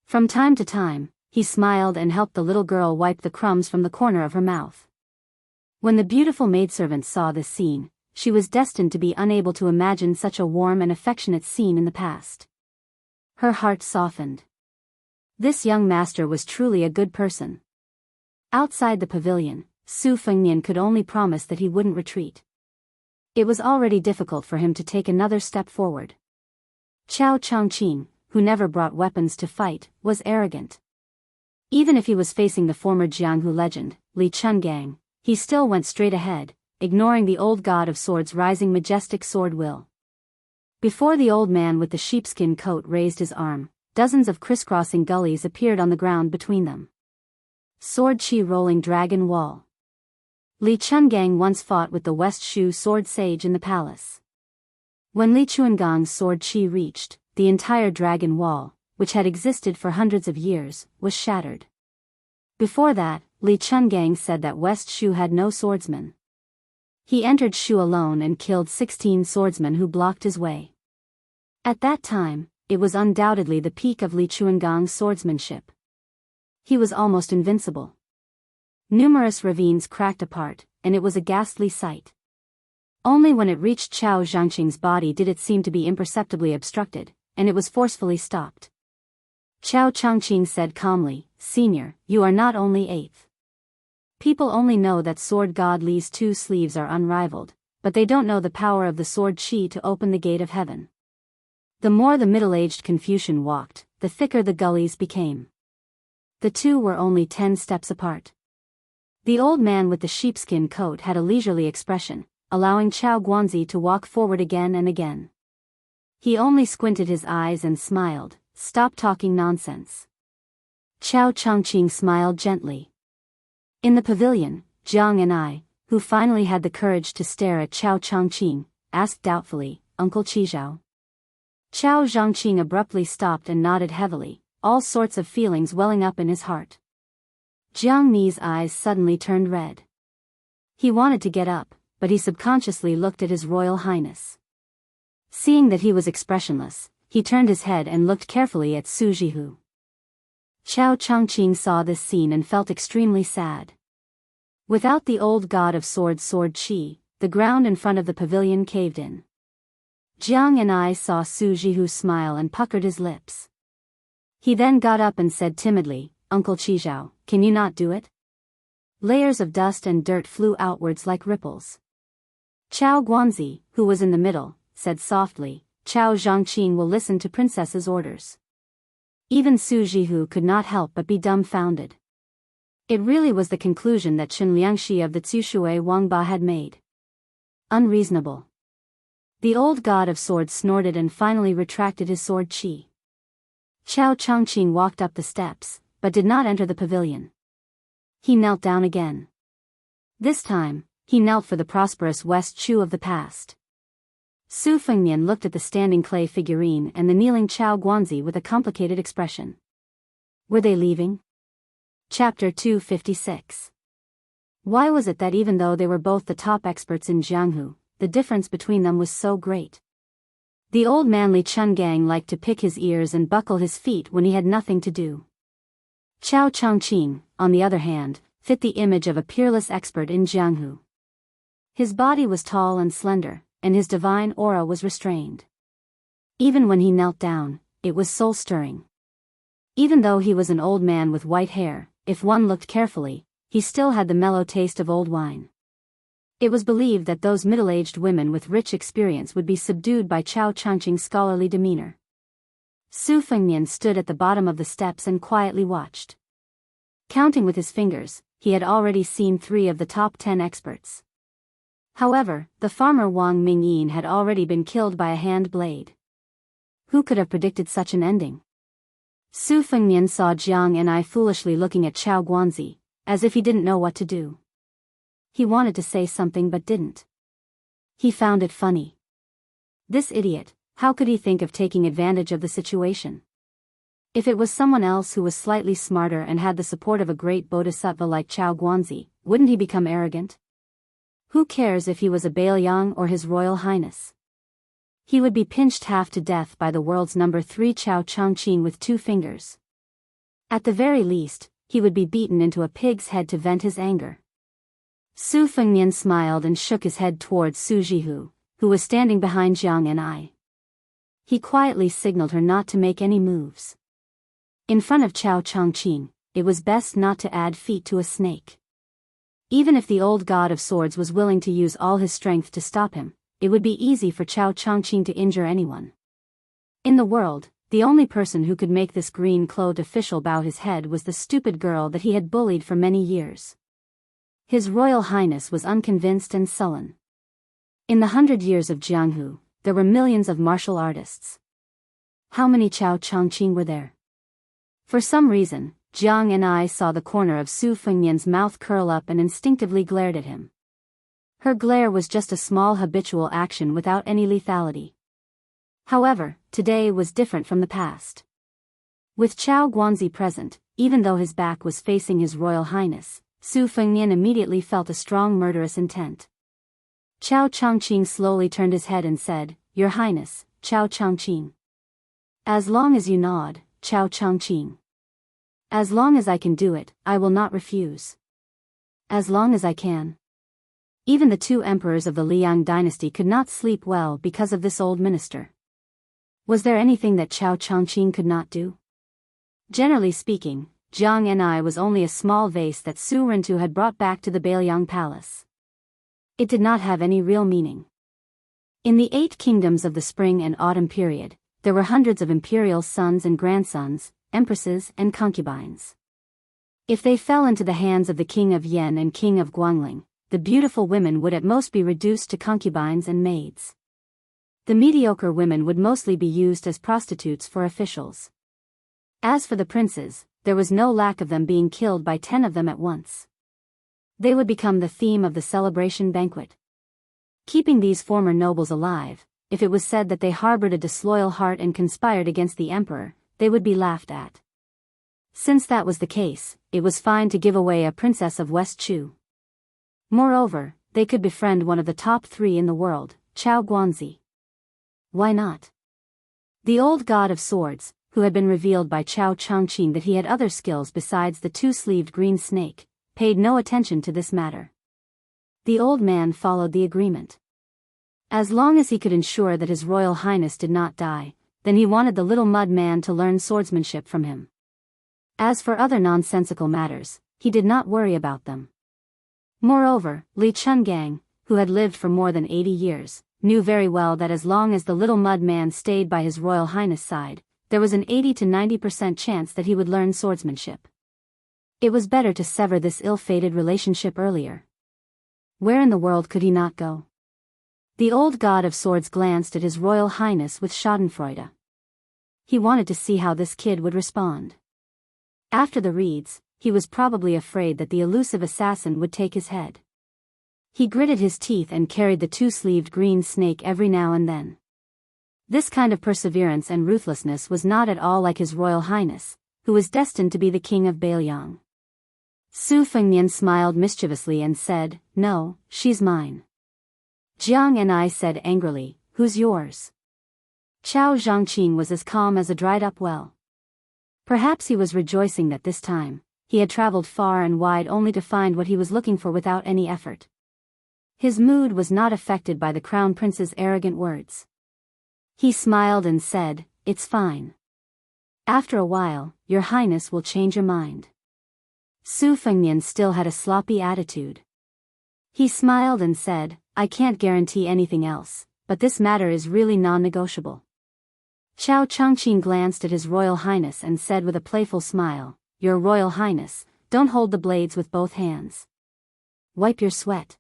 From time to time, he smiled and helped the little girl wipe the crumbs from the corner of her mouth. When the beautiful maidservant saw this scene, she was destined to be unable to imagine such a warm and affectionate scene in the past. Her heart softened. This young master was truly a good person. Outside the pavilion, Su Fengnian could only promise that he wouldn't retreat. It was already difficult for him to take another step forward. Chao Chongqing, who never brought weapons to fight, was arrogant. Even if he was facing the former Jianghu legend, Li Chungang, he still went straight ahead, ignoring the old god of swords' rising majestic sword will. Before the old man with the sheepskin coat raised his arm, dozens of crisscrossing gullies appeared on the ground between them. Sword Chi rolling dragon wall. Li Chungang once fought with the West Shu sword sage in the palace. When Li Chuangang's sword Chi reached, the entire dragon wall, which had existed for hundreds of years, was shattered. Before that, Li Chungang said that West Shu had no swordsmen. He entered Shu alone and killed 16 swordsmen who blocked his way. At that time, it was undoubtedly the peak of Li Chuangang's swordsmanship. He was almost invincible. Numerous ravines cracked apart, and it was a ghastly sight. Only when it reached Chao Zhangqing's body did it seem to be imperceptibly obstructed, and it was forcefully stopped. Chao Chongqing said calmly, "Senior, you are not only 8th. People only know that sword god Li's 2 sleeves are unrivaled, but they don't know the power of the sword Qi to open the gate of heaven." The more the middle-aged Confucian walked, the thicker the gullies became. The two were only 10 steps apart. The old man with the sheepskin coat had a leisurely expression, allowing Chao Guanzi to walk forward again and again. He only squinted his eyes and smiled, "Stop talking nonsense." Chao Chongqing smiled gently. In the pavilion, Jiang and I, who finally had the courage to stare at Chao Chongqing, asked doubtfully, "Uncle Qizhao?" Chao Zhangqing abruptly stopped and nodded heavily, all sorts of feelings welling up in his heart. Jiang Ni's eyes suddenly turned red. He wanted to get up, but he subconsciously looked at His Royal Highness. Seeing that he was expressionless, he turned his head and looked carefully at Su Jihu. Chao Chongqing saw this scene and felt extremely sad. Without the old god of swords Sword Qi, the ground in front of the pavilion caved in. Jiang and I saw Su Jihu smile and puckered his lips. He then got up and said timidly, "Uncle Qizhao, can you not do it?" Layers of dust and dirt flew outwards like ripples. Chao Guanzi, who was in the middle, said softly, Chao Zhangqing will listen to princess's orders. Even Su Jihu could not help but be dumbfounded. It really was the conclusion that Chen Liangxi of the Tsushui Wangba had made. Unreasonable. The old god of swords snorted and finally retracted his sword chi. Chao Changqing walked up the steps, but did not enter the pavilion. He knelt down again. This time, he knelt for the prosperous West Chu of the past. Su Fengnian looked at the standing clay figurine and the kneeling Chao Guanzi with a complicated expression. Were they leaving? Chapter 256. Why was it that even though they were both the top experts in Jianghu, the difference between them was so great? The old man Li Chungang liked to pick his ears and buckle his feet when he had nothing to do. Chao Changqing, on the other hand, fit the image of a peerless expert in Jianghu. His body was tall and slender, and his divine aura was restrained. Even when he knelt down, it was soul-stirring. Even though he was an old man with white hair, if one looked carefully, he still had the mellow taste of old wine. It was believed that those middle-aged women with rich experience would be subdued by Chao Changqing's scholarly demeanor. Su Fengnian stood at the bottom of the steps and quietly watched. Counting with his fingers, he had already seen 3 of the top 10 experts. However, the farmer Wang Mingyin had already been killed by a hand blade. Who could have predicted such an ending? Su Fengnian saw Jiang and I foolishly looking at Chao Guanzi, as if he didn't know what to do. He wanted to say something but didn't. He found it funny. This idiot, how could he think of taking advantage of the situation? If it was someone else who was slightly smarter and had the support of a great bodhisattva like Chao Guanzi, wouldn't he become arrogant? Who cares if he was a Bailiang or His Royal Highness? He would be pinched half to death by the world's number 3 Chao Changqing with 2 fingers. At the very least, he would be beaten into a pig's head to vent his anger. Su Fengnian smiled and shook his head towards Su Jihu, who was standing behind Jiang and I. He quietly signaled her not to make any moves. In front of Chao Changqing, it was best not to add feet to a snake. Even if the old god of swords was willing to use all his strength to stop him, it would be easy for Chao Changqing to injure anyone. In the world, the only person who could make this green-clothed official bow his head was the stupid girl that he had bullied for many years. His Royal Highness was unconvinced and sullen. In the 100 years of Jianghu, there were millions of martial artists. How many Chao Changqing were there? For some reason, Jiang and I saw the corner of Su Fengnian's mouth curl up and instinctively glared at him. Her glare was just a small habitual action without any lethality. However, today was different from the past. With Chao Guanzi present, even though his back was facing His Royal Highness, Su Fengnian immediately felt a strong murderous intent. Chao Changqing slowly turned his head and said, Your Highness, Chao Changqing. As long as you nod, Chao Changqing. As long as I can do it, I will not refuse. As long as I can. Even the 2 emperors of the Liang dynasty could not sleep well because of this old minister. Was there anything that Chao Changqing could not do? Generally speaking, Jiang and I was only a small vase that Su Rintu had brought back to the Bailiang palace. It did not have any real meaning. In the 8 kingdoms of the spring and autumn period, there were hundreds of imperial sons and grandsons, empresses and concubines. If they fell into the hands of the king of Yen and king of Guangling, the beautiful women would at most be reduced to concubines and maids. The mediocre women would mostly be used as prostitutes for officials. As for the princes, there was no lack of them being killed by 10 of them at once. They would become the theme of the celebration banquet. Keeping these former nobles alive, if it was said that they harbored a disloyal heart and conspired against the emperor, they would be laughed at. Since that was the case, it was fine to give away a princess of West Chu. Moreover, they could befriend one of the top 3 in the world, Chao Guanzi. Why not? The old god of swords, who had been revealed by Chao Changqing that he had other skills besides the 2-sleeved green snake, paid no attention to this matter. The old man followed the agreement. As long as he could ensure that His Royal Highness did not die, then he wanted the little mud man to learn swordsmanship from him. As for other nonsensical matters, he did not worry about them. Moreover, Li Chungang, who had lived for more than 80 years, knew very well that as long as the little mud man stayed by His Royal Highness' side, there was an 80 to 90% chance that he would learn swordsmanship. It was better to sever this ill-fated relationship earlier. Where in the world could he not go? The old god of swords glanced at His Royal Highness with schadenfreude. He wanted to see how this kid would respond. After the reeds, he was probably afraid that the elusive assassin would take his head. He gritted his teeth and carried the two-sleeved green snake every now and then. This kind of perseverance and ruthlessness was not at all like His Royal Highness, who was destined to be the king of Biyao. Su Fengnian smiled mischievously and said, "No, she's mine." Jiang and I said angrily, "Who's yours?" Chao Zhangqing was as calm as a dried-up well. Perhaps he was rejoicing that this time, he had traveled far and wide only to find what he was looking for without any effort. His mood was not affected by the crown prince's arrogant words. He smiled and said, "It's fine. After a while, your highness will change your mind." Su Fengnian still had a sloppy attitude. He smiled and said, "I can't guarantee anything else, but this matter is really non-negotiable." Chao Changqing glanced at His Royal Highness and said with a playful smile, "Your Royal Highness, don't hold the blades with both hands. Wipe your sweat.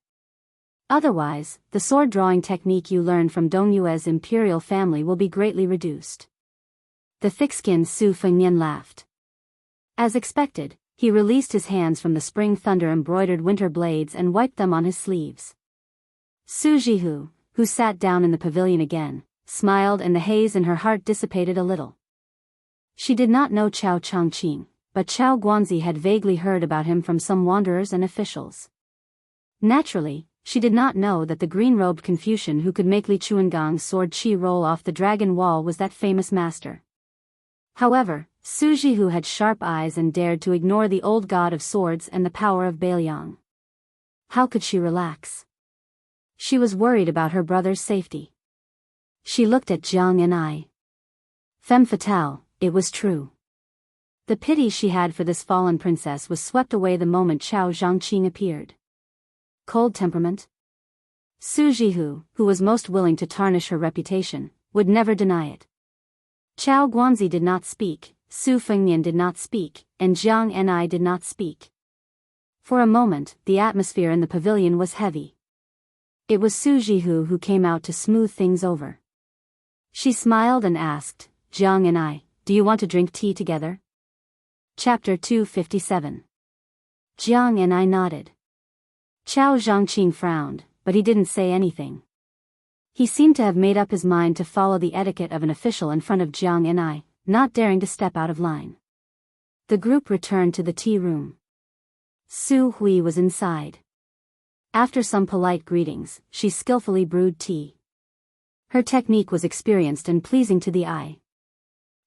Otherwise, the sword-drawing technique you learned from Dong Yue's imperial family will be greatly reduced." The thick-skinned Su Fengnian laughed. As expected, he released his hands from the spring thunder-embroidered winter blades and wiped them on his sleeves. Su Jihu, who sat down in the pavilion again, smiled and the haze in her heart dissipated a little. She did not know Chao Changqing, but Chao Guanzi had vaguely heard about him from some wanderers and officials. Naturally, she did not know that the green-robed Confucian who could make Li Chuangang's sword chi roll off the dragon wall was that famous master. However, Su Jihu had sharp eyes and dared to ignore the old god of swords and the power of Biyao. How could she relax? She was worried about her brother's safety. She looked at Jiang and I. Femme fatale, it was true. The pity she had for this fallen princess was swept away the moment Chao Zhangqing appeared. Cold temperament? Su Jihu, who was most willing to tarnish her reputation, would never deny it. Chao Guanzi did not speak, Su Fengnian did not speak, and Jiang and I did not speak. For a moment, the atmosphere in the pavilion was heavy. It was Su Jihu who came out to smooth things over. She smiled and asked, "Jiang and I, do you want to drink tea together?" Chapter 257. Jiang and I nodded. Chao Zhangqing frowned, but he didn't say anything. He seemed to have made up his mind to follow the etiquette of an official in front of Jiang and I, not daring to step out of line. The group returned to the tea room. Su Hui was inside. After some polite greetings, she skillfully brewed tea. Her technique was experienced and pleasing to the eye.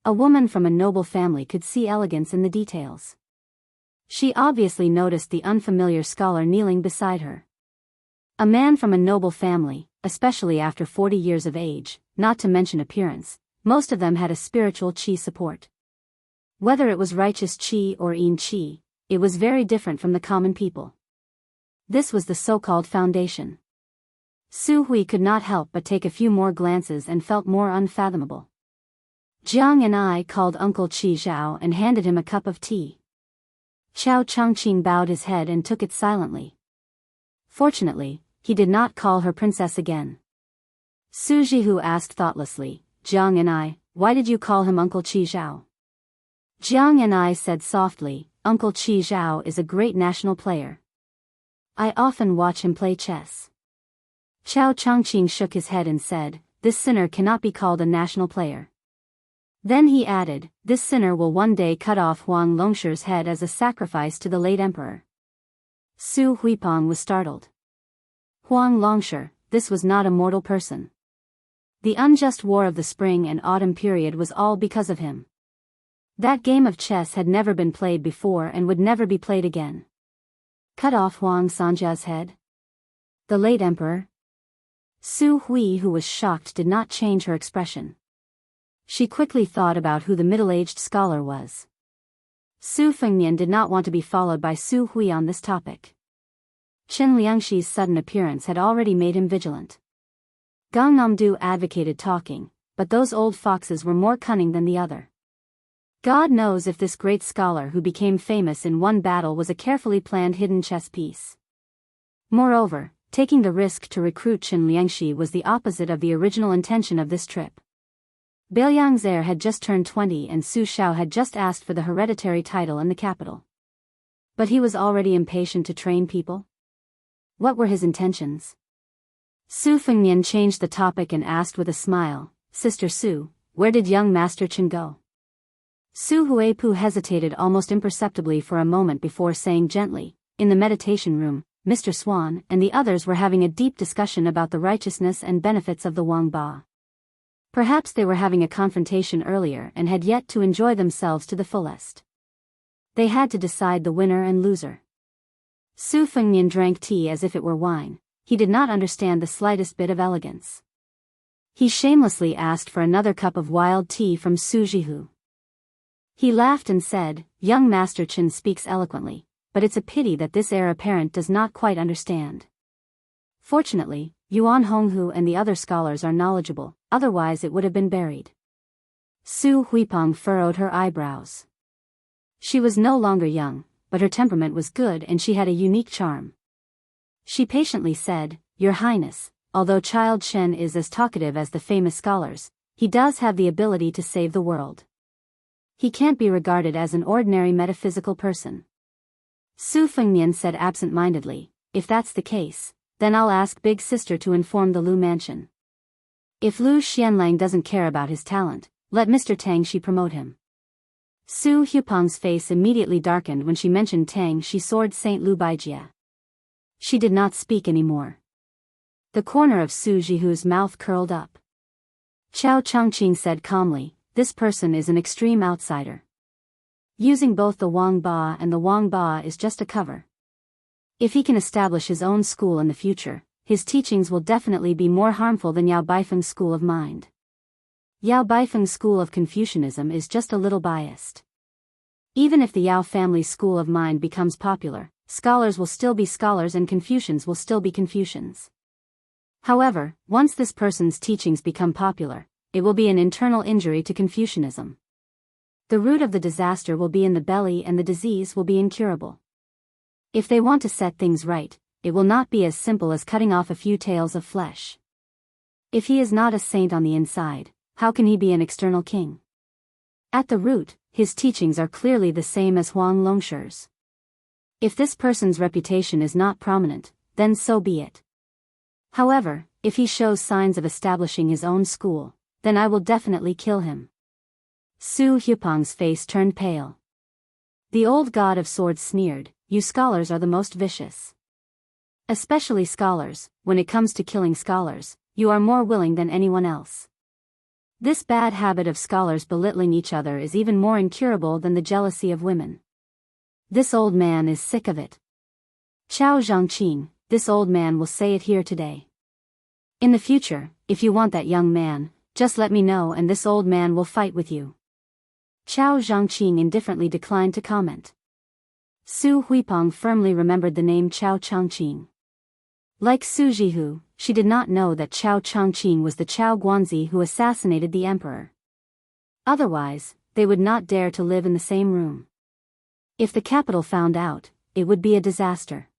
A woman from a noble family could see elegance in the details. She obviously noticed the unfamiliar scholar kneeling beside her. A man from a noble family, especially after 40 years of age, not to mention appearance, most of them had a spiritual qi support. Whether it was righteous qi or yin qi, it was very different from the common people. This was the so-called foundation. Su Hui could not help but take a few more glances and felt more unfathomable. Jiang and I called Uncle Qi Zhao and handed him a cup of tea. Chao Changqing bowed his head and took it silently. Fortunately, he did not call her princess again. Su Jihu asked thoughtlessly, "Jiang and I, why did you call him Uncle Qi Zhao?" Jiang and I said softly, "Uncle Qi Zhao is a great national player. I often watch him play chess." Chao Changqing shook his head and said, "This sinner cannot be called a national player." Then he added, "This sinner will one day cut off Huang Longshi's head as a sacrifice to the late emperor." Su Huipeng was startled. Huang Longshi, this was not a mortal person. The unjust war of the spring and autumn period was all because of him. That game of chess had never been played before and would never be played again. Cut off Huang Sanjia's head? The late emperor? Su Hui, who was shocked, did not change her expression. She quickly thought about who the middle-aged scholar was. Su Fengnian did not want to be followed by Su Hui on this topic. Qin Liangxi's sudden appearance had already made him vigilant. Gong Namdu advocated talking, but those old foxes were more cunning than the other. God knows if this great scholar who became famous in one battle was a carefully planned hidden chess piece. Moreover, taking the risk to recruit Qin Liangxi was the opposite of the original intention of this trip. Beiliang's heir had just turned 20 and Su Xiao had just asked for the hereditary title in the capital. But he was already impatient to train people? What were his intentions? Su Fengnian changed the topic and asked with a smile, "Sister Su, where did young Master Qin go?" Su Huipu hesitated almost imperceptibly for a moment before saying gently, "In the meditation room, Mr. Swan and the others were having a deep discussion about the righteousness and benefits of the Wang Ba. Perhaps they were having a confrontation earlier and had yet to enjoy themselves to the fullest. They had to decide the winner and loser." Su Fengnian drank tea as if it were wine. He did not understand the slightest bit of elegance. He shamelessly asked for another cup of wild tea from Su Jihu. He laughed and said, "Young Master Qin speaks eloquently, but it's a pity that this heir apparent does not quite understand. Fortunately, Yuan Honghu and the other scholars are knowledgeable, otherwise it would have been buried." Su Huipeng furrowed her eyebrows. She was no longer young, but her temperament was good and she had a unique charm. She patiently said, "Your Highness, although Child Chen is as talkative as the famous scholars, he does have the ability to save the world. He can't be regarded as an ordinary metaphysical person." Su Fengnian said absent-mindedly, "If that's the case, then I'll ask Big Sister to inform the Lu mansion. If Lu Xianlang doesn't care about his talent, let Mr. Tang Shi promote him." Su Hupeng's face immediately darkened when she mentioned Tang Shi soared St. Lu Baijia. She did not speak anymore. The corner of Su Jihu's mouth curled up. Chao Chongqing said calmly, "This person is an extreme outsider. Using both the Wang Ba and the Wang Ba is just a cover. If he can establish his own school in the future, his teachings will definitely be more harmful than Yao Baifeng's school of mind. Yao Baifeng's school of Confucianism is just a little biased. Even if the Yao family school of mind becomes popular, scholars will still be scholars and Confucians will still be Confucians. However, once this person's teachings become popular, it will be an internal injury to Confucianism. The root of the disaster will be in the belly and the disease will be incurable. If they want to set things right, it will not be as simple as cutting off a few tails of flesh. If he is not a saint on the inside, how can he be an external king? At the root, his teachings are clearly the same as Huang Longshi's. If this person's reputation is not prominent, then so be it. However, if he shows signs of establishing his own school, then I will definitely kill him." Su Hupeng's face turned pale. The old god of swords sneered, "You scholars are the most vicious. Especially scholars, when it comes to killing scholars, you are more willing than anyone else. This bad habit of scholars belittling each other is even more incurable than the jealousy of women. This old man is sick of it. Chao Zhangqing, this old man will say it here today. In the future, if you want that young man, just let me know and this old man will fight with you." Chao Zhangqing indifferently declined to comment. Su Huipeng firmly remembered the name Chao Chongqing. Like Su Jihu, she did not know that Chao Chongqing was the Chao Guanzi who assassinated the emperor. Otherwise, they would not dare to live in the same room. If the capital found out, it would be a disaster.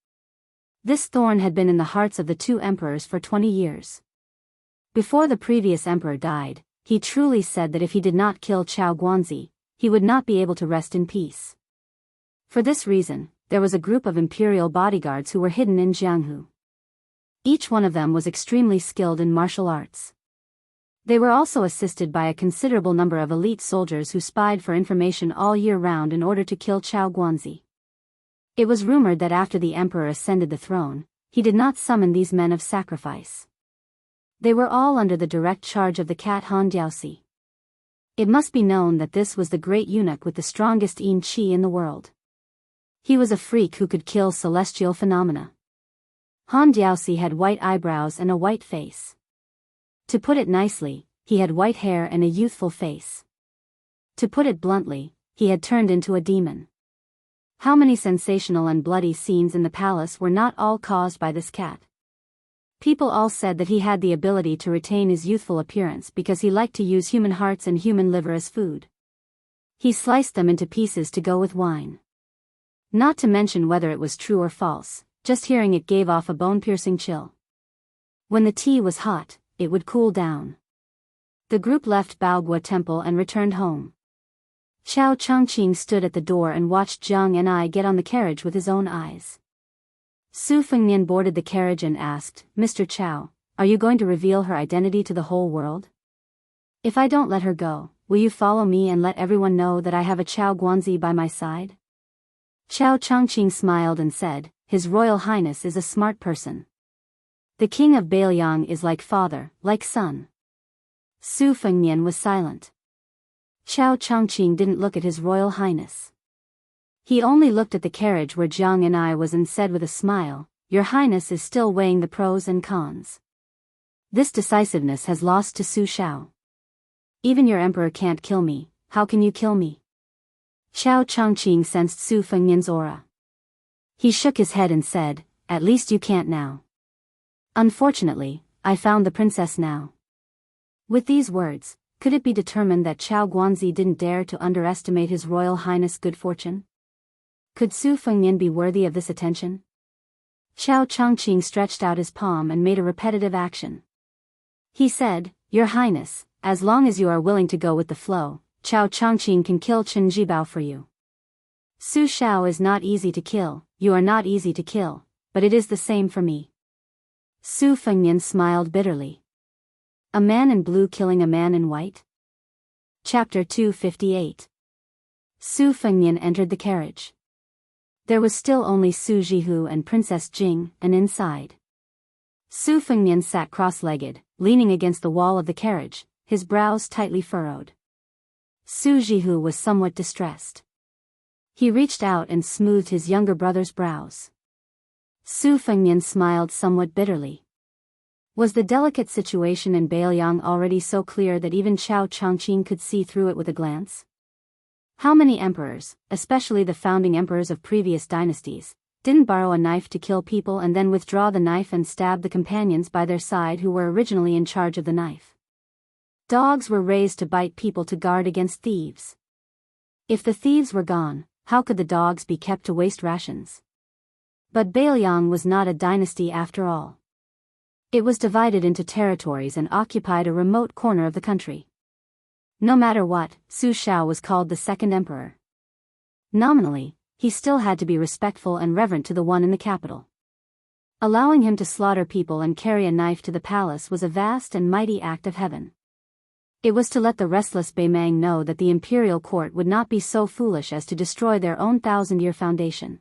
This thorn had been in the hearts of the two emperors for 20 years. Before the previous emperor died, he truly said that if he did not kill Chao Guanzi, he would not be able to rest in peace. For this reason, there was a group of imperial bodyguards who were hidden in Jianghu. Each one of them was extremely skilled in martial arts. They were also assisted by a considerable number of elite soldiers who spied for information all year round in order to kill Chao Guanzi. It was rumored that after the emperor ascended the throne, he did not summon these men of sacrifice. They were all under the direct charge of the cat Han Diaosi. It must be known that this was the great eunuch with the strongest yin qi in the world. He was a freak who could kill celestial phenomena. Han Diaosi had white eyebrows and a white face. To put it nicely, he had white hair and a youthful face. To put it bluntly, he had turned into a demon. How many sensational and bloody scenes in the palace were not all caused by this cat? People all said that he had the ability to retain his youthful appearance because he liked to use human hearts and human liver as food. He sliced them into pieces to go with wine. Not to mention whether it was true or false, just hearing it gave off a bone-piercing chill. When the tea was hot, it would cool down. The group left Baogua Temple and returned home. Xiao Changqing stood at the door and watched Jiang and I get on the carriage with his own eyes. Su Fengnian boarded the carriage and asked, "Mr. Chao, are you going to reveal her identity to the whole world? If I don't let her go, will you follow me and let everyone know that I have a Chao Guanzi by my side?" Xiao Changqing smiled and said, "His Royal Highness is a smart person. The king of Biyao is like father, like son." Su Fengnian was silent. Xiao Changqing didn't look at His Royal Highness. He only looked at the carriage where Jiang and I was and said with a smile, "Your Highness is still weighing the pros and cons. This decisiveness has lost to Su Xiao. Even your emperor can't kill me, how can you kill me?" Xiao Changqing sensed Su Fengnian's aura. He shook his head and said, "At least you can't now. Unfortunately, I found the princess now." With these words, could it be determined that Chao Guanzi didn't dare to underestimate His Royal Highness' good fortune? Could Su Fengnian be worthy of this attention? Xiao Changqing stretched out his palm and made a repetitive action. He said, "Your Highness, as long as you are willing to go with the flow, Xiao Changqing can kill Chen Jibao for you. Su Xiao is not easy to kill, you are not easy to kill, but it is the same for me." Su Fengnian smiled bitterly. A man in blue killing a man in white? Chapter 258. Su Fengnian entered the carriage. There was still only Su Jihu and Princess Jing, and inside. Su Fengnian sat cross-legged, leaning against the wall of the carriage, his brows tightly furrowed. Su Jihu was somewhat distressed. He reached out and smoothed his younger brother's brows. Su Fengnian smiled somewhat bitterly. Was the delicate situation in Biyao already so clear that even Xiao Changqing could see through it with a glance? How many emperors, especially the founding emperors of previous dynasties, didn't borrow a knife to kill people and then withdraw the knife and stab the companions by their side who were originally in charge of the knife? Dogs were raised to bite people to guard against thieves. If the thieves were gone, how could the dogs be kept to waste rations? But Biyao was not a dynasty after all. It was divided into territories and occupied a remote corner of the country. No matter what, Su Xiao was called the second emperor. Nominally, he still had to be respectful and reverent to the one in the capital. Allowing him to slaughter people and carry a knife to the palace was a vast and mighty act of heaven. It was to let the restless Beimang know that the imperial court would not be so foolish as to destroy their own 1,000-year foundation.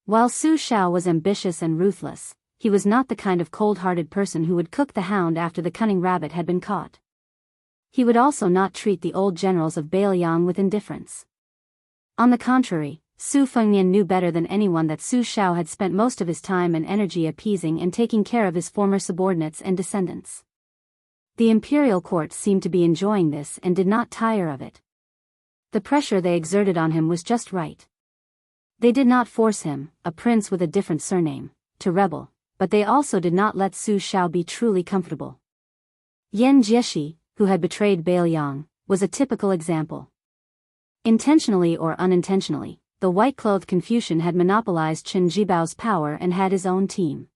While Su Xiao was ambitious and ruthless, he was not the kind of cold-hearted person who would cook the hound after the cunning rabbit had been caught. He would also not treat the old generals of Biyao with indifference. On the contrary, Su Fengnian knew better than anyone that Su Xiao had spent most of his time and energy appeasing and taking care of his former subordinates and descendants. The imperial court seemed to be enjoying this and did not tire of it. The pressure they exerted on him was just right. They did not force him, a prince with a different surname, to rebel, but they also did not let Su Xiao be truly comfortable. Yan Jieshi, who had betrayed Biyao, was a typical example. Intentionally or unintentionally, the white-clothed Confucian had monopolized Chen Jibao's power and had his own team.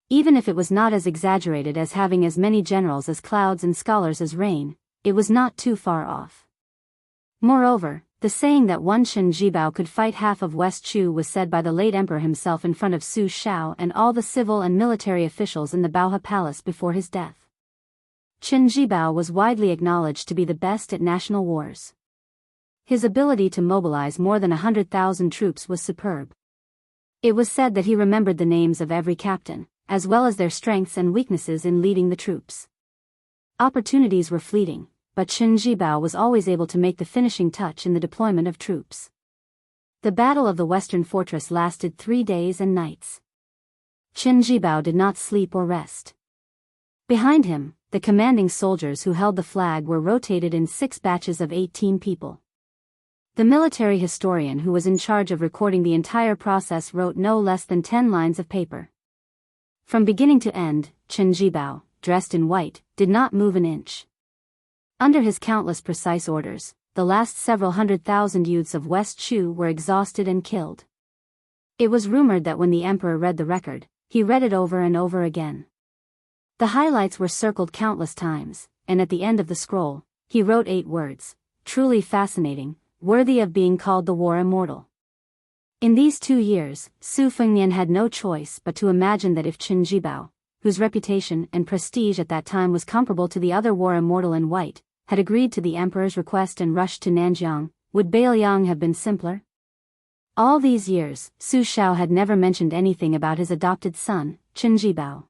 Even if it was not as exaggerated as having as many generals as clouds and scholars as rain, it was not too far off. Moreover, the saying that one Chen Jibao could fight half of West Chu was said by the late emperor himself in front of Su Xiao and all the civil and military officials in the Baohe Palace before his death. Chen Jibao was widely acknowledged to be the best at national wars. His ability to mobilize more than 100,000 troops was superb. It was said that he remembered the names of every captain, as well as their strengths and weaknesses in leading the troops. Opportunities were fleeting, but Chen Jibao was always able to make the finishing touch in the deployment of troops. The Battle of the Western Fortress lasted 3 days and nights. Chen Jibao did not sleep or rest. Behind him, the commanding soldiers who held the flag were rotated in 6 batches of 18 people. The military historian who was in charge of recording the entire process wrote no less than 10 lines of paper. From beginning to end, Chen Jibao, dressed in white, did not move an inch. Under his countless precise orders, the last several 100,000 youths of West Chu were exhausted and killed. It was rumored that when the emperor read the record, he read it over and over again. The highlights were circled countless times, and at the end of the scroll, he wrote 8 words, truly fascinating, worthy of being called the war immortal. In these 2 years, Su Fengnian had no choice but to imagine that if Chen Jibao, whose reputation and prestige at that time was comparable to the other war immortal in white, had agreed to the emperor's request and rushed to Nanjiang, would Biyao have been simpler? All these years, Su Xiao had never mentioned anything about his adopted son, Chen Jibao.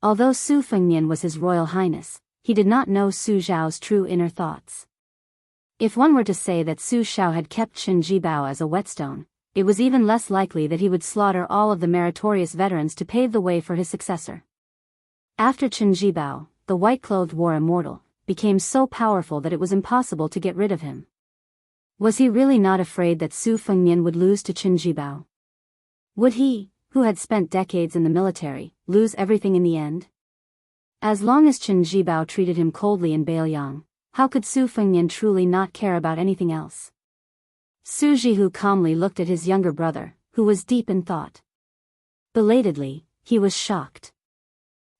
Although Su Fengnian was His Royal Highness, he did not know Su Xiao's true inner thoughts. If one were to say that Su Xiao had kept Chen Jibao as a whetstone, it was even less likely that he would slaughter all of the meritorious veterans to pave the way for his successor. After Chen Jibao, the white-clothed war immortal, became so powerful that it was impossible to get rid of him. Was he really not afraid that Su Fengnian would lose to Chen Jibao? Would he, who had spent decades in the military, lose everything in the end? As long as Chen Jibao treated him coldly in Biyao, how could Su Fengnian truly not care about anything else? Su Jihu calmly looked at his younger brother, who was deep in thought. Belatedly, he was shocked.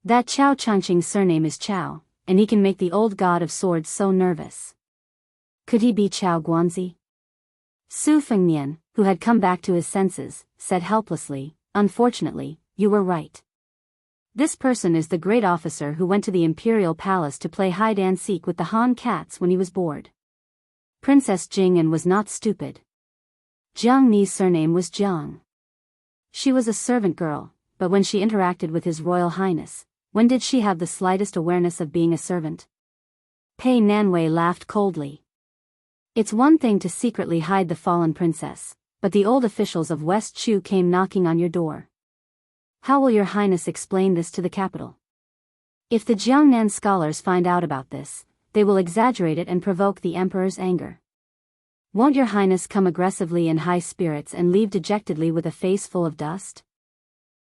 That Chao Changqing's surname is Chao, and he can make the old god of swords so nervous. Could he be Chao Guanzi? Su Fengnian, who had come back to his senses, said helplessly, "Unfortunately, you were right. This person is the great officer who went to the imperial palace to play hide-and-seek with the Han cats when he was bored. Princess Jing and was not stupid. Jiang Ni's surname was Jiang. She was a servant girl, but when she interacted with His Royal Highness, when did she have the slightest awareness of being a servant?" Pei Nanwei laughed coldly. "It's one thing to secretly hide the fallen princess, but the old officials of West Chu came knocking on your door. How will your highness explain this to the capital? If the Jiangnan scholars find out about this, they will exaggerate it and provoke the emperor's anger. Won't your highness come aggressively in high spirits and leave dejectedly with a face full of dust?"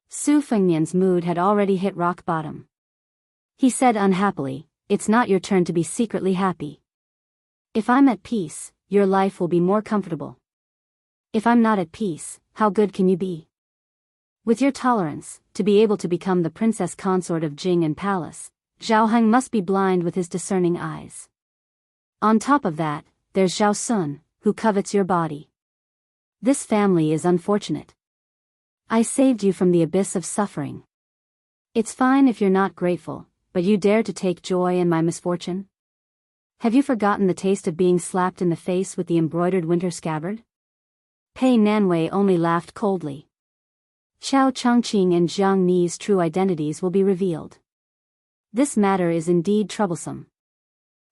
Su Fengnian's mood had already hit rock bottom. He said unhappily, "It's not your turn to be secretly happy. If I'm at peace, your life will be more comfortable. If I'm not at peace, how good can you be? With your tolerance, to be able to become the princess consort of Jing and Palace, Zhao Heng must be blind with his discerning eyes. On top of that, there's Zhao Sun, who covets your body. This family is unfortunate. I saved you from the abyss of suffering. It's fine if you're not grateful, but you dare to take joy in my misfortune? Have you forgotten the taste of being slapped in the face with the embroidered winter scabbard?" Pei Nanwei only laughed coldly. Chao Changqing and Jiang Ni's true identities will be revealed. This matter is indeed troublesome.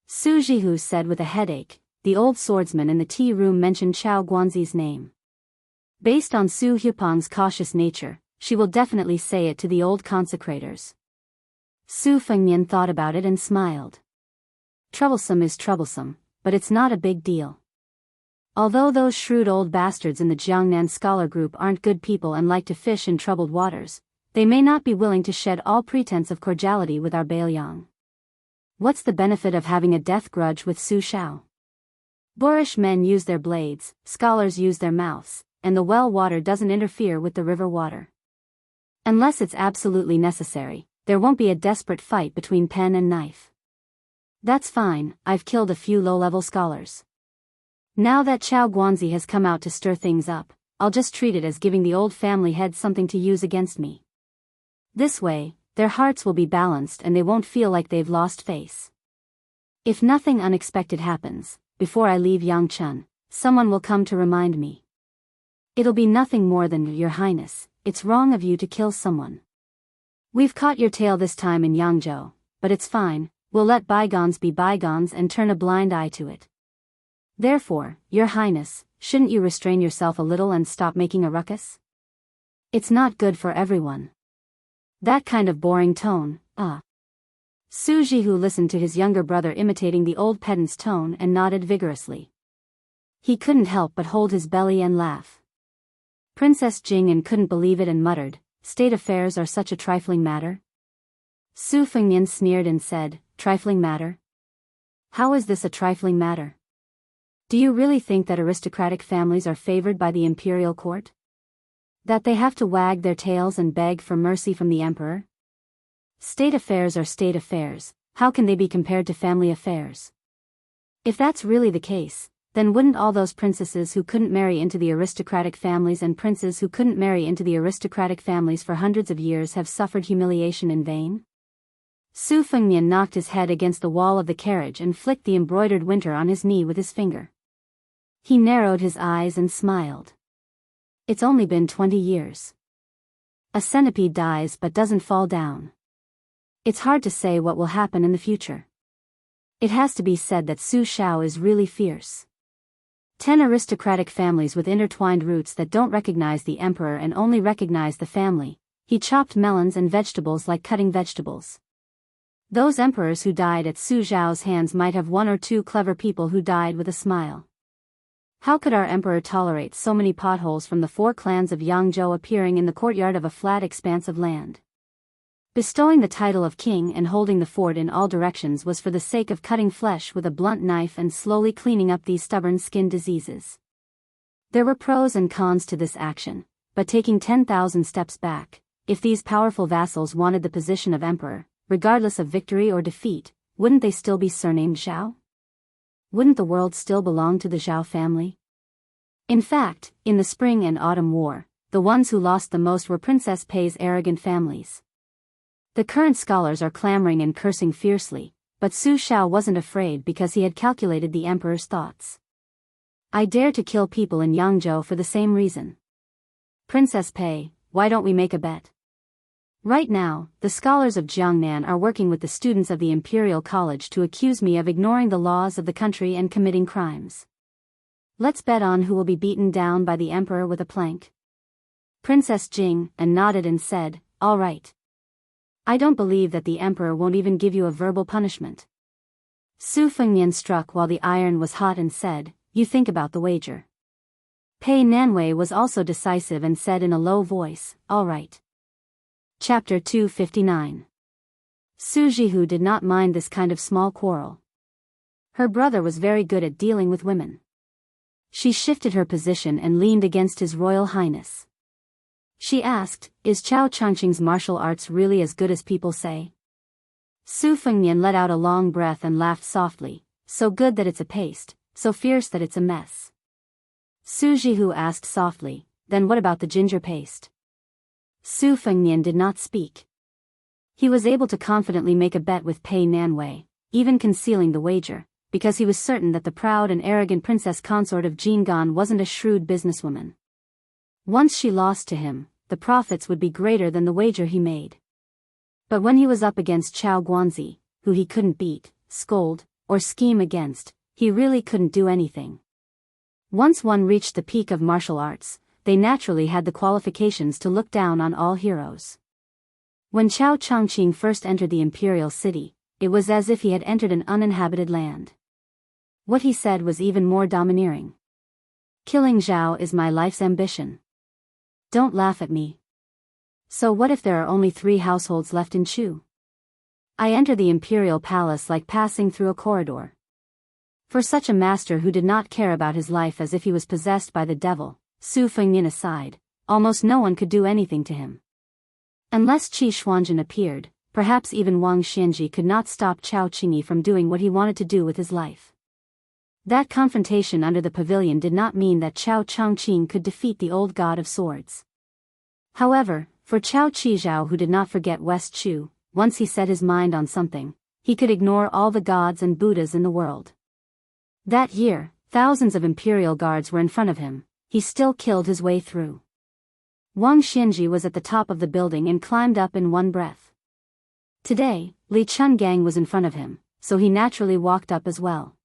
Su Jihu said with a headache. The old swordsman in the tea room mentioned Chao Guanzi's name. Based on Su Hupong's cautious nature, she will definitely say it to the old consecrators. Su Fengnian thought about it and smiled. Troublesome is troublesome, but it's not a big deal. Although those shrewd old bastards in the Jiangnan scholar group aren't good people and like to fish in troubled waters, they may not be willing to shed all pretense of cordiality with our Biyao. What's the benefit of having a death grudge with Su Xiao? Boorish men use their blades, scholars use their mouths, and the well water doesn't interfere with the river water. Unless it's absolutely necessary, there won't be a desperate fight between pen and knife. That's fine, I've killed a few low-level scholars. Now that Chao Guanzi has come out to stir things up, I'll just treat it as giving the old family head something to use against me. This way, their hearts will be balanced and they won't feel like they've lost face. If nothing unexpected happens, before I leave Yangchun, someone will come to remind me. It'll be nothing more than, Your Highness, it's wrong of you to kill someone. We've caught your tail this time in Yangzhou, but it's fine, we'll let bygones be bygones and turn a blind eye to it. Therefore, Your Highness, shouldn't you restrain yourself a little and stop making a ruckus? It's not good for everyone. That kind of boring tone, Su Jihu listened to his younger brother imitating the old pedant's tone and nodded vigorously. He couldn't help but hold his belly and laugh. Princess Jing'an couldn't believe it and muttered, "State affairs are such a trifling matter?" Su Fengnian sneered and said, "Trifling matter? How is this a trifling matter? Do you really think that aristocratic families are favored by the imperial court? That they have to wag their tails and beg for mercy from the emperor? State affairs are state affairs, how can they be compared to family affairs? If that's really the case, then wouldn't all those princesses who couldn't marry into the aristocratic families and princes who couldn't marry into the aristocratic families for hundreds of years have suffered humiliation in vain?" Su Fengnian knocked his head against the wall of the carriage and flicked the embroidered winter on his knee with his finger. He narrowed his eyes and smiled. "It's only been 20 years. A centipede dies but doesn't fall down. It's hard to say what will happen in the future. It has to be said that Su Xiao is really fierce. 10 aristocratic families with intertwined roots that don't recognize the emperor and only recognize the family. He chopped melons and vegetables like cutting vegetables. Those emperors who died at Su Xiao's hands might have 1 or 2 clever people who died with a smile. How could our emperor tolerate so many potholes from the 4 clans of Yangzhou appearing in the courtyard of a flat expanse of land? Bestowing the title of king and holding the fort in all directions was for the sake of cutting flesh with a blunt knife and slowly cleaning up these stubborn skin diseases. There were pros and cons to this action, but taking 10,000 steps back, if these powerful vassals wanted the position of emperor, regardless of victory or defeat, wouldn't they still be surnamed Zhao? Wouldn't the world still belong to the Zhao family? In fact, in the Spring and Autumn War, the ones who lost the most were Princess Pei's arrogant families. The current scholars are clamoring and cursing fiercely, but Su Xiao wasn't afraid because he had calculated the emperor's thoughts. "I dare to kill people in Yangzhou for the same reason. Princess Pei, why don't we make a bet? Right now, the scholars of Jiangnan are working with the students of the Imperial College to accuse me of ignoring the laws of the country and committing crimes. Let's bet on who will be beaten down by the emperor with a plank." Princess Jing nodded and said, "All right. I don't believe that the emperor won't even give you a verbal punishment." Su Fengnian struck while the iron was hot and said, "You think about the wager." Pei Nanwei was also decisive and said in a low voice, "All right." Chapter 259. Su Jihu did not mind this kind of small quarrel. Her brother was very good at dealing with women. She shifted her position and leaned against His Royal Highness. She asked, "Is Chao Changqing's martial arts really as good as people say?" Su Fengnian let out a long breath and laughed softly, "So good that it's a paste, so fierce that it's a mess." Su Jihu asked softly, "Then what about the ginger paste?" Su Fengnian did not speak. He was able to confidently make a bet with Pei Nanwei, even concealing the wager, because he was certain that the proud and arrogant princess consort of Jianghan wasn't a shrewd businesswoman. Once she lost to him, the profits would be greater than the wager he made. But when he was up against Chao Guanzi, who he couldn't beat, scold, or scheme against, he really couldn't do anything. Once one reached the peak of martial arts, they naturally had the qualifications to look down on all heroes. When Chao Changqing first entered the imperial city, it was as if he had entered an uninhabited land. What he said was even more domineering. "Killing Zhao is my life's ambition. Don't laugh at me. So what if there are only 3 households left in Chu? I enter the imperial palace like passing through a corridor." For such a master who did not care about his life as if he was possessed by the devil, Su Fengnian aside, almost no one could do anything to him. Unless Qi Xuanzhen appeared, perhaps even Wang Xianji could not stop Chao Qingyi from doing what he wanted to do with his life. That confrontation under the pavilion did not mean that Chao Changqing could defeat the old god of swords. However, for Chao Qizhao, who did not forget West Chu, once he set his mind on something, he could ignore all the gods and Buddhas in the world. That year, thousands of imperial guards were in front of him, he still killed his way through. Wang Xianji was at the top of the building and climbed up in one breath. Today, Li Chungang was in front of him, so he naturally walked up as well.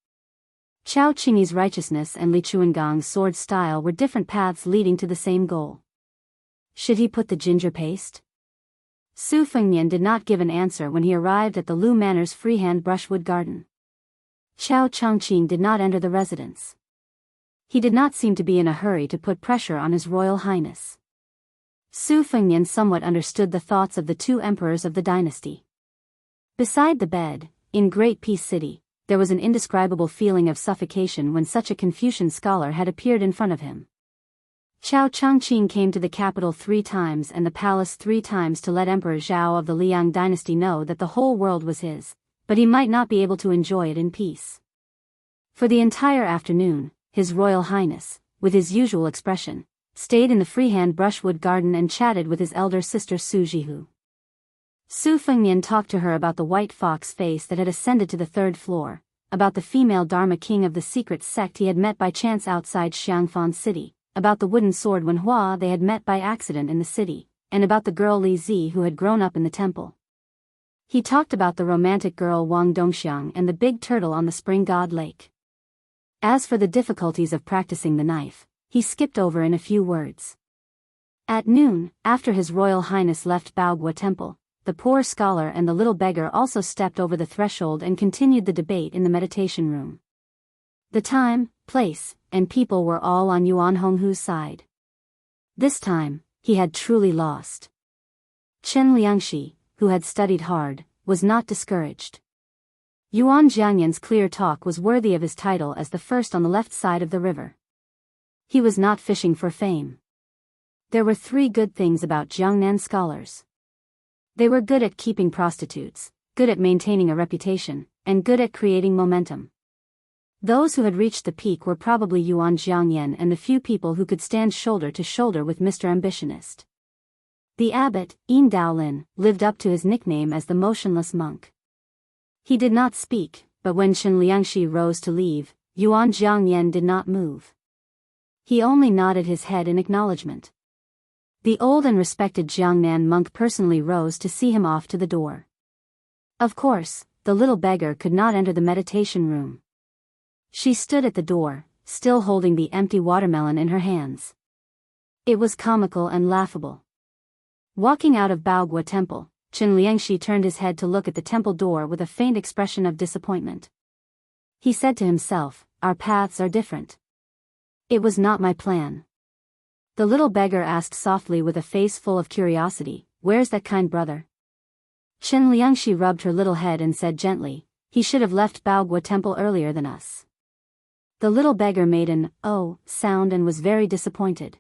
Chao Qingyi's righteousness and Li Chuangang's sword style were different paths leading to the same goal. Should he put the ginger paste? Su Fengnian did not give an answer when he arrived at the Lu Manor's freehand brushwood garden. Chao Changqing did not enter the residence. He did not seem to be in a hurry to put pressure on His Royal Highness. Su Fengnian somewhat understood the thoughts of the two emperors of the dynasty. Beside the bed, in Great Peace City, there was an indescribable feeling of suffocation when such a Confucian scholar had appeared in front of him. Chao Changqing came to the capital 3 times and the palace 3 times to let Emperor Zhao of the Liang dynasty know that the whole world was his, but he might not be able to enjoy it in peace. For the entire afternoon, His Royal Highness, with his usual expression, stayed in the freehand brushwood garden and chatted with his elder sister Su Jihu. Su Fengnian talked to her about the white fox face that had ascended to the 3rd floor, about the female Dharma king of the secret sect he had met by chance outside Xiangfan city, about the wooden sword Wen Hua they had met by accident in the city, and about the girl Li Zi who had grown up in the temple. He talked about the romantic girl Wang Dongxiang and the big turtle on the Spring God Lake. As for the difficulties of practicing the knife, he skipped over in a few words. At noon, after His Royal Highness left Baogua Temple, the poor scholar and the little beggar also stepped over the threshold and continued the debate in the meditation room. The time, place, and people were all on Yuan Honghu's side. This time, he had truly lost. Chen Liangxi, who had studied hard, was not discouraged. Yuan Jiangyan's clear talk was worthy of his title as the first on the left side of the river. He was not fishing for fame. There were 3 good things about Jiangnan scholars. They were good at keeping prostitutes, good at maintaining a reputation, and good at creating momentum. Those who had reached the peak were probably Yuan Jiangyan and the few people who could stand shoulder to shoulder with Mr. Ambitionist. The abbot, Yin Daolin, lived up to his nickname as the motionless monk. He did not speak, but when Chen Liangxi rose to leave, Yuan Jiangyan did not move. He only nodded his head in acknowledgement. The old and respected Jiangnan monk personally rose to see him off to the door. Of course, the little beggar could not enter the meditation room. She stood at the door, still holding the empty watermelon in her hands. It was comical and laughable. Walking out of Baogua Temple, Chen Liangxi turned his head to look at the temple door with a faint expression of disappointment. He said to himself, "Our paths are different." "It was not my plan." The little beggar asked softly with a face full of curiosity, "Where's that kind brother?" Chen Liangxi rubbed her little head and said gently, "He should have left Baogua Temple earlier than us." The little beggar made an "oh" sound and was very disappointed.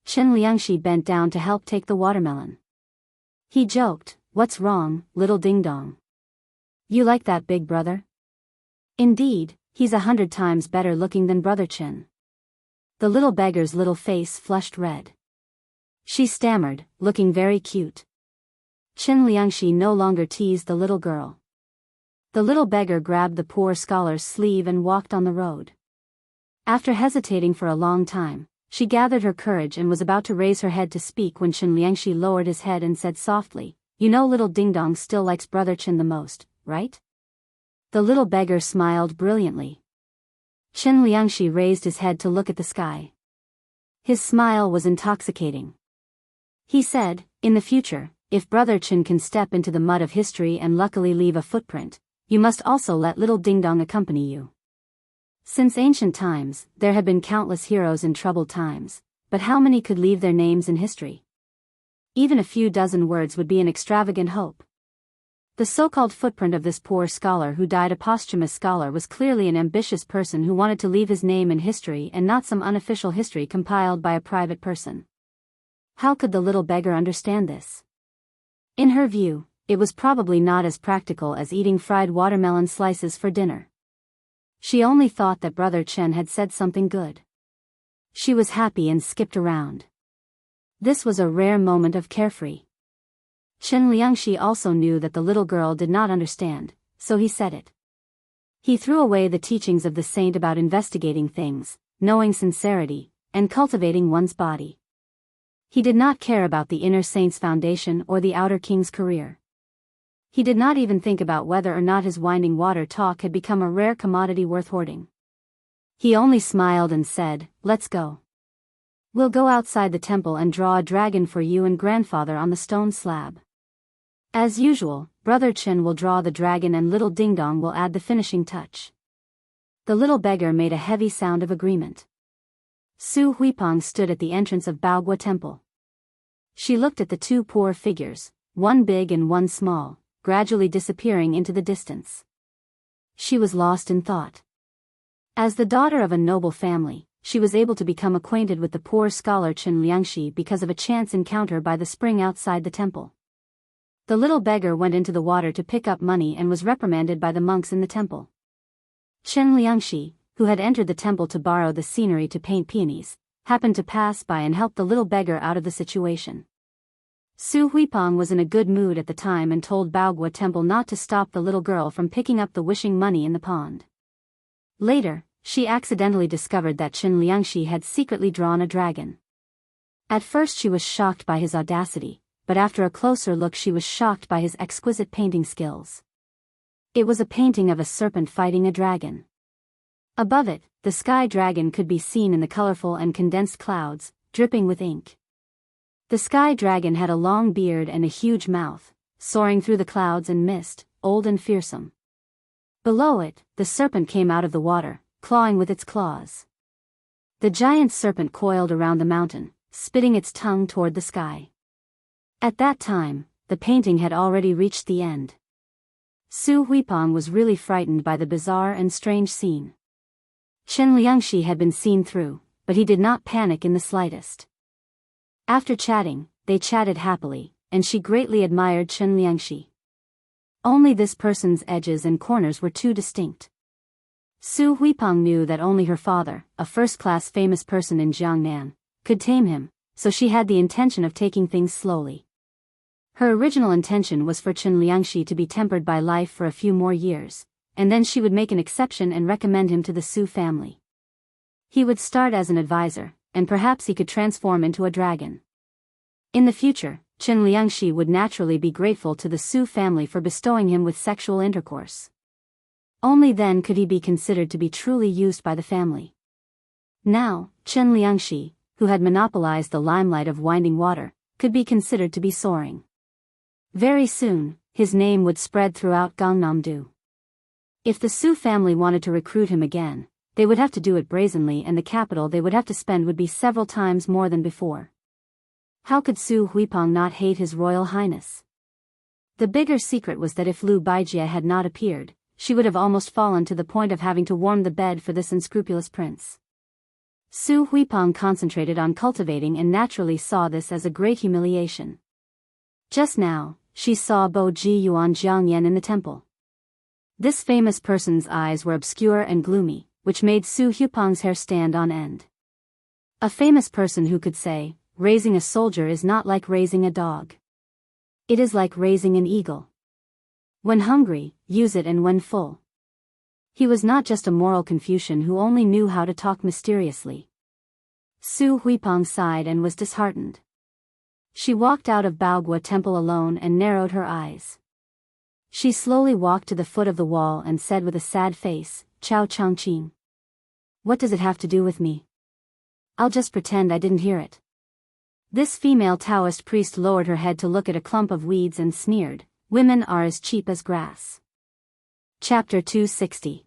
Chen Liangxi bent down to help take the watermelon. He joked, "What's wrong, little ding-dong? You like that big brother?" "Indeed, he's 100 times better looking than Brother Chen." The little beggar's little face flushed red. She stammered, looking very cute. Chen Liangxi no longer teased the little girl. The little beggar grabbed the poor scholar's sleeve and walked on the road. After hesitating for a long time, she gathered her courage and was about to raise her head to speak when Chen Liangxi lowered his head and said softly, "You know little ding-dong still likes Brother Chen the most, right?" The little beggar smiled brilliantly. Chen Liangxi raised his head to look at the sky. His smile was intoxicating. He said, "In the future, if Brother Chen can step into the mud of history and luckily leave a footprint, you must also let little ding-dong accompany you." Since ancient times, there had been countless heroes in troubled times, but how many could leave their names in history? Even a few dozen words would be an extravagant hope. The so-called footprint of this poor scholar who died a posthumous scholar was clearly an ambitious person who wanted to leave his name in history and not some unofficial history compiled by a private person. How could the little beggar understand this? In her view, it was probably not as practical as eating fried watermelon slices for dinner. She only thought that Brother Chen had said something good. She was happy and skipped around. This was a rare moment of carefree. Chen Liangxi also knew that the little girl did not understand, so he said it. He threw away the teachings of the saint about investigating things, knowing sincerity, and cultivating one's body. He did not care about the inner saint's foundation or the outer king's career. He did not even think about whether or not his winding water talk had become a rare commodity worth hoarding. He only smiled and said, "Let's go. We'll go outside the temple and draw a dragon for you and grandfather on the stone slab. As usual, Brother Chen will draw the dragon and little ding-dong will add the finishing touch." The little beggar made a heavy sound of agreement. Su Huipeng stood at the entrance of Baogua Temple. She looked at the two poor figures, one big and one small, gradually disappearing into the distance. She was lost in thought. As the daughter of a noble family, she was able to become acquainted with the poor scholar Chen Liangxi because of a chance encounter by the spring outside the temple. The little beggar went into the water to pick up money and was reprimanded by the monks in the temple. Chen Liangxi, who had entered the temple to borrow the scenery to paint peonies, happened to pass by and helped the little beggar out of the situation. Su Huipeng was in a good mood at the time and told Baogua Temple not to stop the little girl from picking up the wishing money in the pond. Later, she accidentally discovered that Chen Liangxi had secretly drawn a dragon. At first she was shocked by his audacity, but after a closer look she was shocked by his exquisite painting skills. It was a painting of a serpent fighting a dragon. Above it, the sky dragon could be seen in the colorful and condensed clouds, dripping with ink. The sky dragon had a long beard and a huge mouth, soaring through the clouds and mist, old and fearsome. Below it, the serpent came out of the water, clawing with its claws. The giant serpent coiled around the mountain, spitting its tongue toward the sky. At that time, the painting had already reached the end. Su Huipeng was really frightened by the bizarre and strange scene. Chen Liangxi had been seen through, but he did not panic in the slightest. After chatting, they chatted happily, and she greatly admired Chen Liangxi. Only this person's edges and corners were too distinct. Su Huipeng knew that only her father, a first-class famous person in Jiangnan, could tame him, so she had the intention of taking things slowly. Her original intention was for Chen Liangxi to be tempered by life for a few more years, and then she would make an exception and recommend him to the Su family. He would start as an advisor, and perhaps he could transform into a dragon. In the future, Chen Liangxi would naturally be grateful to the Su family for bestowing him with sexual intercourse. Only then could he be considered to be truly used by the family. Now, Chen Liangxi, who had monopolized the limelight of winding water, could be considered to be soaring. Very soon, his name would spread throughout Gangnam-do. If the Su family wanted to recruit him again, they would have to do it brazenly, and the capital they would have to spend would be several times more than before. How could Su Huipeng not hate His Royal Highness? The bigger secret was that if Liu Baijie had not appeared, she would have almost fallen to the point of having to warm the bed for this unscrupulous prince. Su Huipeng concentrated on cultivating and naturally saw this as a great humiliation. Just now, she saw Bo Ji Yuan Jiangyan in the temple. This famous person's eyes were obscure and gloomy, which made Su Huipeng's hair stand on end. A famous person who could say, "Raising a soldier is not like raising a dog. It is like raising an eagle. When hungry, use it, and when full." He was not just a moral Confucian who only knew how to talk mysteriously. Su Huipeng sighed and was disheartened. She walked out of Baogua Temple alone and narrowed her eyes. She slowly walked to the foot of the wall and said with a sad face, "Chao Changqing. What does it have to do with me? I'll just pretend I didn't hear it." This female Taoist priest lowered her head to look at a clump of weeds and sneered, "Women are as cheap as grass." Chapter 260.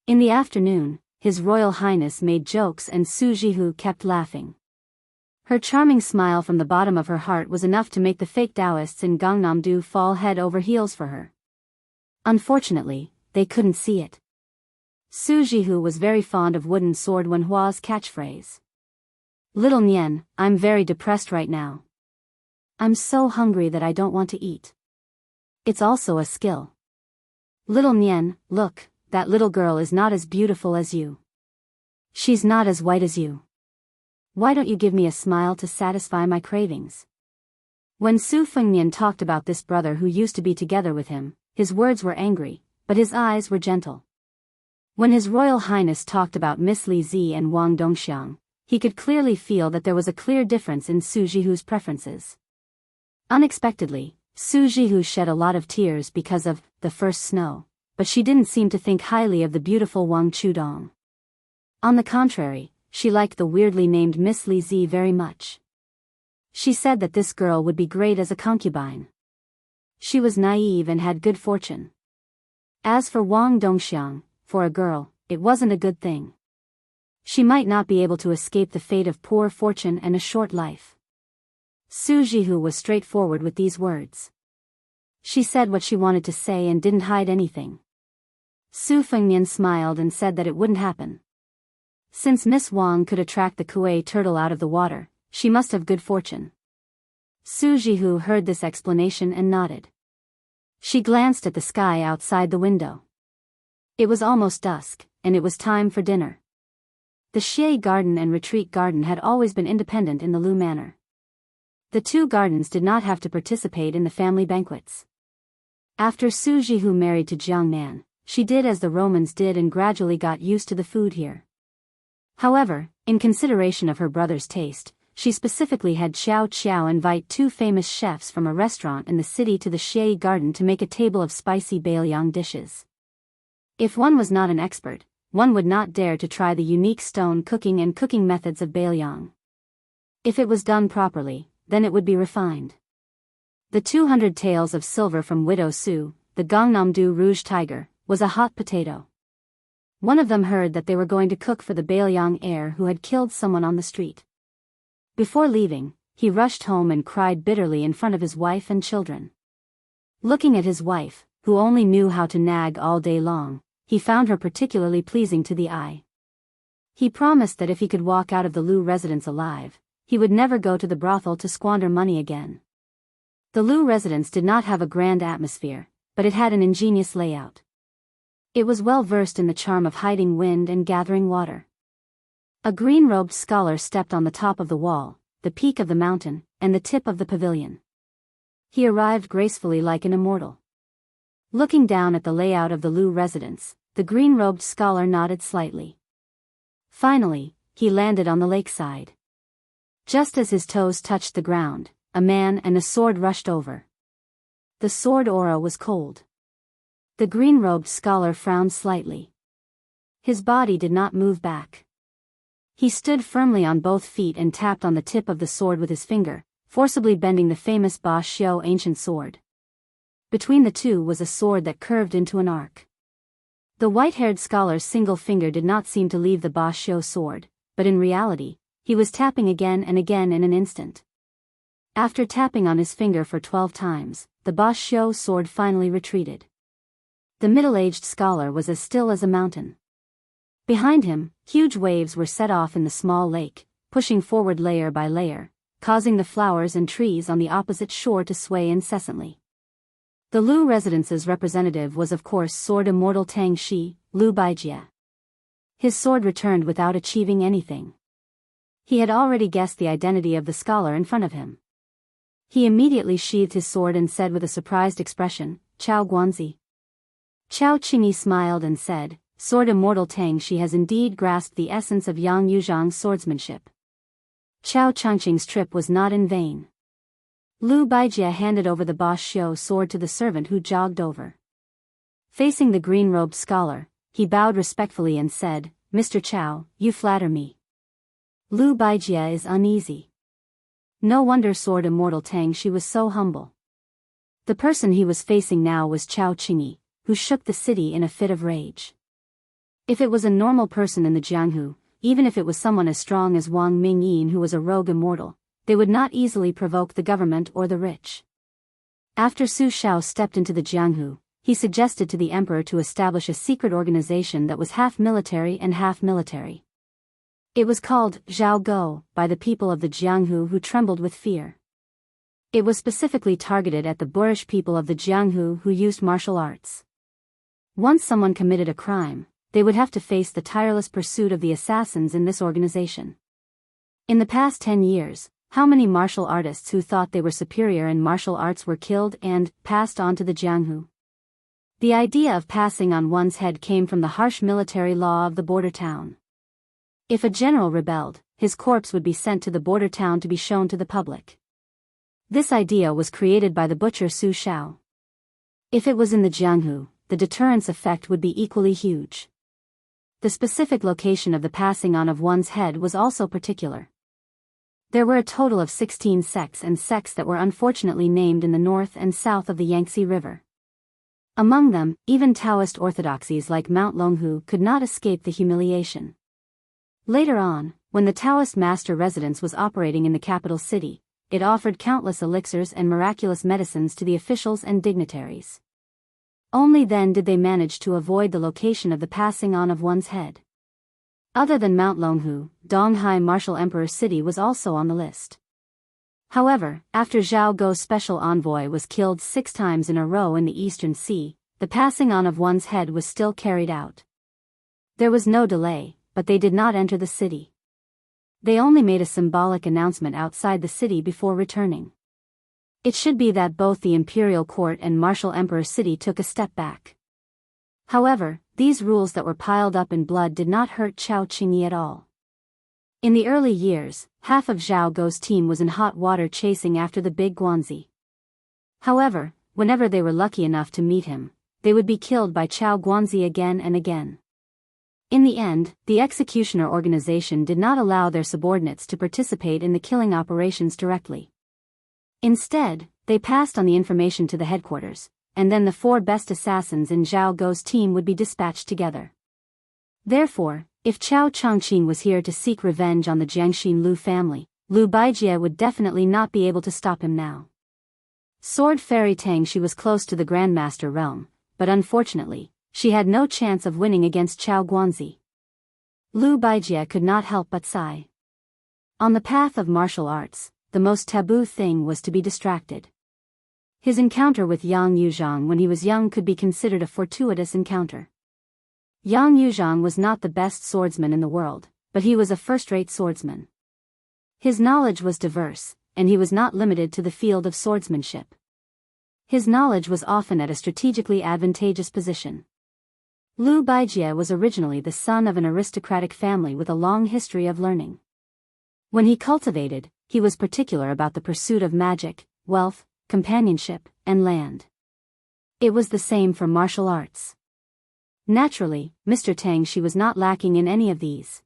In the afternoon, His Royal Highness made jokes and Su Jihu kept laughing. Her charming smile from the bottom of her heart was enough to make the fake Taoists in Gangnam-do fall head over heels for her. Unfortunately, they couldn't see it. Su Jihu was very fond of Wooden Sword Wenhua's catchphrase. "Little Nian, I'm very depressed right now. I'm so hungry that I don't want to eat." It's also a skill. "Little Nian, look, that little girl is not as beautiful as you. She's not as white as you. Why don't you give me a smile to satisfy my cravings?" When Su Fengnian talked about this brother who used to be together with him, his words were angry, but his eyes were gentle. When His Royal Highness talked about Miss Li Zi and Wang Dongxiang, he could clearly feel that there was a clear difference in Su Jihu's preferences. Unexpectedly, Su Jihu shed a lot of tears because of the first snow, but she didn't seem to think highly of the beautiful Wang Chudong. On the contrary, she liked the weirdly named Miss Li Zi very much. She said that this girl would be great as a concubine. She was naive and had good fortune. As for Wang Dongxiang, for a girl, it wasn't a good thing. She might not be able to escape the fate of poor fortune and a short life. Su Jihu was straightforward with these words. She said what she wanted to say and didn't hide anything. Su Fengmian smiled and said that it wouldn't happen. Since Miss Wang could attract the Kuei turtle out of the water, she must have good fortune. Su Jihu heard this explanation and nodded. She glanced at the sky outside the window. It was almost dusk, and it was time for dinner. The Xie Garden and Retreat Garden had always been independent in the Lu Manor. The two gardens did not have to participate in the family banquets. After Su Jihu married to Jiangnan, she did as the Romans did and gradually got used to the food here. However, in consideration of her brother's taste, she specifically had Xiao Qiao invite two famous chefs from a restaurant in the city to the Xie Garden to make a table of spicy Biyao dishes. If one was not an expert, one would not dare to try the unique stone cooking and cooking methods of Biyao. If it was done properly, then it would be refined. The 200 taels of silver from Widow Su, the Gangnam-do Rouge Tiger, was a hot potato. One of them heard that they were going to cook for the Biyao heir who had killed someone on the street. Before leaving, he rushed home and cried bitterly in front of his wife and children. Looking at his wife, who only knew how to nag all day long, he found her particularly pleasing to the eye. He promised that if he could walk out of the Lu residence alive, he would never go to the brothel to squander money again. The Lu residence did not have a grand atmosphere, but it had an ingenious layout. It was well versed in the charm of hiding wind and gathering water. A green-robed scholar stepped on the top of the wall, the peak of the mountain, and the tip of the pavilion. He arrived gracefully like an immortal. Looking down at the layout of the Lu residence, the green-robed scholar nodded slightly. Finally, he landed on the lakeside. Just as his toes touched the ground, a man and a sword rushed over. The sword aura was cold. The green-robed scholar frowned slightly. His body did not move back. He stood firmly on both feet and tapped on the tip of the sword with his finger, forcibly bending the famous Ba Xiu ancient sword. Between the two was a sword that curved into an arc. The white-haired scholar's single finger did not seem to leave the Ba Xiu sword, but in reality, he was tapping again and again in an instant. After tapping on his finger for 12 times, the Ba Xiu sword finally retreated. The middle-aged scholar was as still as a mountain. Behind him, huge waves were set off in the small lake, pushing forward layer by layer, causing the flowers and trees on the opposite shore to sway incessantly. The Lu residence's representative was of course Sword Immortal Tang Shi, Lu Baijie. His sword returned without achieving anything. He had already guessed the identity of the scholar in front of him. He immediately sheathed his sword and said with a surprised expression, "Chao Guanzi." Chao Qingyi smiled and said, "Sword Immortal Tang Shi has indeed grasped the essence of Yang Yuzhang's swordsmanship." Chao Changqing's trip was not in vain. Lu Baijie handed over the Ba Xiu sword to the servant who jogged over. Facing the green-robed scholar, he bowed respectfully and said, "Mr. Chao, you flatter me." Lu Baijie is uneasy. No wonder Sword Immortal Tang Shi was so humble. The person he was facing now was Chao Qingyi, who shook the city in a fit of rage. If it was a normal person in the Jianghu, even if it was someone as strong as Wang Mingyin who was a rogue immortal, they would not easily provoke the government or the rich. After Su Shao stepped into the Jianghu, he suggested to the emperor to establish a secret organization that was half military and half military. It was called Zhao Go by the people of the Jianghu who trembled with fear. It was specifically targeted at the boorish people of the Jianghu who used martial arts. Once someone committed a crime, they would have to face the tireless pursuit of the assassins in this organization. In the past 10 years, how many martial artists who thought they were superior in martial arts were killed and passed on to the Jianghu? The idea of passing on one's head came from the harsh military law of the border town. If a general rebelled, his corpse would be sent to the border town to be shown to the public. This idea was created by the butcher Su Shao. If it was in the Jianghu, the deterrence effect would be equally huge. The specific location of the passing on of one's head was also particular. There were a total of 16 sects and sects that were unfortunately named in the north and south of the Yangtze River. Among them, even Taoist orthodoxies like Mount Longhu could not escape the humiliation. Later on, when the Taoist master residence was operating in the capital city, it offered countless elixirs and miraculous medicines to the officials and dignitaries. Only then did they manage to avoid the location of the passing on of one's head. Other than Mount Longhu, Donghai Martial Emperor City was also on the list. However, after Zhao Guo's special envoy was killed 6 times in a row in the Eastern Sea, the passing on of one's head was still carried out. There was no delay, but they did not enter the city. They only made a symbolic announcement outside the city before returning. It should be that both the imperial court and Martial Emperor City took a step back. However, these rules that were piled up in blood did not hurt Chao Qingyi at all. In the early years, half of Zhao Guo's team was in hot water chasing after the big Guanzi. However, whenever they were lucky enough to meet him, they would be killed by Chao Guanzi again and again. In the end, the executioner organization did not allow their subordinates to participate in the killing operations directly. Instead, they passed on the information to the headquarters, and then the 4 best assassins in Zhao Guo's team would be dispatched together. Therefore, if Chao Changqing was here to seek revenge on the Jiangxin Lu family, Lu Baijie would definitely not be able to stop him now. Sword Fairy Tang, she was close to the Grandmaster realm, but unfortunately, she had no chance of winning against Chao Guanzi. Lu Baijie could not help but sigh. On the path of martial arts, the most taboo thing was to be distracted. His encounter with Yang Yuzhang when he was young could be considered a fortuitous encounter. Yang Yuzhang was not the best swordsman in the world, but he was a first-rate swordsman. His knowledge was diverse, and he was not limited to the field of swordsmanship. His knowledge was often at a strategically advantageous position. Lu Baijie was originally the son of an aristocratic family with a long history of learning. When he cultivated, he was particular about the pursuit of magic, wealth, companionship, and land. It was the same for martial arts. Naturally, Mr. Tang she was not lacking in any of these.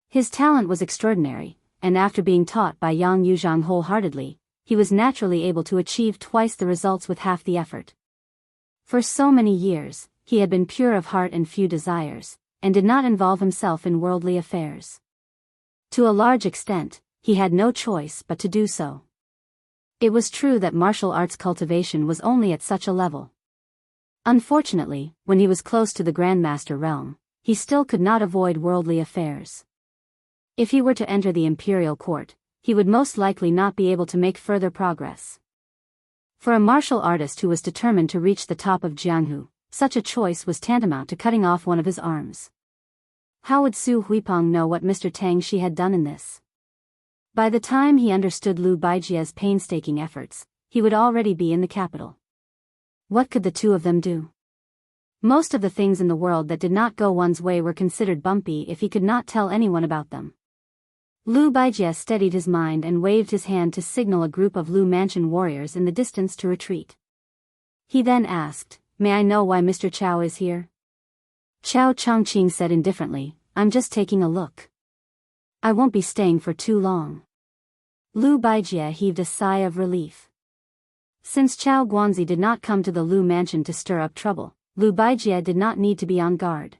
His talent was extraordinary, and after being taught by Yang Yuzhang wholeheartedly, he was naturally able to achieve twice the results with half the effort. For so many years, he had been pure of heart and few desires, and did not involve himself in worldly affairs. To a large extent, he had no choice but to do so. It was true that martial arts cultivation was only at such a level. Unfortunately, when he was close to the Grandmaster realm, he still could not avoid worldly affairs. If he were to enter the imperial court, he would most likely not be able to make further progress. For a martial artist who was determined to reach the top of Jianghu, such a choice was tantamount to cutting off one of his arms. How would Su Huipeng know what Mr. Tang she had done in this? By the time he understood Lu Baijie's painstaking efforts, he would already be in the capital. What could the two of them do? Most of the things in the world that did not go one's way were considered bumpy if he could not tell anyone about them. Lu Baijie steadied his mind and waved his hand to signal a group of Lu Mansion warriors in the distance to retreat. He then asked, "May I know why Mr. Chao is here?" Chao Changqing said indifferently, "I'm just taking a look. I won't be staying for too long." Lu Baijie heaved a sigh of relief. Since Chao Guanzi did not come to the Lu Mansion to stir up trouble, Lu Baijie did not need to be on guard.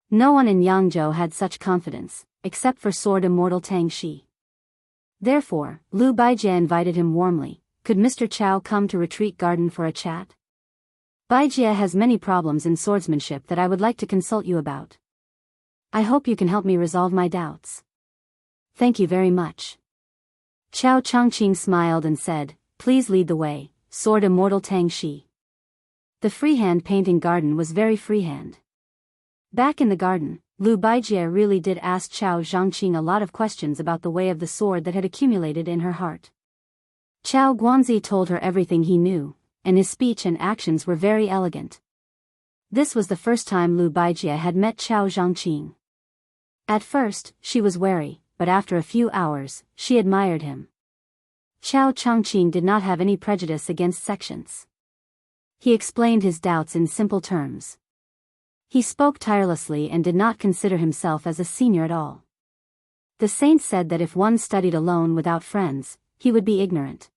No one in Yangzhou had such confidence, except for Sword Immortal Tang Shi. Therefore, Lu Baijie invited him warmly, "Could Mr. Chao come to Retreat Garden for a chat? Baijie has many problems in swordsmanship that I would like to consult you about. I hope you can help me resolve my doubts." "Thank you very much." Chao Changqing smiled and said, "Please lead the way, Sword Immortal Tang Shi." The freehand painting garden was very freehand. Back in the garden, Lu Baijie really did ask Chao Zhangqing a lot of questions about the way of the sword that had accumulated in her heart. Chao Guanzi told her everything he knew, and his speech and actions were very elegant. This was the first time Lu Baijie had met Chao Zhangqing. At first, she was wary, but after a few hours, she admired him. Chao Changqing did not have any prejudice against sections. He explained his doubts in simple terms. He spoke tirelessly and did not consider himself as a senior at all. The saint said that if one studied alone without friends, he would be ignorant.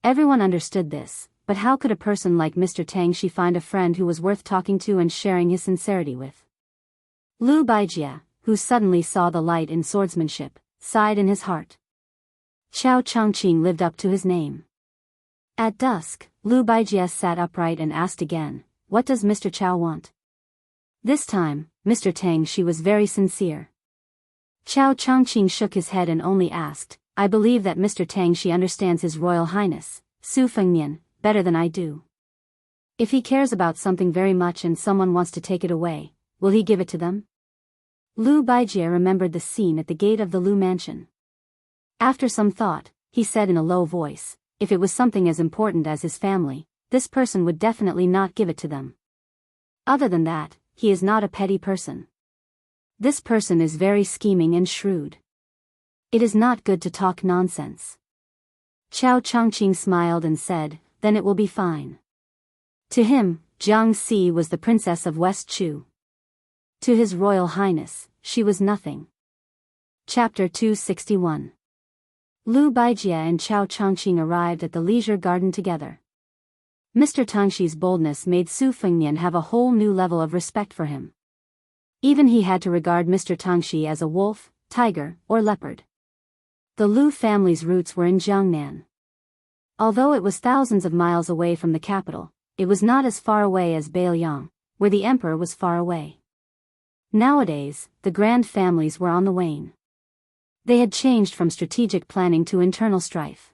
Everyone understood this, but how could a person like Mr. Tang Shi find a friend who was worth talking to and sharing his sincerity with? Lu Baijie, who suddenly saw the light in swordsmanship, sighed in his heart. Chao Changqing lived up to his name. At dusk, Lu Baijie sat upright and asked again, "What does Mr. Chao want?" This time, Mr. Tang Shi was very sincere. Chao Changqing shook his head and only asked, "I believe that Mr. Tang Shi understands His Royal Highness, Su Fengnian, better than I do. If he cares about something very much and someone wants to take it away, will he give it to them?" Lu Baijie remembered the scene at the gate of the Lu mansion. After some thought, he said in a low voice, "If it was something as important as his family, this person would definitely not give it to them. Other than that, he is not a petty person. This person is very scheming and shrewd. It is not good to talk nonsense." Chao Changqing smiled and said, "Then it will be fine." To him, Jiang Si was the princess of West Chu. To His Royal Highness, she was nothing. Chapter 261. Lu Baijie and Chao Changqing arrived at the leisure garden together. Mr. Tangshi's boldness made Su Fengnian have a whole new level of respect for him. Even he had to regard Mr. Tangshi as a wolf, tiger, or leopard. The Lu family's roots were in Jiangnan. Although it was thousands of miles away from the capital, it was not as far away as Biyao, where the emperor was far away. Nowadays, the grand families were on the wane. They had changed from strategic planning to internal strife.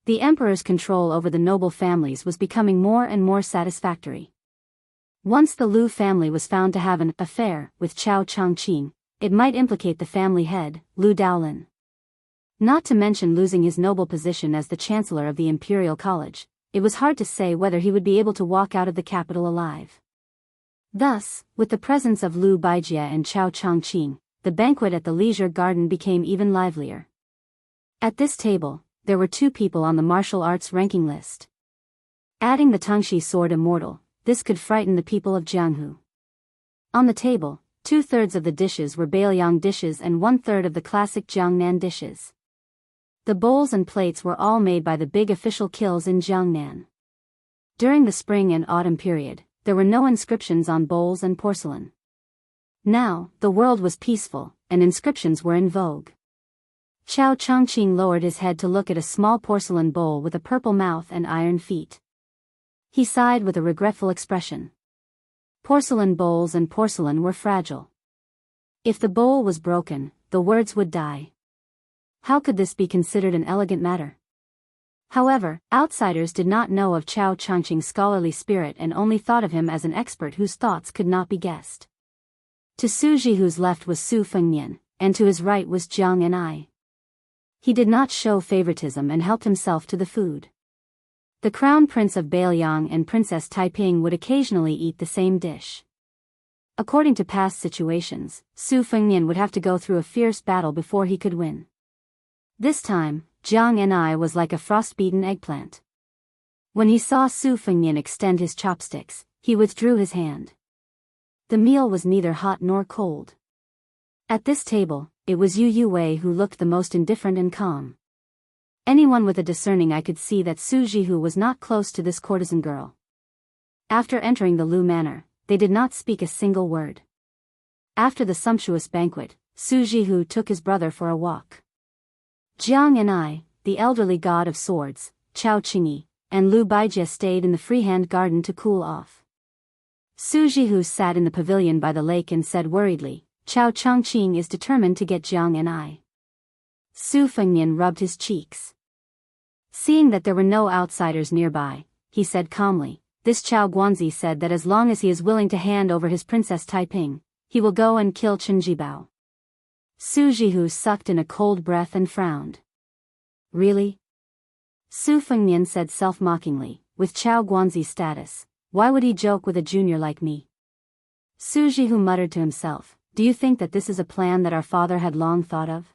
The emperor's control over the noble families was becoming more and more satisfactory. Once the Lu family was found to have an affair with Chao Changqing, it might implicate the family head, Lu Daolin. Not to mention losing his noble position as the chancellor of the Imperial College, it was hard to say whether he would be able to walk out of the capital alive. Thus, with the presence of Lu Baijie and Chao Changqing, the banquet at the leisure garden became even livelier. At this table, there were 2 people on the martial arts ranking list. Adding the Tangshi sword immortal, this could frighten the people of Jianghu. On the table, 2/3 of the dishes were Biyao dishes and 1/3 of the classic Jiangnan dishes. The bowls and plates were all made by the big official kilns in Jiangnan. During the spring and autumn period, there were no inscriptions on bowls and porcelain. Now, the world was peaceful, and inscriptions were in vogue. Chao Changqing lowered his head to look at a small porcelain bowl with a purple mouth and iron feet. He sighed with a regretful expression. Porcelain bowls and porcelain were fragile. If the bowl was broken, the words would die. How could this be considered an elegant matter? However, outsiders did not know of Chao Changqing's scholarly spirit and only thought of him as an expert whose thoughts could not be guessed. To Su Jihu's left was Su Fengnian, and to his right was Jiang and I. He did not show favoritism and helped himself to the food. The Crown Prince of Biyao and Princess Taiping would occasionally eat the same dish. According to past situations, Su Fengnian would have to go through a fierce battle before he could win. This time, Jiang and I was like a frost-beaten eggplant. When he saw Su Fengnian extend his chopsticks, he withdrew his hand. The meal was neither hot nor cold. At this table, it was Yu Wei who looked the most indifferent and calm. Anyone with a discerning eye could see that Su Jihu was not close to this courtesan girl. After entering the Lu manor, they did not speak a single word. After the sumptuous banquet, Su Jihu took his brother for a walk. Jiang and I, the elderly god of swords, Chao Qingyi, and Lu Baijie stayed in the freehand garden to cool off. Su Jihu sat in the pavilion by the lake and said worriedly, "Chao Changqing is determined to get Jiang and I." Su Fengnian rubbed his cheeks. Seeing that there were no outsiders nearby, he said calmly, "This Chao Guanzi said that as long as he is willing to hand over his Princess Taiping, he will go and kill Chen Jibao." Su Jihu sucked in a cold breath and frowned. "Really?" Su Fengnian said self-mockingly, "With Chao Guanzi's status, why would he joke with a junior like me?" Su Jihu muttered to himself, "Do you think that this is a plan that our father had long thought of?"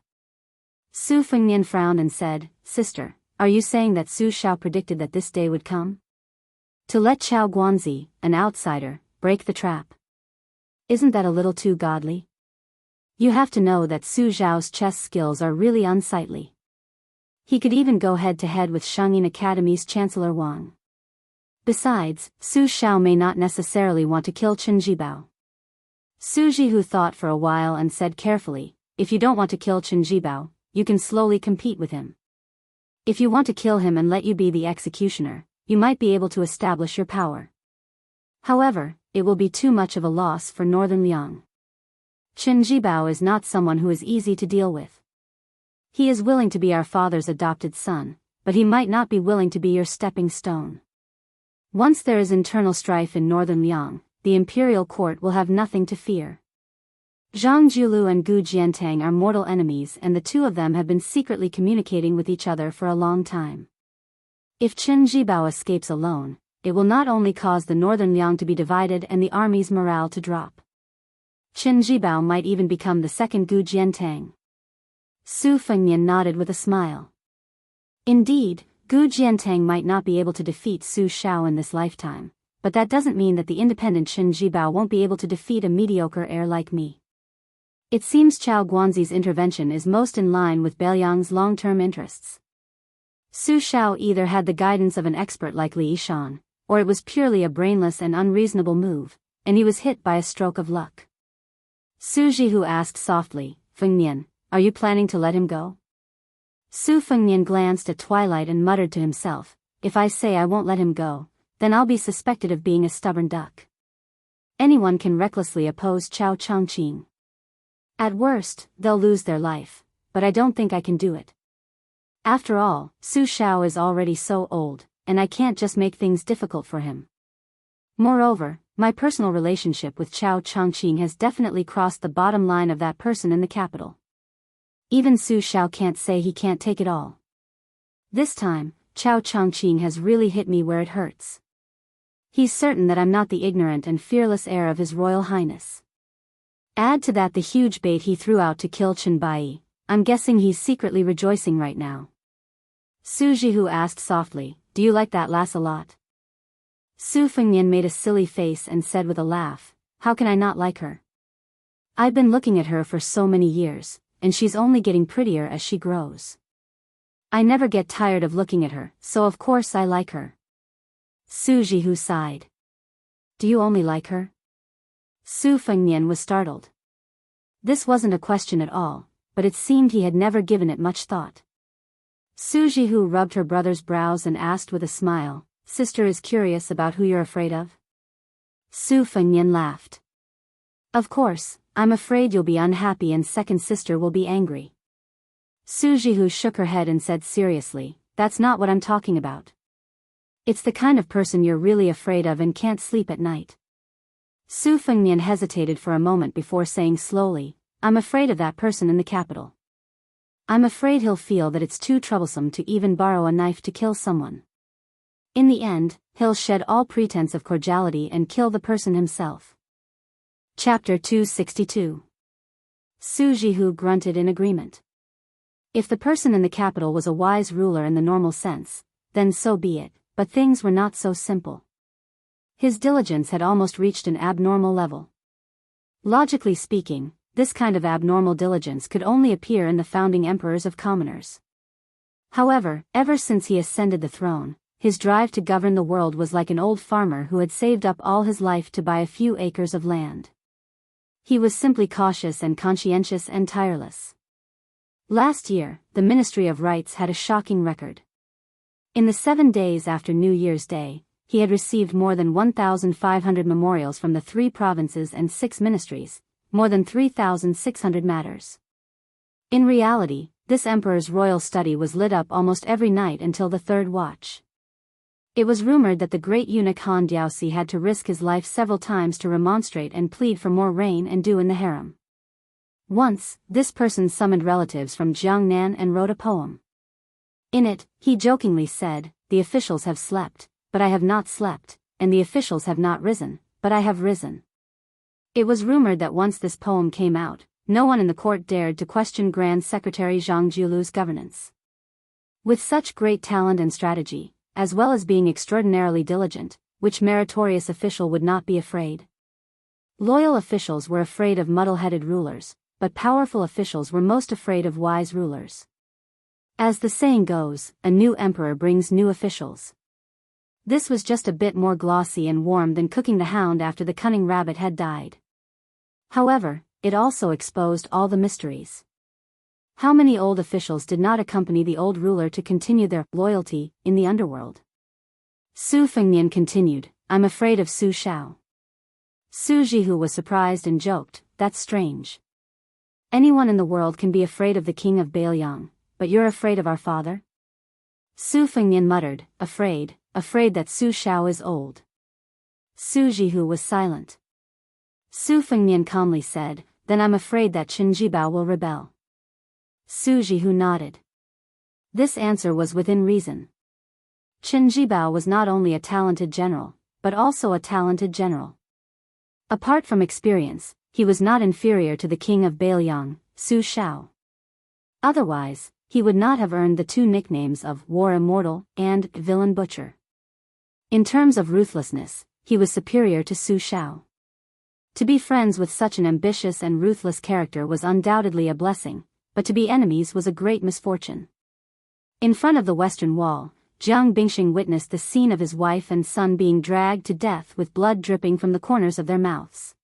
Su Fengnian frowned and said, "Sister, are you saying that Su Shao predicted that this day would come? To let Chao Guanzi, an outsider, break the trap? Isn't that a little too godly? You have to know that Su Zhao's chess skills are really unsightly. He could even go head-to-head with Shangyin Academy's Chancellor Wang. Besides, Su Shao may not necessarily want to kill Chen Jibao." Su Jihu thought for a while and said carefully, if you don't want to kill Chen Jibao, you can slowly compete with him. If you want to kill him and let you be the executioner, you might be able to establish your power. However, it will be too much of a loss for Northern Liang. Chen Jibao is not someone who is easy to deal with. He is willing to be our father's adopted son, but he might not be willing to be your stepping stone. Once there is internal strife in Northern Liang, the imperial court will have nothing to fear. Zhang Julu and Gu Jiantang are mortal enemies, and the two of them have been secretly communicating with each other for a long time. If Chen Jibao escapes alone, it will not only cause the Northern Liang to be divided and the army's morale to drop. Chen Jibao might even become the second Gu Jiantang. Su Fengnian nodded with a smile. Indeed, Gu Jiantang might not be able to defeat Su Shao in this lifetime, but that doesn't mean that the independent Chen Jibao won't be able to defeat a mediocre heir like me. It seems Chao Guanzi's intervention is most in line with Beiliang's long-term interests. Su Shao either had the guidance of an expert like Li Yishan, or it was purely a brainless and unreasonable move, and he was hit by a stroke of luck. Su Jihu asked softly, Fengnian, are you planning to let him go? Su Fengnian glanced at Twilight and muttered to himself, if I say I won't let him go, then I'll be suspected of being a stubborn duck. Anyone can recklessly oppose Chao Changqing. At worst, they'll lose their life, but I don't think I can do it. After all, Su Shao is already so old, and I can't just make things difficult for him. Moreover, my personal relationship with Chao Changqing has definitely crossed the bottom line of that person in the capital. Even Su Shao can't say he can't take it all. This time, Chao Changqing has really hit me where it hurts. He's certain that I'm not the ignorant and fearless heir of His Royal Highness. Add to that the huge bait he threw out to kill Chen Bai, I'm guessing he's secretly rejoicing right now. Su Jihu asked softly, do you like that lass a lot? Su Fengnian made a silly face and said with a laugh, how can I not like her? I've been looking at her for so many years, and she's only getting prettier as she grows. I never get tired of looking at her, so of course I like her. Su Jihu sighed. Do you only like her? Su Fengnian was startled. This wasn't a question at all, but it seemed he had never given it much thought. Su Jihu rubbed her brother's brows and asked with a smile, Sister is curious about who you're afraid of? Su Fengnian laughed. Of course, I'm afraid you'll be unhappy and second sister will be angry. Su Jihu shook her head and said seriously, that's not what I'm talking about. It's the kind of person you're really afraid of and can't sleep at night. Su Fengnian hesitated for a moment before saying slowly, I'm afraid of that person in the capital. I'm afraid he'll feel that it's too troublesome to even borrow a knife to kill someone. In the end, he'll shed all pretense of cordiality and kill the person himself. Chapter 262. Su Jihu grunted in agreement. If the person in the capital was a wise ruler in the normal sense, then so be it, but things were not so simple. His diligence had almost reached an abnormal level. Logically speaking, this kind of abnormal diligence could only appear in the founding emperors of commoners. However, ever since he ascended the throne, his drive to govern the world was like an old farmer who had saved up all his life to buy a few acres of land. He was simply cautious and conscientious and tireless. Last year, the Ministry of Rights had a shocking record. In the 7 days after New Year's Day, he had received more than 1,500 memorials from the 3 provinces and 6 ministries, more than 3,600 matters. In reality, this emperor's royal study was lit up almost every night until the 3rd watch. It was rumored that the great eunuch Han Diaosi had to risk his life several times to remonstrate and plead for more rain and dew in the harem. Once, this person summoned relatives from Jiangnan and wrote a poem. In it, he jokingly said, the officials have slept, but I have not slept, and the officials have not risen, but I have risen. It was rumored that once this poem came out, no one in the court dared to question Grand Secretary Zhang Julu's governance. With such great talent and strategy, as well as being extraordinarily diligent, which meritorious official would not be afraid? Loyal officials were afraid of muddle-headed rulers, but powerful officials were most afraid of wise rulers. As the saying goes, a new emperor brings new officials. This was just a bit more glossy and warm than cooking the hound after the cunning rabbit had died. However, it also exposed all the mysteries. How many old officials did not accompany the old ruler to continue their loyalty in the underworld? Su Fengnian continued, I'm afraid of Su Shao. Su Jihu was surprised and joked, that's strange. Anyone in the world can be afraid of the king of Biyao, but you're afraid of our father? Su Fengnian muttered, afraid that Su Shao is old. Su Jihu was silent. Su Fengnian calmly said, then I'm afraid that Qin Jibao will rebel. Su Jihu nodded. This answer was within reason. Qin Jibao was not only a talented general, but also a talented general. Apart from experience, he was not inferior to the king of Biyao, Su Shao. Otherwise, he would not have earned the two nicknames of War Immortal and Villain Butcher. In terms of ruthlessness, he was superior to Su Shao. To be friends with such an ambitious and ruthless character was undoubtedly a blessing, but to be enemies was a great misfortune. In front of the western wall, Jiang Bingxing witnessed the scene of his wife and son being dragged to death with blood dripping from the corners of their mouths.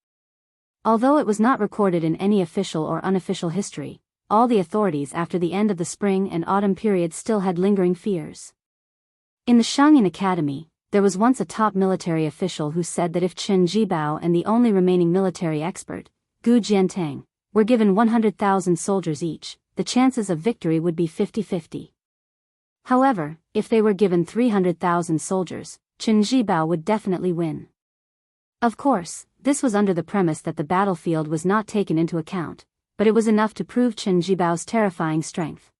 Although it was not recorded in any official or unofficial history, all the authorities after the end of the spring and autumn period still had lingering fears. In the Shangyin Academy, there was once a top military official who said that if Qin Jibao and the only remaining military expert, Gu Jiantang, were given 100,000 soldiers each, the chances of victory would be 50-50. However, if they were given 300,000 soldiers, Qin Jibao would definitely win. Of course, this was under the premise that the battlefield was not taken into account, but it was enough to prove Qin Jibao's terrifying strength.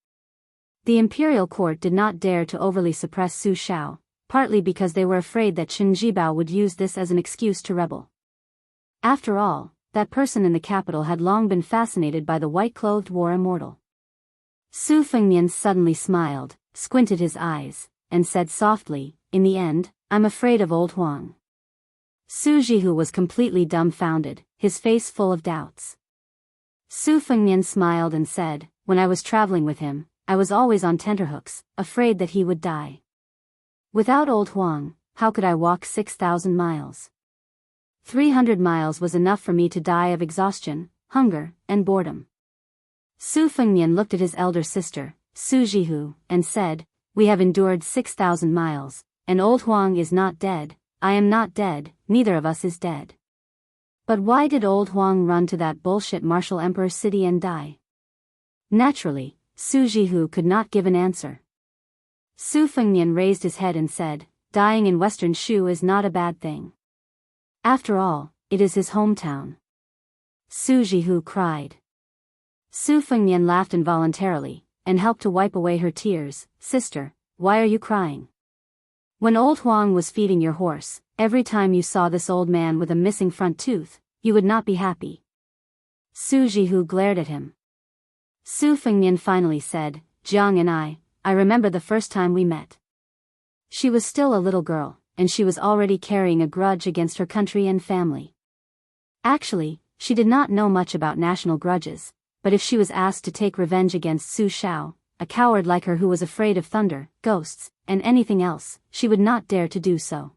The imperial court did not dare to overly suppress Su Shao, partly because they were afraid that Qin Jibao would use this as an excuse to rebel. After all, that person in the capital had long been fascinated by the white-clothed war immortal. Su Fengnian suddenly smiled, squinted his eyes, and said softly, in the end, I'm afraid of old Huang. Su Jihu was completely dumbfounded, his face full of doubts. Su Fengnian smiled and said, when I was traveling with him, I was always on tenterhooks, afraid that he would die. Without old Huang, how could I walk 6,000 miles? 300 miles was enough for me to die of exhaustion, hunger, and boredom. Su Fengnian looked at his elder sister, Su Jihu, and said, we have endured 6,000 miles, and old Huang is not dead, I am not dead, neither of us is dead. But why did old Huang run to that bullshit martial emperor city and die? Naturally, Su Jihu could not give an answer. Su Fengnian raised his head and said, dying in Western Shu is not a bad thing. After all, it is his hometown. Su Jihu cried. Su Fengnian laughed involuntarily, and helped to wipe away her tears. Sister, why are you crying? When old Huang was feeding your horse, every time you saw this old man with a missing front tooth, you would not be happy. Su Jihu glared at him. Su Fengnian finally said, Jiang and I remember the first time we met. She was still a little girl, and she was already carrying a grudge against her country and family. Actually, she did not know much about national grudges, but if she was asked to take revenge against Su Shao, a coward like her who was afraid of thunder, ghosts, and anything else, she would not dare to do so.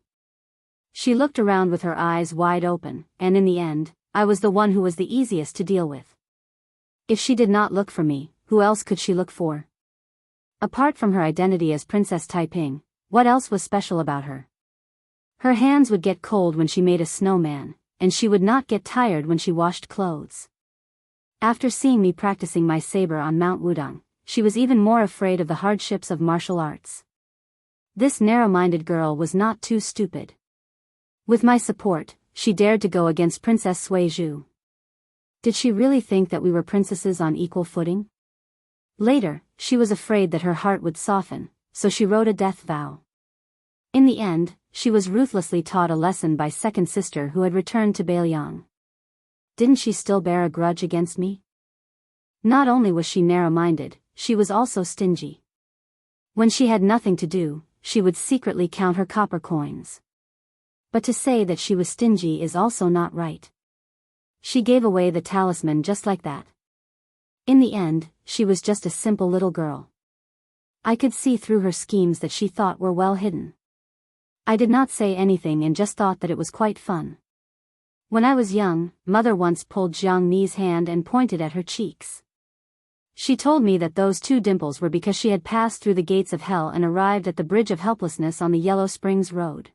She looked around with her eyes wide open, and in the end, I was the one who was the easiest to deal with. If she did not look for me, who else could she look for? Apart from her identity as Princess Taiping, what else was special about her? Her hands would get cold when she made a snowman, and she would not get tired when she washed clothes. After seeing me practicing my saber on Mount Wudang, she was even more afraid of the hardships of martial arts. This narrow-minded girl was not too stupid. With my support, she dared to go against Princess Suizhu. Did she really think that we were princesses on equal footing? Later, she was afraid that her heart would soften, so she wrote a death vow. In the end, she was ruthlessly taught a lesson by second sister who had returned to Biyao. Didn't she still bear a grudge against me? Not only was she narrow-minded, she was also stingy. When she had nothing to do, she would secretly count her copper coins. But to say that she was stingy is also not right. She gave away the talisman just like that. In the end, she was just a simple little girl. I could see through her schemes that she thought were well hidden. I did not say anything and just thought that it was quite fun. When I was young, Mother once pulled Jianghu's hand and pointed at her cheeks. She told me that those two dimples were because she had passed through the gates of hell and arrived at the Bridge of Helplessness on the Yellow Springs Road.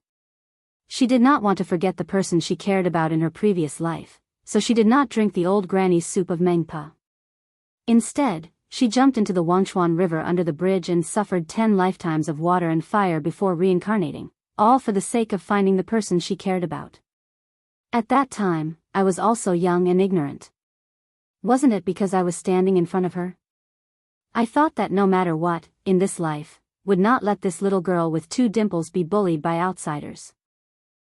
She did not want to forget the person she cared about in her previous life, so she did not drink the old granny's soup of mengpa. Instead, she jumped into the Wangchuan River under the bridge and suffered 10 lifetimes of water and fire before reincarnating, all for the sake of finding the person she cared about. At that time, I was also young and ignorant. Wasn't it because I was standing in front of her? I thought that no matter what, in this life, would not let this little girl with two dimples be bullied by outsiders.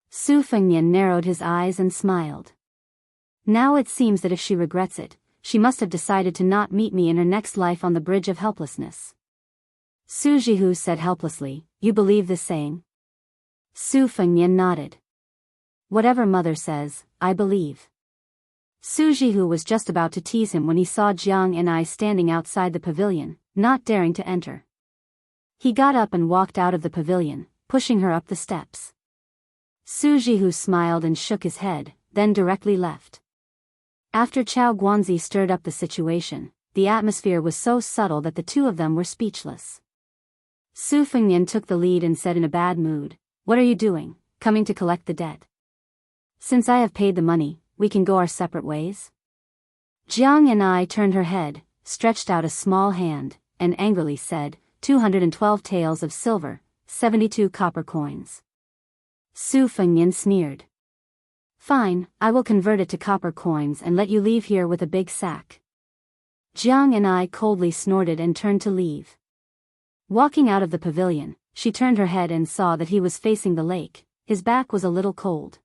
Su Fengnian narrowed his eyes and smiled. Now it seems that if she regrets it, she must have decided to not meet me in her next life on the Bridge of Helplessness. Su Jihu said helplessly, "You believe this saying?" Su Fengnian nodded. "Whatever Mother says, I believe." Su Jihu was just about to tease him when he saw Jiang and I standing outside the pavilion, not daring to enter. He got up and walked out of the pavilion, pushing her up the steps. Su Jihu smiled and shook his head, then directly left. After Chao Guanzi stirred up the situation, the atmosphere was so subtle that the two of them were speechless. Su Fengnian took the lead and said in a bad mood, "What are you doing, coming to collect the debt? Since I have paid the money, we can go our separate ways?" Jiang and I turned her head, stretched out a small hand, and angrily said, 212 taels of silver, 72 copper coins. Su Fengnian sneered. "Fine, I will convert it to copper coins and let you leave here with a big sack." Jiang and I coldly snorted and turned to leave. Walking out of the pavilion, she turned her head and saw that he was facing the lake. His back was a little cold.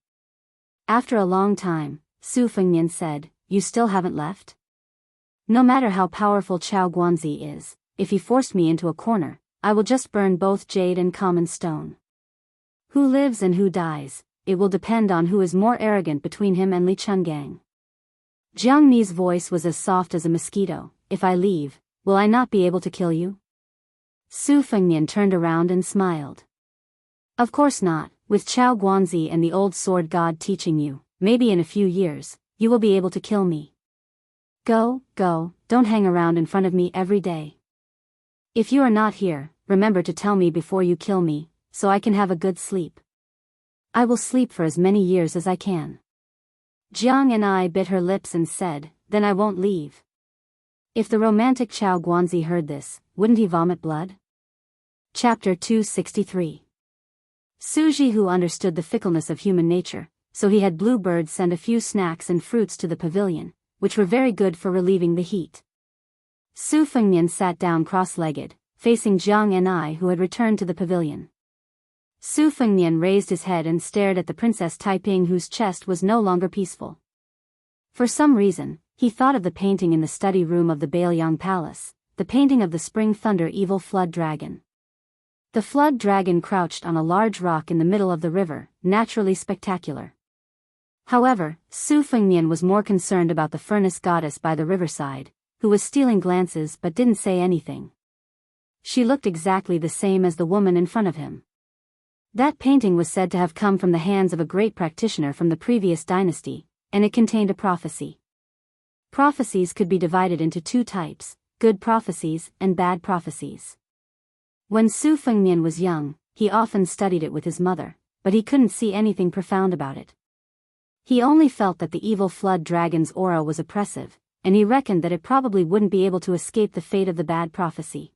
After a long time, Su Fengnian said, "You still haven't left?" "No matter how powerful Chao Guanzi is, if he forced me into a corner, I will just burn both jade and common stone. Who lives and who dies, it will depend on who is more arrogant between him and Li Chungang." Jiang Ni's voice was as soft as a mosquito. "If I leave, will I not be able to kill you?" Su Fengnian turned around and smiled. "Of course not. With Chao Guanzi and the old sword god teaching you, maybe in a few years, you will be able to kill me. Go, don't hang around in front of me every day. If you are not here, remember to tell me before you kill me, so I can have a good sleep. I will sleep for as many years as I can." Jiang and I bit her lips and said, "Then I won't leave." If the romantic Chao Guanzi heard this, wouldn't he vomit blood? Chapter 263. Su Jihu understood the fickleness of human nature, so he had bluebirds send a few snacks and fruits to the pavilion, which were very good for relieving the heat. Su Fengnian sat down cross-legged, facing Jiang and I who had returned to the pavilion. Su Fengnian raised his head and stared at the Princess Taiping whose chest was no longer peaceful. For some reason, he thought of the painting in the study room of the Baoyang Palace, the painting of the Spring Thunder evil flood dragon. The flood dragon crouched on a large rock in the middle of the river, naturally spectacular. However, Su Fengnian was more concerned about the furnace goddess by the riverside, who was stealing glances but didn't say anything. She looked exactly the same as the woman in front of him. That painting was said to have come from the hands of a great practitioner from the previous dynasty, and it contained a prophecy. Prophecies could be divided into two types, good prophecies and bad prophecies. When Su Fengnian was young, he often studied it with his mother, but he couldn't see anything profound about it. He only felt that the evil flood dragon's aura was oppressive, and he reckoned that it probably wouldn't be able to escape the fate of the bad prophecy.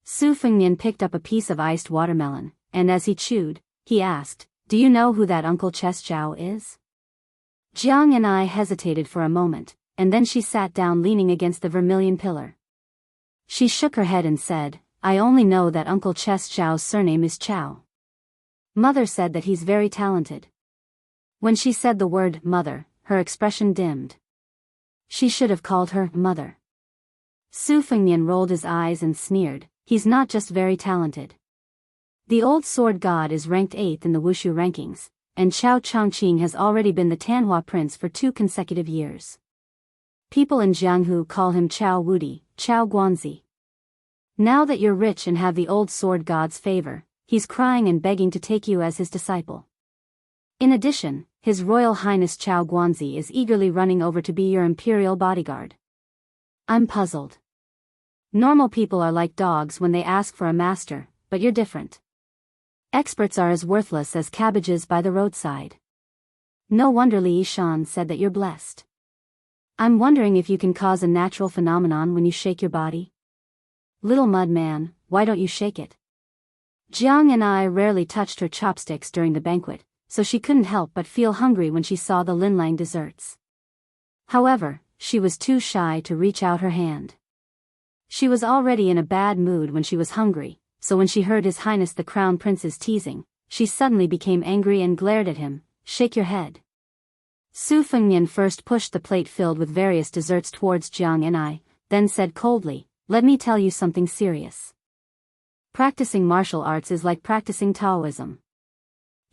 Su Fengnian picked up a piece of iced watermelon, and as he chewed, he asked, "Do you know who that Uncle Ches Zhao is?" Jiang and I hesitated for a moment, and then she sat down leaning against the vermilion pillar. She shook her head and said, "I only know that Uncle Ches Zhao's surname is Chao. Mother said that he's very talented." When she said the word mother, her expression dimmed. She should have called her mother. Su Fengnian rolled his eyes and sneered, "He's not just very talented. The old sword god is ranked 8th in the Wushu rankings, and Chao Chongqing has already been the Tanhua prince for 2 consecutive years. People in Jianghu call him Chao Wudi, Chao Guanzi. Now that you're rich and have the old sword god's favor, he's crying and begging to take you as his disciple. In addition, His Royal Highness Chao Guanzi is eagerly running over to be your imperial bodyguard. I'm puzzled. Normal people are like dogs when they ask for a master, but you're different. Experts are as worthless as cabbages by the roadside. No wonder Li Yishan said that you're blessed. I'm wondering if you can cause a natural phenomenon when you shake your body. Little mud man, why don't you shake it? Jiang and I rarely touched her chopsticks during the banquet, so she couldn't help but feel hungry when she saw the Linlang desserts. However, she was too shy to reach out her hand. She was already in a bad mood when she was hungry, so when she heard His Highness the Crown Prince's teasing, she suddenly became angry and glared at him. Shake your head. Su Fengnian first pushed the plate filled with various desserts towards Jiang and I, then said coldly, let me tell you something serious. Practicing martial arts is like practicing Taoism.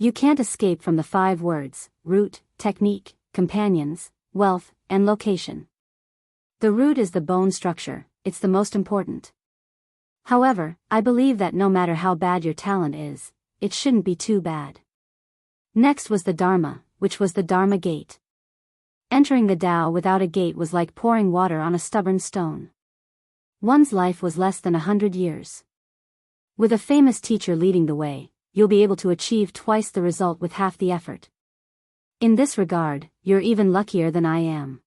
You can't escape from the 5 words, root, technique, companions, wealth, and location. The root is the bone structure, it's the most important. However, I believe that no matter how bad your talent is, it shouldn't be too bad. Next was the Dharma, which was the Dharma gate. Entering the Tao without a gate was like pouring water on a stubborn stone. One's life was less than 100 years. With a famous teacher leading the way, you'll be able to achieve twice the result with half the effort. In this regard, you're even luckier than I am.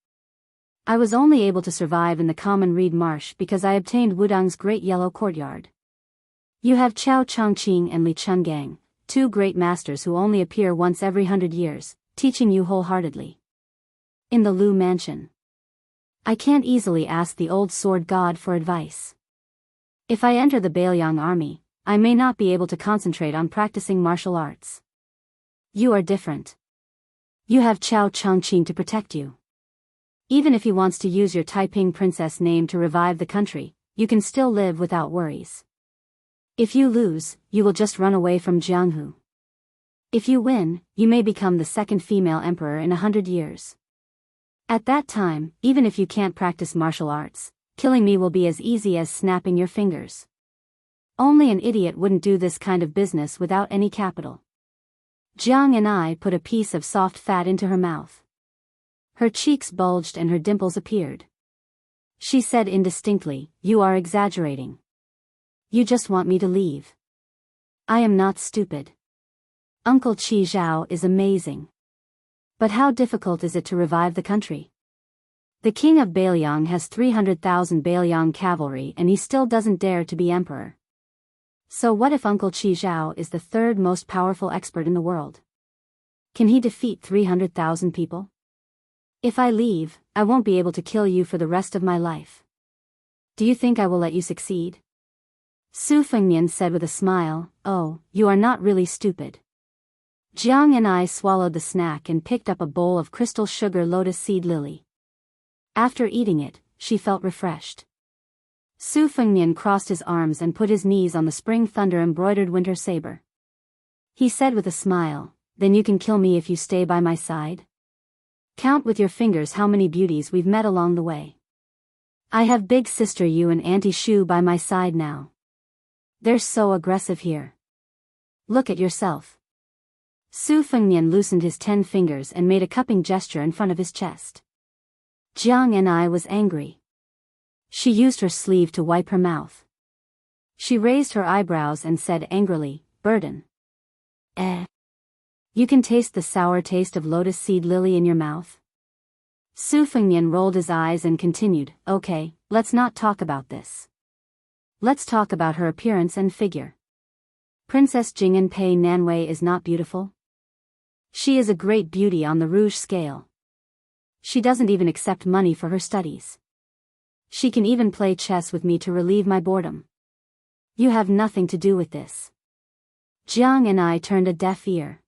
I was only able to survive in the common reed marsh because I obtained Wudang's great yellow courtyard. You have Chao Chongqing and Li Chungang, 2 great masters who only appear once every 100 years, teaching you wholeheartedly. In the Lu mansion. I can't easily ask the old sword god for advice. If I enter the Bailiang army, I may not be able to concentrate on practicing martial arts. You are different. You have Chao Chongqing to protect you. Even if he wants to use your Taiping princess name to revive the country, you can still live without worries. If you lose, you will just run away from Jianghu. If you win, you may become the 2nd female emperor in 100 years. At that time, even if you can't practice martial arts, killing me will be as easy as snapping your fingers. Only an idiot wouldn't do this kind of business without any capital. Jiang and I put a piece of soft fat into her mouth. Her cheeks bulged and her dimples appeared. She said indistinctly, you are exaggerating. You just want me to leave. I am not stupid. Uncle Qi Zhao is amazing. But how difficult is it to revive the country? The king of Bailiang has 300,000 Bailiang cavalry and he still doesn't dare to be emperor. So what if Uncle Qi Zhao is the 3rd most powerful expert in the world? Can he defeat 300,000 people? If I leave, I won't be able to kill you for the rest of my life. Do you think I will let you succeed? Su Fengnian said with a smile, oh, you are not really stupid. Jiang and I swallowed the snack and picked up a bowl of crystal sugar lotus seed lily. After eating it, she felt refreshed. Su Fengnian crossed his arms and put his knees on the spring thunder embroidered winter saber. He said with a smile, then you can kill me if you stay by my side? Count with your fingers how many beauties we've met along the way. I have big sister Yu and Auntie Shu by my side now. They're so aggressive here. Look at yourself. Su Fengnian loosened his 10 fingers and made a cupping gesture in front of his chest. Jiang and I was angry. She used her sleeve to wipe her mouth. She raised her eyebrows and said angrily, burden. You can taste the sour taste of lotus seed lily in your mouth? Su Fengnian rolled his eyes and continued, okay, let's not talk about this. Let's talk about her appearance and figure. Princess Jing'an Pei Nanwei is not beautiful? She is a great beauty on the rouge scale. She doesn't even accept money for her studies. She can even play chess with me to relieve my boredom. You have nothing to do with this. Jiang and I turned a deaf ear.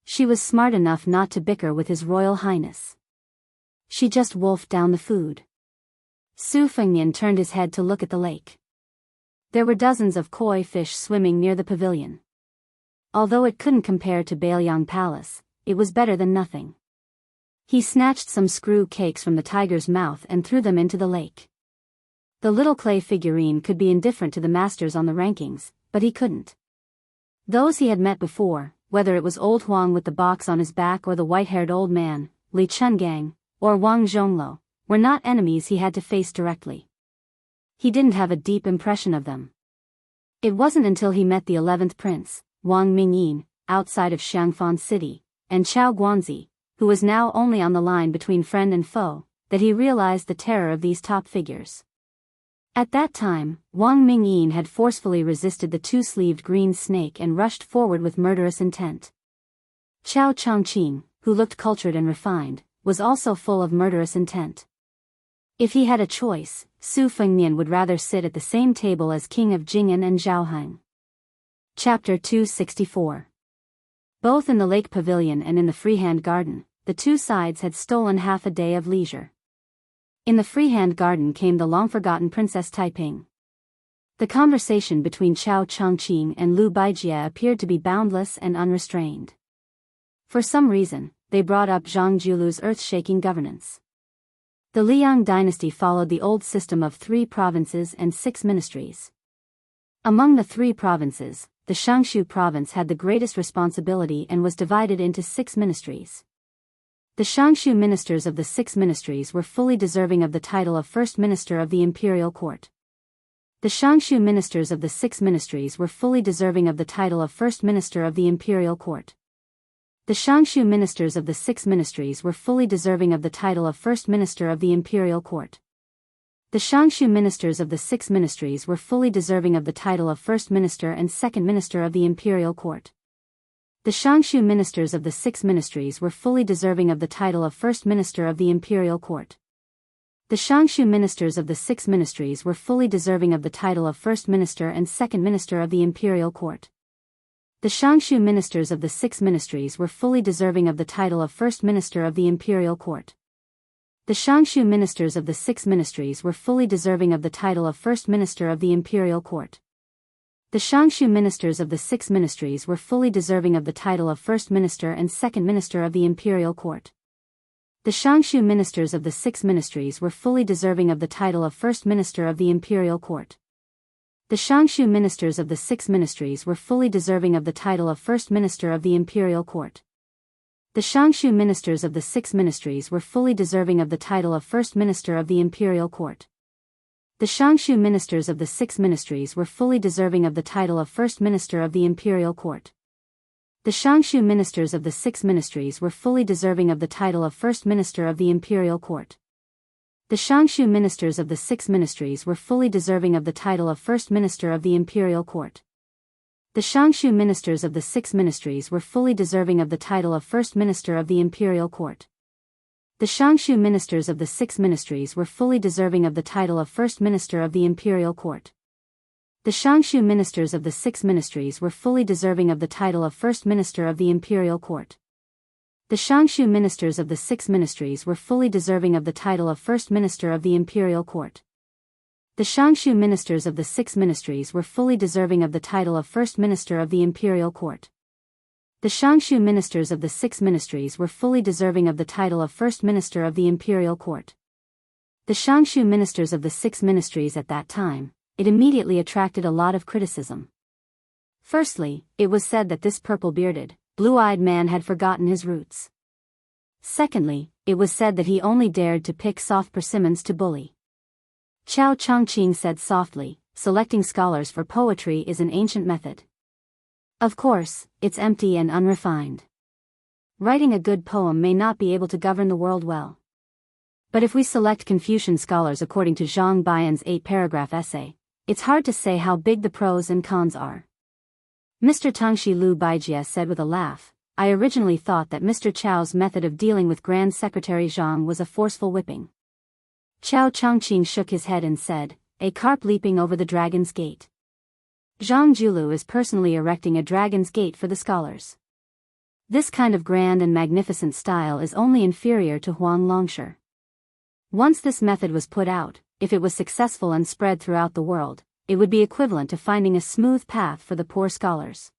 She was smart enough not to bicker with His Royal Highness. She just wolfed down the food. Su Fengnian turned his head to look at the lake. There were dozens of koi fish swimming near the pavilion. Although it couldn't compare to Bailiang Palace, it was better than nothing. He snatched some screw cakes from the tiger's mouth and threw them into the lake. The little clay figurine could be indifferent to the masters on the rankings, but he couldn't. Those he had met before, whether it was old Huang with the box on his back or the white-haired old man, Li Chungang, or Wang Zhonglo, were not enemies he had to face directly. He didn't have a deep impression of them. It wasn't until he met the 11th prince, Wang Mingyin, outside of Xiangfan City, and Chao Guanzi, who was now only on the line between friend and foe, that he realized the terror of these top figures. At that time, Wang Mingyin had forcefully resisted the two-sleeved green snake and rushed forward with murderous intent. Chao Chongqing, who looked cultured and refined, was also full of murderous intent. If he had a choice, Su Fengnian would rather sit at the same table as King of Jing'an and Zhaoheng. Chapter 264. Both in the lake pavilion and in the freehand garden, the two sides had stolen half a day of leisure. In the freehand garden came the long-forgotten Princess Taiping. The conversation between Chao Chongqing and Lu Baijie appeared to be boundless and unrestrained. For some reason, they brought up Zhang Julu's earth-shaking governance. The Liang dynasty followed the old system of 3 provinces and 6 ministries. Among the 3 provinces, the Shangshu province had the greatest responsibility and was divided into 6 ministries. The Shangshu ministers of the 6 ministries were fully deserving of the title of First Minister of the Imperial Court. The Shangshu ministers of the 6 ministries were fully deserving of the title of First Minister of the Imperial Court. The Shangshu ministers of the 6 ministries were fully deserving of the title of First Minister of the Imperial Court. The Shangshu ministers of the 6 ministries were fully deserving of the title of First Minister and Second Minister of the Imperial Court. The Shangshu ministers of the 6 ministries were fully deserving of the title of First Minister of the Imperial Court. The Shangshu ministers of the 6 ministries were fully deserving of the title of First Minister and Second Minister of the Imperial Court. The Shangshu ministers of the 6 ministries were fully deserving of the title of First Minister of the Imperial Court. The Shangshu ministers of the 6 ministries were fully deserving of the title of First Minister of the Imperial Court. The Shangshu ministers of the 6 ministries were fully deserving of the title of First Minister and Second Minister of the Imperial Court. The Shangshu ministers of the 6 ministries were fully deserving of the title of First Minister of the Imperial Court. The Shangshu ministers of the 6 ministries were fully deserving of the title of First Minister of the Imperial Court. The Shangshu ministers of the 6 ministries were fully deserving of the title of First Minister of the Imperial Court. The Shangshu ministers of the 6 ministries were fully deserving of the title of First Minister of the Imperial Court. The Shangshu ministers of the 6 ministries were fully deserving of the title of First Minister of the Imperial Court. The Shangshu ministers of the 6 ministries were fully deserving of the title of First Minister of the Imperial Court. The Shangshu ministers of the 6 ministries were fully deserving of the title of First Minister of the Imperial Court. The Shangshu ministers of the 6 ministries were fully deserving of the title of First Minister of the Imperial Court. The Shangshu ministers of the 6 ministries were fully deserving of the title of First Minister of the Imperial Court. The Shangshu ministers of the 6 ministries were fully deserving of the title of First Minister of the Imperial Court. The Shangshu ministers of the 6 ministries were fully deserving of the title of First Minister of the Imperial Court. The Shangshu ministers of the 6 ministries were fully deserving of the title of First Minister of the Imperial Court. The Shangshu ministers of the 6 ministries at that time, it immediately attracted a lot of criticism. Firstly, it was said that this purple-bearded, blue-eyed man had forgotten his roots. Secondly, it was said that he only dared to pick soft persimmons to bully. Chao Chongqing said softly, selecting scholars for poetry is an ancient method. Of course, it's empty and unrefined. Writing a good poem may not be able to govern the world well. But if we select Confucian scholars according to Zhang Bian's 8-paragraph essay, it's hard to say how big the pros and cons are. Mr. Tangxi Lu Baijie said with a laugh, I originally thought that Mr. Chao's method of dealing with Grand Secretary Zhang was a forceful whipping. Chao Chongqing shook his head and said, a carp leaping over the dragon's gate. Zhang Julu is personally erecting a dragon's gate for the scholars. This kind of grand and magnificent style is only inferior to Huang Longshi. Once this method was put out, if it was successful and spread throughout the world, it would be equivalent to finding a smooth path for the poor scholars.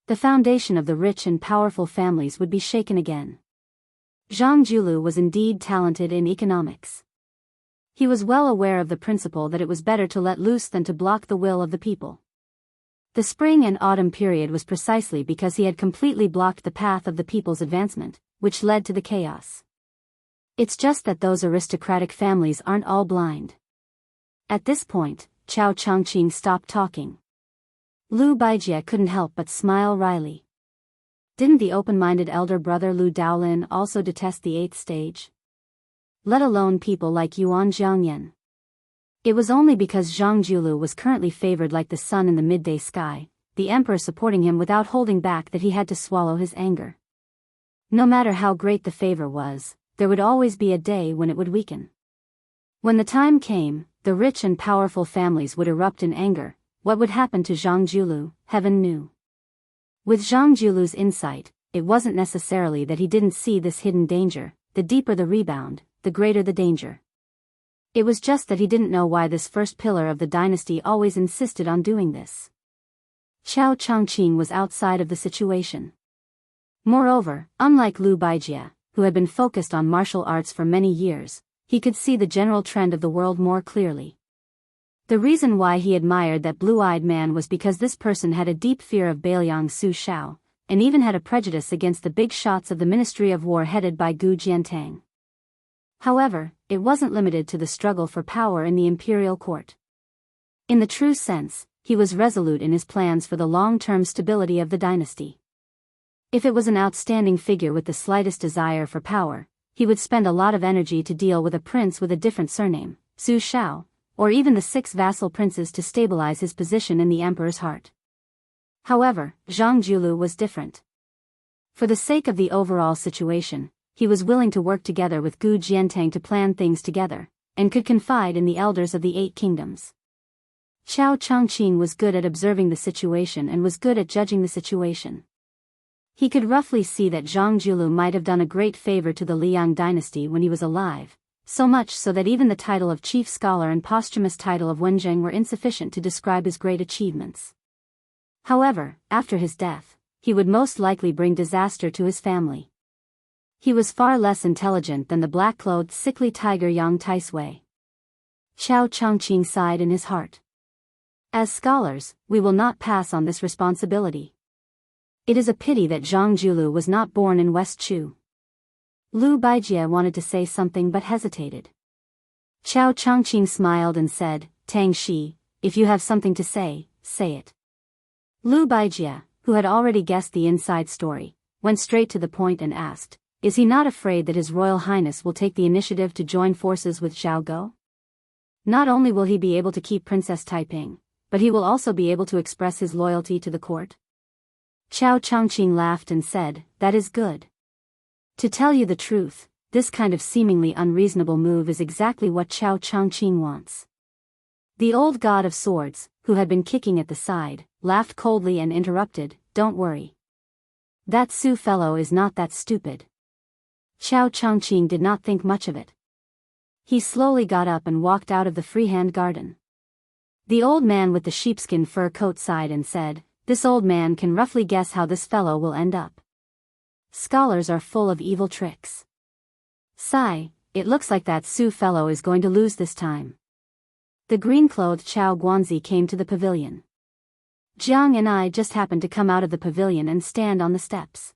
The foundation of the rich and powerful families would be shaken again. Zhang Julu was indeed talented in economics. He was well aware of the principle that it was better to let loose than to block the will of the people. The spring and autumn period was precisely because he had completely blocked the path of the people's advancement, which led to the chaos. It's just that those aristocratic families aren't all blind. At this point, Chao Changqing stopped talking. Lu Baijie couldn't help but smile wryly. Didn't the open-minded elder brother Lu Daolin also detest the 8th stage? Let alone people like Yuan Jiangyan. It was only because Zhang Julu was currently favored like the sun in the midday sky, the emperor supporting him without holding back, that he had to swallow his anger. No matter how great the favor was, there would always be a day when it would weaken. When the time came, the rich and powerful families would erupt in anger. What would happen to Zhang Julu, heaven knew. With Zhang Julu's insight, it wasn't necessarily that he didn't see this hidden danger. The deeper the rebound, the greater the danger. It was just that he didn't know why this first pillar of the dynasty always insisted on doing this. Chao Changqing was outside of the situation. Moreover, unlike Lu Baijie, who had been focused on martial arts for many years, he could see the general trend of the world more clearly. The reason why he admired that blue-eyed man was because this person had a deep fear of Bailiang Su Shao, and even had a prejudice against the big shots of the Ministry of War headed by Gu Jiantang. However, it wasn't limited to the struggle for power in the imperial court. In the true sense, he was resolute in his plans for the long-term stability of the dynasty. If it was an outstanding figure with the slightest desire for power, he would spend a lot of energy to deal with a prince with a different surname, Su Shao, or even the 6 vassal princes to stabilize his position in the emperor's heart. However, Zhang Julu was different. For the sake of the overall situation, he was willing to work together with Gu Jiantang to plan things together, and could confide in the elders of the 8 kingdoms. Chao Changqing was good at observing the situation and was good at judging the situation. He could roughly see that Zhang Julu might have done a great favor to the Liang dynasty when he was alive, so much so that even the title of chief scholar and posthumous title of Wenzheng were insufficient to describe his great achievements. However, after his death, he would most likely bring disaster to his family. He was far less intelligent than the black-clothed sickly tiger Yang Taisui. Chao Changqing sighed in his heart. As scholars, we will not pass on this responsibility. It is a pity that Zhang Julu was not born in West Chu. Lu Baijie wanted to say something but hesitated. Chao Changqing smiled and said, Tang Shi, if you have something to say, say it. Lu Baijie, who had already guessed the inside story, went straight to the point and asked, is he not afraid that His Royal Highness will take the initiative to join forces with Zhao Go? Not only will he be able to keep Princess Taiping, but he will also be able to express his loyalty to the court? Chao Changqing laughed and said, that is good. To tell you the truth, this kind of seemingly unreasonable move is exactly what Chao Changqing wants. The old god of swords, who had been kicking at the side, laughed coldly and interrupted, don't worry. That Su fellow is not that stupid. Chao Changqing did not think much of it. He slowly got up and walked out of the freehand garden. The old man with the sheepskin fur coat sighed and said, this old man can roughly guess how this fellow will end up. Scholars are full of evil tricks. Sigh, it looks like that Su fellow is going to lose this time. The green-clothed Chao Guanzi came to the pavilion. Jiang and I just happened to come out of the pavilion and stand on the steps.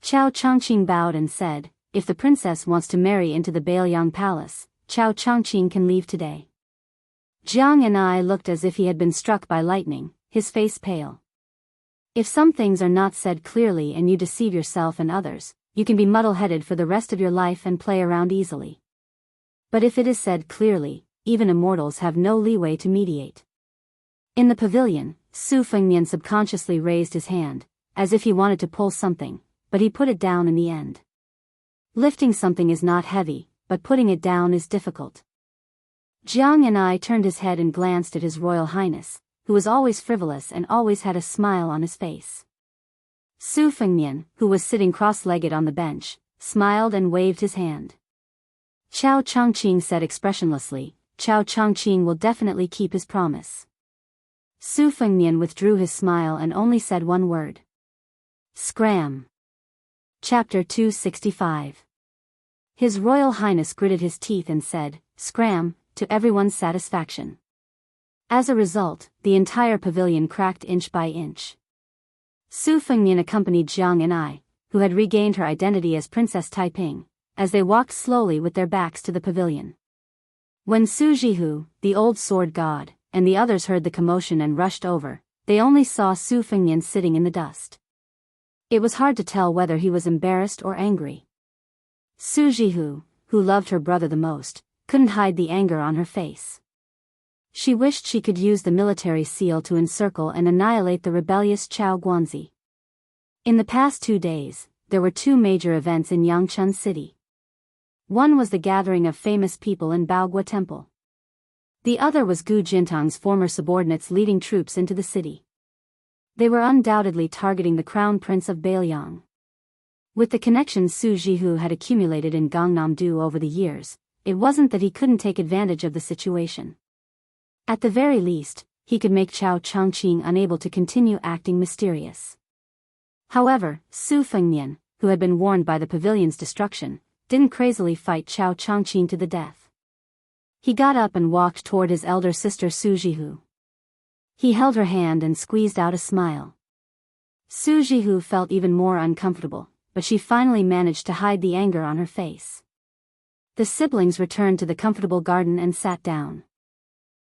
Chao Changqing bowed and said, if the princess wants to marry into the Bailiang palace, Chao Changqing can leave today. Jiang and I looked as if he had been struck by lightning, his face pale. If some things are not said clearly and you deceive yourself and others, you can be muddle-headed for the rest of your life and play around easily. But if it is said clearly, even immortals have no leeway to mediate. In the pavilion, Su Fengmian subconsciously raised his hand, as if he wanted to pull something, but he put it down in the end. Lifting something is not heavy, but putting it down is difficult. Jiang and I turned his head and glanced at His Royal Highness, who was always frivolous and always had a smile on his face. Su Fengmian, who was sitting cross-legged on the bench, smiled and waved his hand. Chao Changqing said expressionlessly, Chao Changqing will definitely keep his promise. Su Fengmian withdrew his smile and only said one word. Scram. Chapter 265. His Royal Highness gritted his teeth and said, Scram, to everyone's satisfaction. As a result, the entire pavilion cracked inch by inch. Su Fengnian accompanied Jiang and I, who had regained her identity as Princess Taiping, as they walked slowly with their backs to the pavilion. When Su Jihu, the old sword god, and the others heard the commotion and rushed over, they only saw Su Fengnian sitting in the dust. It was hard to tell whether he was embarrassed or angry. Su Jihu, who loved her brother the most, couldn't hide the anger on her face. She wished she could use the military seal to encircle and annihilate the rebellious Chao Guanzi. In the past 2 days, there were 2 major events in Yangchun City. One was the gathering of famous people in Baogua Temple. The other was Gu Jintang's former subordinates leading troops into the city. They were undoubtedly targeting the crown prince of Biyao. With the connections Su Jihu had accumulated in Gangnam-do over the years, it wasn't that he couldn't take advantage of the situation. At the very least, he could make Chao Changqing unable to continue acting mysterious. However, Su Fengnian, who had been warned by the pavilion's destruction, didn't crazily fight Chao Changqing to the death. He got up and walked toward his elder sister Su Jihu. He held her hand and squeezed out a smile. Su Jihu felt even more uncomfortable, but she finally managed to hide the anger on her face. The siblings returned to the comfortable garden and sat down.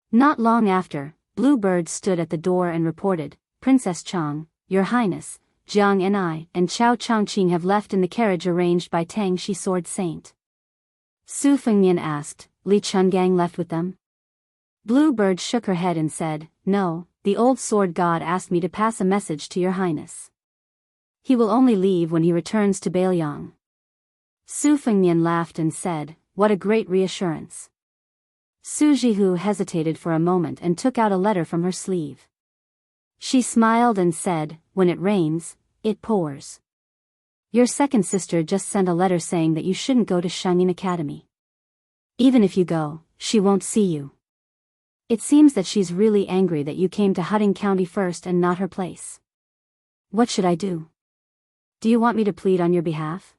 Not long after, Bluebird stood at the door and reported, "Princess Chang, Your Highness, Jiang and I and Chao Changqing have left in the carriage arranged by Tang Shi Sword Saint." Su Fengnian asked, "Li Chungang left with them?" Bluebird shook her head and said, "No, the old sword god asked me to pass a message to Your Highness. He will only leave when he returns to Belyang." Su Fengnian laughed and said, "What a great reassurance." Su Jihu hesitated for a moment and took out a letter from her sleeve. She smiled and said, "When it rains, it pours. Your second sister just sent a letter saying that you shouldn't go to Shangyin Academy. Even if you go, she won't see you. It seems that she's really angry that you came to Hutting County first and not her place. What should I do? Do you want me to plead on your behalf?"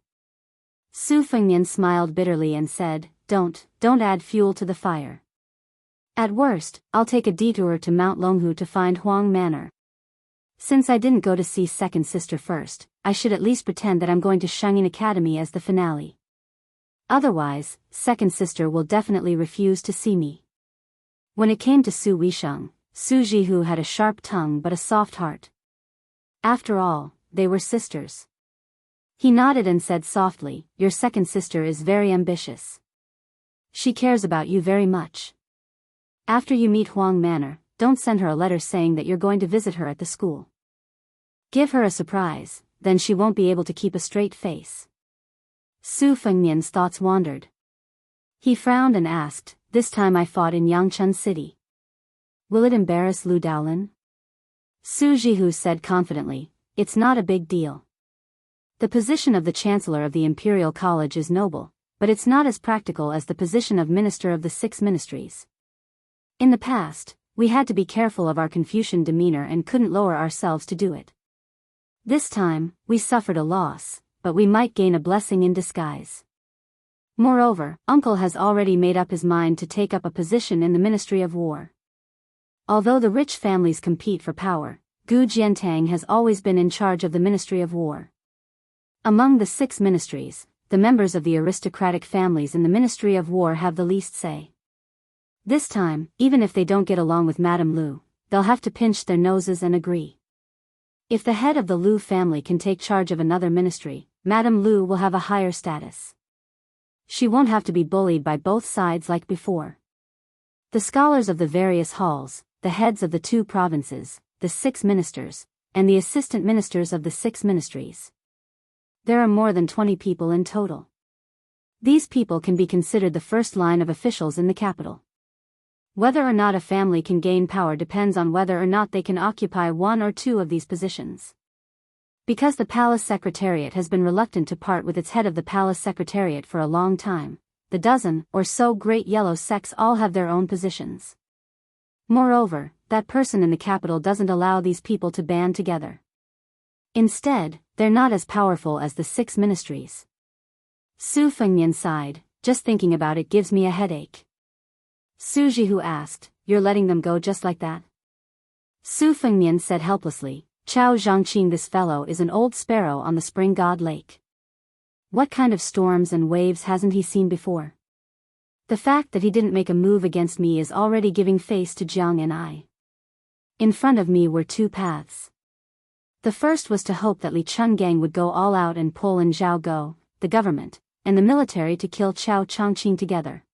Su Fengnian smiled bitterly and said, Don't add fuel to the fire. At worst, I'll take a detour to Mount Longhu to find Huang Manor. Since I didn't go to see second sister first, I should at least pretend that I'm going to Shangyin Academy as the finale. Otherwise, second sister will definitely refuse to see me." When it came to Su Weisheng, Su Jihu had a sharp tongue but a soft heart. After all, they were sisters. He nodded and said softly, "Your second sister is very ambitious. She cares about you very much. After you meet Huang Manor, don't send her a letter saying that you're going to visit her at the school. Give her a surprise, then she won't be able to keep a straight face." Su Fengnian's thoughts wandered. He frowned and asked, "This time I fought in Yangchun City. Will it embarrass Lu Daolin?" Su Jihu said confidently, "It's not a big deal. The position of the Chancellor of the Imperial College is noble, but it's not as practical as the position of Minister of the 6 Ministries. In the past, we had to be careful of our Confucian demeanor and couldn't lower ourselves to do it. This time, we suffered a loss, but we might gain a blessing in disguise. Moreover, Uncle has already made up his mind to take up a position in the Ministry of War. Although the rich families compete for power, Gu Jiantang has always been in charge of the Ministry of War. Among the 6 ministries, the members of the aristocratic families in the Ministry of War have the least say. This time, even if they don't get along with Madame Lu, they'll have to pinch their noses and agree. If the head of the Lu family can take charge of another ministry, Madame Lu will have a higher status. She won't have to be bullied by both sides like before. The scholars of the various halls, the heads of the 2 provinces, the 6 ministers, and the assistant ministers of the 6 ministries. There are more than 20 people in total. These people can be considered the first line of officials in the capital. Whether or not a family can gain power depends on whether or not they can occupy 1 or 2 of these positions. Because the palace secretariat has been reluctant to part with its head of the palace secretariat for a long time, the dozen or so great yellow sects all have their own positions. Moreover, that person in the capital doesn't allow these people to band together. Instead, they're not as powerful as the 6 ministries. Su Fengnian sighed, "Just thinking about it gives me a headache." Su Jihu asked, you're letting them go just like that? Su Fengnian said helplessly, Chao Zhangqing, this fellow is an old sparrow on the spring god lake. What kind of storms and waves hasn't he seen before? The fact that he didn't make a move against me is already giving face to Jiang and I. In front of me were two paths. The first was to hope that Li Chungang would go all out and pull in Zhao Go, the government, and the military to kill Chao Changqing together.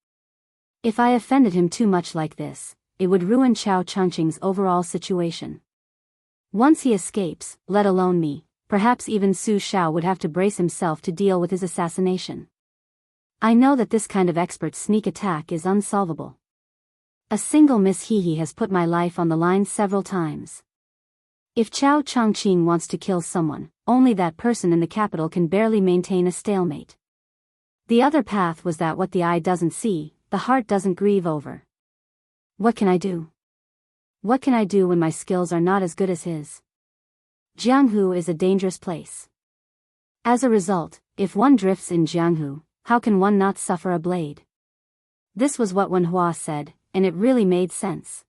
If I offended him too much like this, it would ruin Chao Changqing's overall situation. Once he escapes, let alone me, perhaps even Su Shao would have to brace himself to deal with his assassination. I know that this kind of expert sneak attack is unsolvable. A single miss He has put my life on the line several times. If Chao Changqing wants to kill someone, only that person in the capital can barely maintain a stalemate. The other path was that what the eye doesn't see, the heart doesn't grieve over. What can I do? What can I do when my skills are not as good as his? Jianghu is a dangerous place. As a result, if one drifts in Jianghu, how can one not suffer a blade? This was what Wen Hua said, and it really made sense.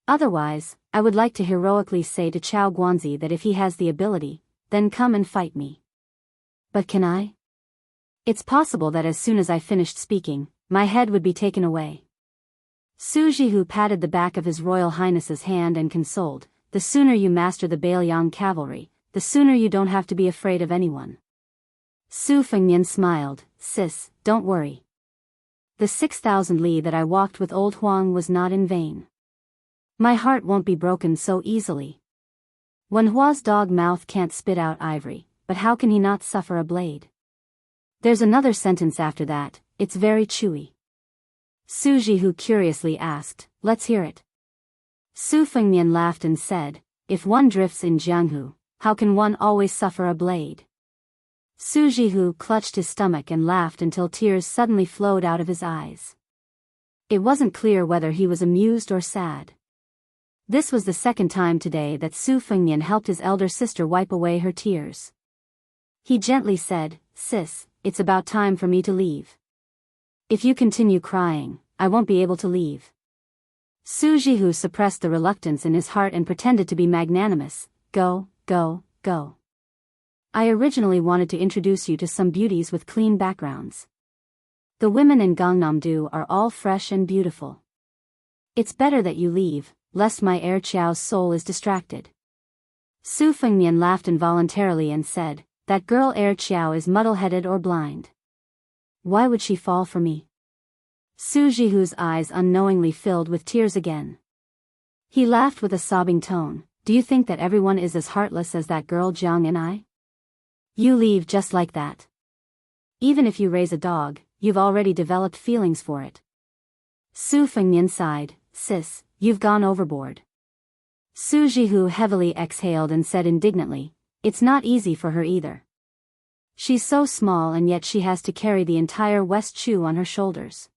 Otherwise, I would like to heroically say to Chao Guanzi that if he has the ability, then come and fight me. But can I? It's possible that as soon as I finished speaking, my head would be taken away. Su Jihu patted the back of His Royal Highness's hand and consoled, the sooner you master the Biyao cavalry, the sooner you don't have to be afraid of anyone. Su Fengnian smiled, sis, don't worry. The 6,000 li that I walked with old Huang was not in vain. My heart won't be broken so easily. Wen Hua's dog mouth can't spit out ivory, but how can he not suffer a blade? There's another sentence after that, it's very chewy. Su Jihu curiously asked, let's hear it. Su Fengnian laughed and said, if one drifts in Jianghu, how can one always suffer a blade? Su Jihu clutched his stomach and laughed until tears suddenly flowed out of his eyes. It wasn't clear whether he was amused or sad. This was the second time today that Su Fengnian helped his elder sister wipe away her tears. He gently said, sis, it's about time for me to leave. If you continue crying, I won't be able to leave. Su Jihu suppressed the reluctance in his heart and pretended to be magnanimous. Go, go, go. I originally wanted to introduce you to some beauties with clean backgrounds. The women in Gangnam-do are all fresh and beautiful. It's better that you leave, lest my heir Qiao's soul is distracted. Su Fengnian laughed involuntarily and said, that girl heir Qiao is muddle-headed or blind. Why would she fall for me? Su Jihu's eyes unknowingly filled with tears again. He laughed with a sobbing tone, do you think that everyone is as heartless as that girl Jiang and I? You leave just like that. Even if you raise a dog, you've already developed feelings for it. Su Fengnian sighed, sis, you've gone overboard. Su Jihu heavily exhaled and said indignantly, it's not easy for her either. She's so small and yet she has to carry the entire West Chu on her shoulders.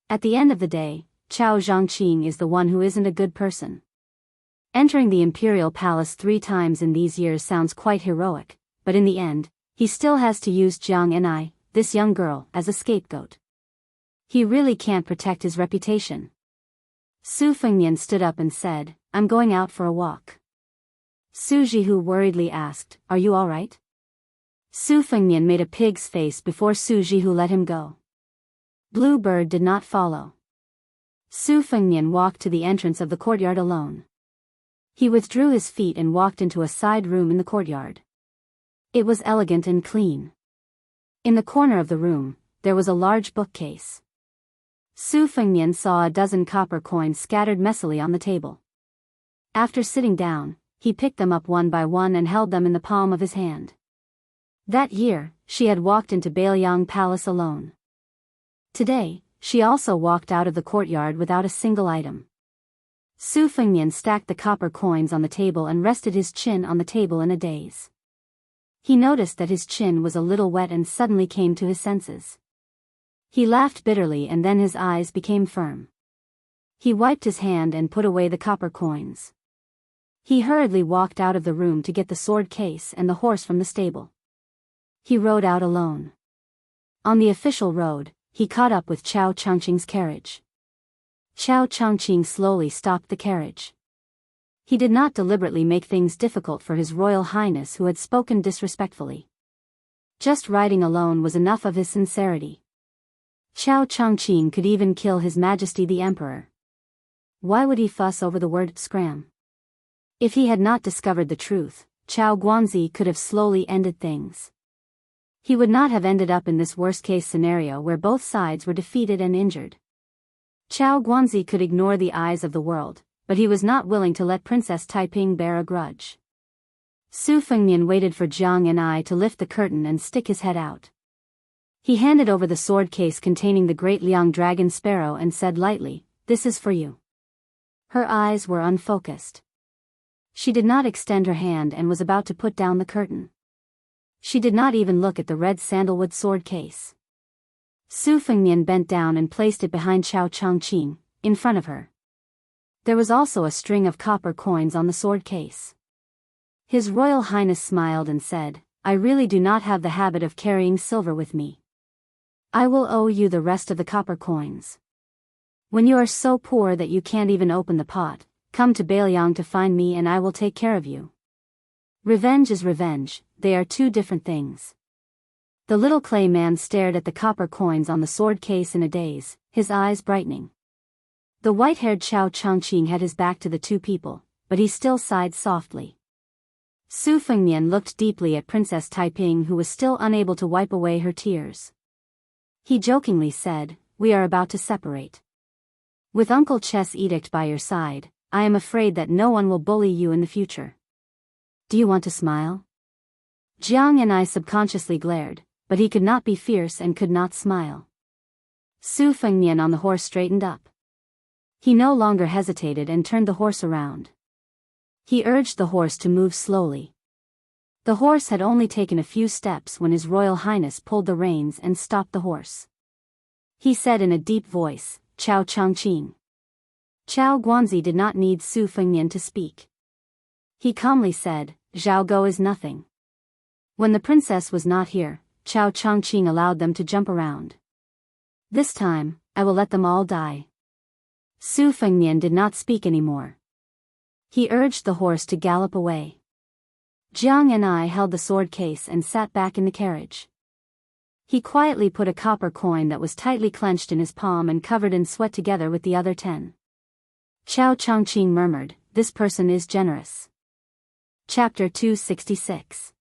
At the end of the day, Chao Zhangqing is the one who isn't a good person. Entering the imperial palace 3 times in these years sounds quite heroic, but in the end, he still has to use Jiang and I, this young girl, as a scapegoat. He really can't protect his reputation. Su Fengnian stood up and said, I'm going out for a walk. Su Jihu worriedly asked, are you all right? Su Fengnian made a pig's face before Su Jihu let him go. Blue Bird did not follow. Su Fengnian walked to the entrance of the courtyard alone. He withdrew his feet and walked into a side room in the courtyard. It was elegant and clean. In the corner of the room, there was a large bookcase. Su Fengnian saw a dozen copper coins scattered messily on the table. After sitting down, he picked them up one by one and held them in the palm of his hand. That year, she had walked into Biyao Palace alone. Today, she also walked out of the courtyard without a single item. Su Fengnian stacked the copper coins on the table and rested his chin on the table in a daze. He noticed that his chin was a little wet and suddenly came to his senses. He laughed bitterly and then his eyes became firm. He wiped his hand and put away the copper coins. He hurriedly walked out of the room to get the sword case and the horse from the stable. He rode out alone. On the official road, he caught up with Chao Changqing's carriage. Chao Changqing slowly stopped the carriage. He did not deliberately make things difficult for His Royal Highness who had spoken disrespectfully. Just riding alone was enough of his sincerity. Chao Changqing could even kill His Majesty the Emperor. Why would he fuss over the word scram? If he had not discovered the truth, Chao Guanzi could have slowly ended things. He would not have ended up in this worst-case scenario where both sides were defeated and injured. Chao Guanzi could ignore the eyes of the world, but he was not willing to let Princess Taiping bear a grudge. Su Fengmian waited for Jiang and I to lift the curtain and stick his head out. He handed over the sword case containing the great Liang dragon sparrow and said lightly, "This is for you." Her eyes were unfocused. She did not extend her hand and was about to put down the curtain. She did not even look at the red sandalwood sword case. Su Fengmian bent down and placed it behind Chao Changqing, in front of her. There was also a string of copper coins on the sword case. His Royal Highness smiled and said, "I really do not have the habit of carrying silver with me. I will owe you the rest of the copper coins. When you are so poor that you can't even open the pot, come to Biyao to find me and I will take care of you." Revenge is revenge, they are two different things. The little clay man stared at the copper coins on the sword case in a daze, his eyes brightening. The white-haired Chao Changqing had his back to the two people, but he still sighed softly. Su Fengmian looked deeply at Princess Taiping who was still unable to wipe away her tears. He jokingly said, "We are about to separate. With Uncle Chess' edict by your side, I am afraid that no one will bully you in the future. Do you want to smile?" Jiang and I subconsciously glared, but he could not be fierce and could not smile. Su Fengmian on the horse straightened up. He no longer hesitated and turned the horse around. He urged the horse to move slowly. The horse had only taken a few steps when His Royal Highness pulled the reins and stopped the horse. He said in a deep voice, "Chao Changqing." Chao Guanzi did not need Su Fengmian to speak. He calmly said, "Zhao Go is nothing." When the princess was not here, Chao Changqing allowed them to jump around. "This time, I will let them all die." Su Fengmian did not speak anymore. He urged the horse to gallop away. Jiang and I held the sword case and sat back in the carriage. He quietly put a copper coin that was tightly clenched in his palm and covered in sweat together with the other 10. Chao Changqing murmured, "This person is generous." Chapter 266.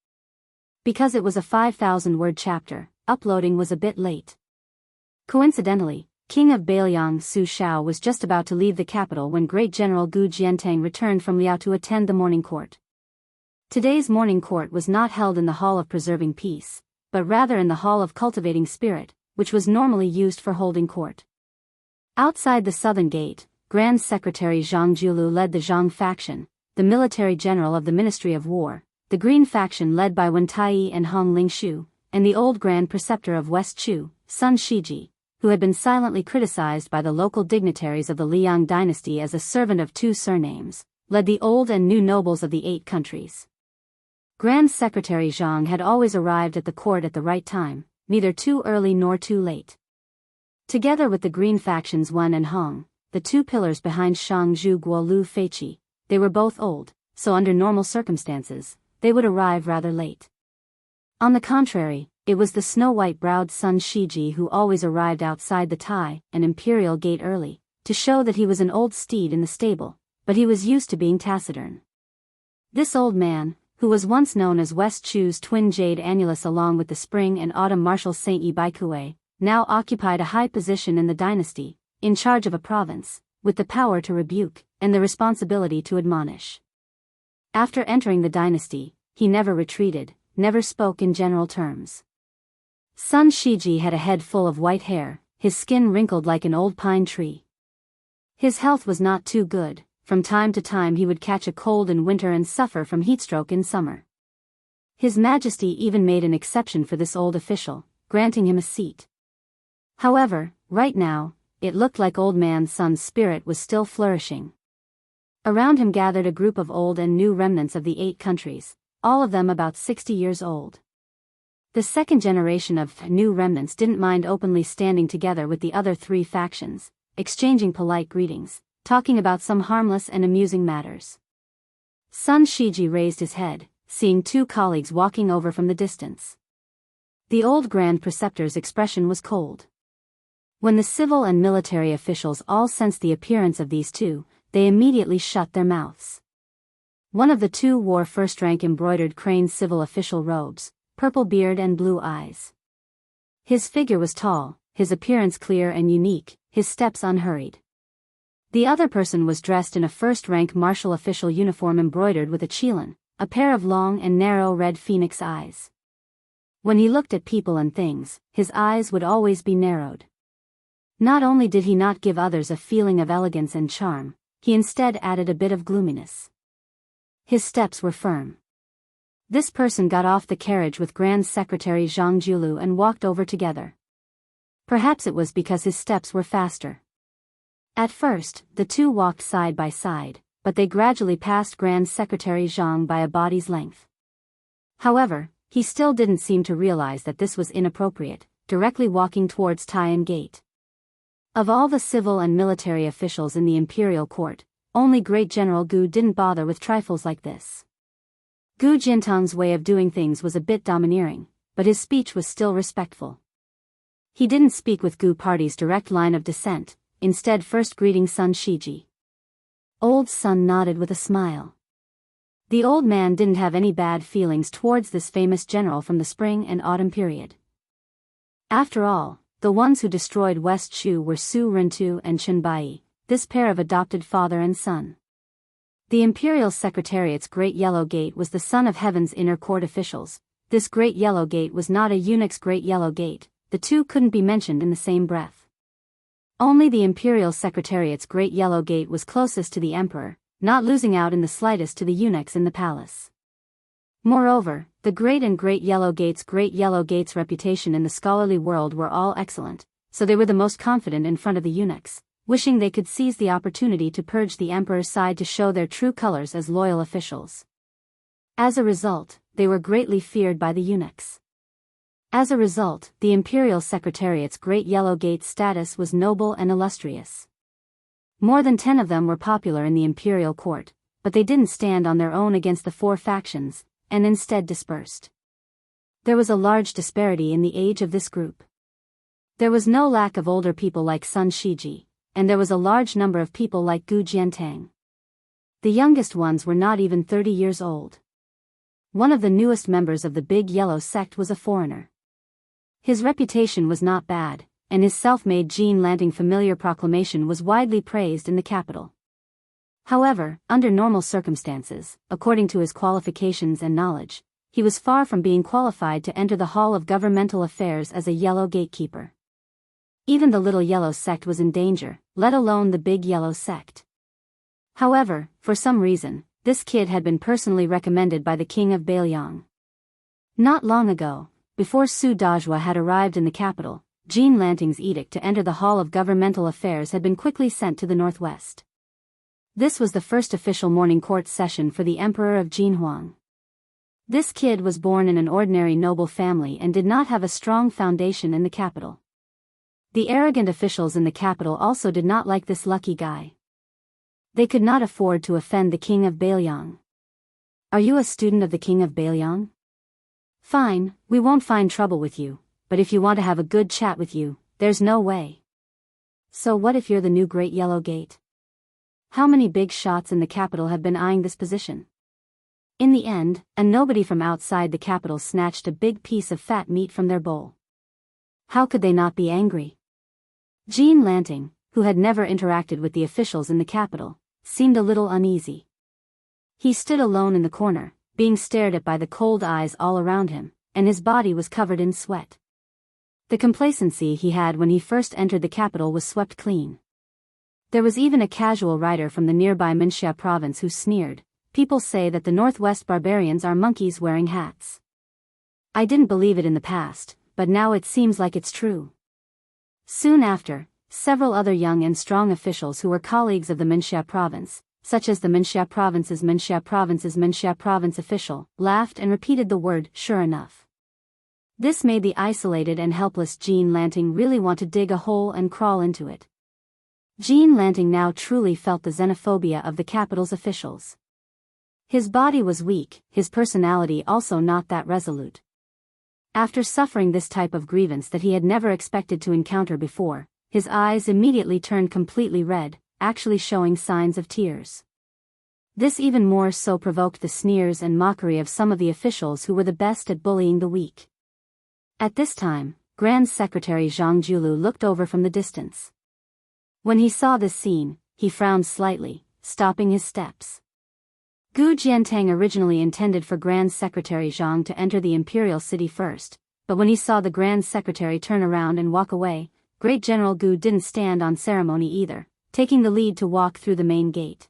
Because it was a 5,000-word chapter, uploading was a bit late. Coincidentally, King of Biyao Su Shao was just about to leave the capital when Great General Gu Jiantang returned from Liao to attend the morning court. Today's morning court was not held in the Hall of Preserving Peace, but rather in the Hall of Cultivating Spirit, which was normally used for holding court. Outside the southern gate, Grand Secretary Zhang Julu led the Zhang faction, the military general of the Ministry of War, the Green faction led by Wen Tai and Hong Lingshu, and the old Grand Preceptor of West Chu, Sun Shiji, who had been silently criticized by the local dignitaries of the Liang dynasty as a servant of two surnames, led the old and new nobles of the 8 countries. Grand Secretary Zhang had always arrived at the court at the right time, neither too early nor too late. Together with the Green factions Wen and Hong, the two pillars behind Shang Zhu Guolu Feiqi, they were both old, so under normal circumstances, they would arrive rather late. On the contrary, it was the snow-white-browed Sun Shiji who always arrived outside the Tai and Imperial Gate early, to show that he was an old steed in the stable, but he was used to being taciturn. This old man, who was once known as West Chu's twin Jade Annulus along with the spring and autumn Marshal Saint Yi Baikue, now occupied a high position in the dynasty, in charge of a province, with the power to rebuke, and the responsibility to admonish. After entering the dynasty, he never retreated, never spoke in general terms. Sun Shiji had a head full of white hair, his skin wrinkled like an old pine tree. His health was not too good, from time to time he would catch a cold in winter and suffer from heatstroke in summer. His Majesty even made an exception for this old official, granting him a seat. However, right now, it looked like old man Sun's spirit was still flourishing. Around him gathered a group of old and new remnants of the 8 countries, all of them about 60 years old. The second generation of new remnants didn't mind openly standing together with the other 3 factions, exchanging polite greetings, talking about some harmless and amusing matters. Sun Shiji raised his head, seeing two colleagues walking over from the distance. The old Grand Preceptor's expression was cold. When the civil and military officials all sensed the appearance of these two, they immediately shut their mouths. One of the two wore first-rank embroidered crane's civil official robes, purple beard and blue eyes. His figure was tall, his appearance clear and unique, his steps unhurried. The other person was dressed in a first-rank martial official uniform embroidered with a qilin, a pair of long and narrow red phoenix eyes. When he looked at people and things, his eyes would always be narrowed. Not only did he not give others a feeling of elegance and charm, he instead added a bit of gloominess. His steps were firm. This person got off the carriage with Grand Secretary Zhang Jiulu and walked over together. Perhaps it was because his steps were faster. At first, the two walked side by side, but they gradually passed Grand Secretary Zhang by a body's length. However, he still didn't seem to realize that this was inappropriate, directly walking towards Tian Gate. Of all the civil and military officials in the imperial court, only Great General Gu didn't bother with trifles like this. Gu Jintang's way of doing things was a bit domineering, but his speech was still respectful. He didn't speak with Gu Party's direct line of descent, instead first greeting Sun Shiji. Old Sun nodded with a smile. The old man didn't have any bad feelings towards this famous general from the spring and autumn period. After all, the ones who destroyed West Shu were Su Rintu and Chen Bai, this pair of adopted father and son. The Imperial Secretariat's Great Yellow Gate was the son of Heaven's inner court officials. This Great Yellow Gate was not a eunuch's Great Yellow Gate, the two couldn't be mentioned in the same breath. Only the Imperial Secretariat's Great Yellow Gate was closest to the emperor, not losing out in the slightest to the eunuchs in the palace. Moreover, the Great and Great Yellow Gate's reputation in the scholarly world were all excellent, so they were the most confident in front of the eunuchs, wishing they could seize the opportunity to purge the emperor's side to show their true colors as loyal officials. As a result, they were greatly feared by the eunuchs. As a result, the Imperial Secretariat's Great Yellow Gate's status was noble and illustrious. More than 10 of them were popular in the imperial court, but they didn't stand on their own against the four factions, and instead dispersed. There was a large disparity in the age of this group. There was no lack of older people like Sun Shiji, and there was a large number of people like Gu Jiantang. The youngest ones were not even 30 years old. One of the newest members of the Big Yellow sect was a foreigner. His reputation was not bad, and his self-made Jean Lanting familiar proclamation was widely praised in the capital. However, under normal circumstances, according to his qualifications and knowledge, he was far from being qualified to enter the Hall of Governmental Affairs as a Yellow Gatekeeper. Even the Little Yellow sect was in danger, let alone the Big Yellow sect. However, for some reason, this kid had been personally recommended by the king of Biyao. Not long ago, before Su Dajua had arrived in the capital, Jean Lanting's edict to enter the Hall of Governmental Affairs had been quickly sent to the northwest. This was the first official morning court session for the Emperor of Jinhuang. This kid was born in an ordinary noble family and did not have a strong foundation in the capital. The arrogant officials in the capital also did not like this lucky guy. They could not afford to offend the king of Biyao. Are you a student of the king of Biyao? Fine, we won't find trouble with you, but if you want to have a good chat with you, there's no way. So what if you're the new Great Yellow Gate? How many big shots in the capital have been eyeing this position? In the end, a nobody from outside the capital snatched a big piece of fat meat from their bowl. How could they not be angry? Jean Lanting, who had never interacted with the officials in the capital, seemed a little uneasy. He stood alone in the corner, being stared at by the cold eyes all around him, and his body was covered in sweat. The complacency he had when he first entered the capital was swept clean. There was even a casual rider from the nearby Wuxia province who sneered, "People say that the Northwest barbarians are monkeys wearing hats. I didn't believe it in the past, but now it seems like it's true." Soon after, several other young and strong officials who were colleagues of the Wuxia province, such as the Wuxia province official, laughed and repeated the word, "sure enough." This made the isolated and helpless Jean Lanting really want to dig a hole and crawl into it. Jean Lanting now truly felt the xenophobia of the capital's officials. His body was weak, his personality also not that resolute. After suffering this type of grievance that he had never expected to encounter before, his eyes immediately turned completely red, actually showing signs of tears. This even more so provoked the sneers and mockery of some of the officials who were the best at bullying the weak. At this time, Grand Secretary Zhang Julu looked over from the distance. When he saw this scene, he frowned slightly, stopping his steps. Gu Jiantang originally intended for Grand Secretary Zhang to enter the imperial city first, but when he saw the Grand Secretary turn around and walk away, Great General Gu didn't stand on ceremony either, taking the lead to walk through the main gate.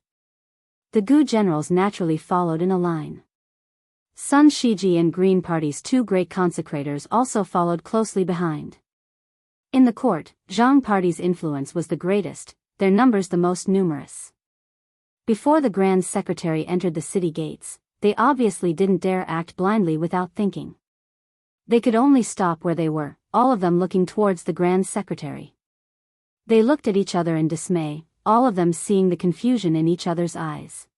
The Gu generals naturally followed in a line. Sun Shiji and Green Party's two great consecrators also followed closely behind. In the court, Zhang Party's influence was the greatest, their numbers the most numerous. Before the Grand Secretary entered the city gates, they obviously didn't dare act blindly without thinking. They could only stop where they were, all of them looking towards the Grand Secretary. They looked at each other in dismay, all of them seeing the confusion in each other's eyes.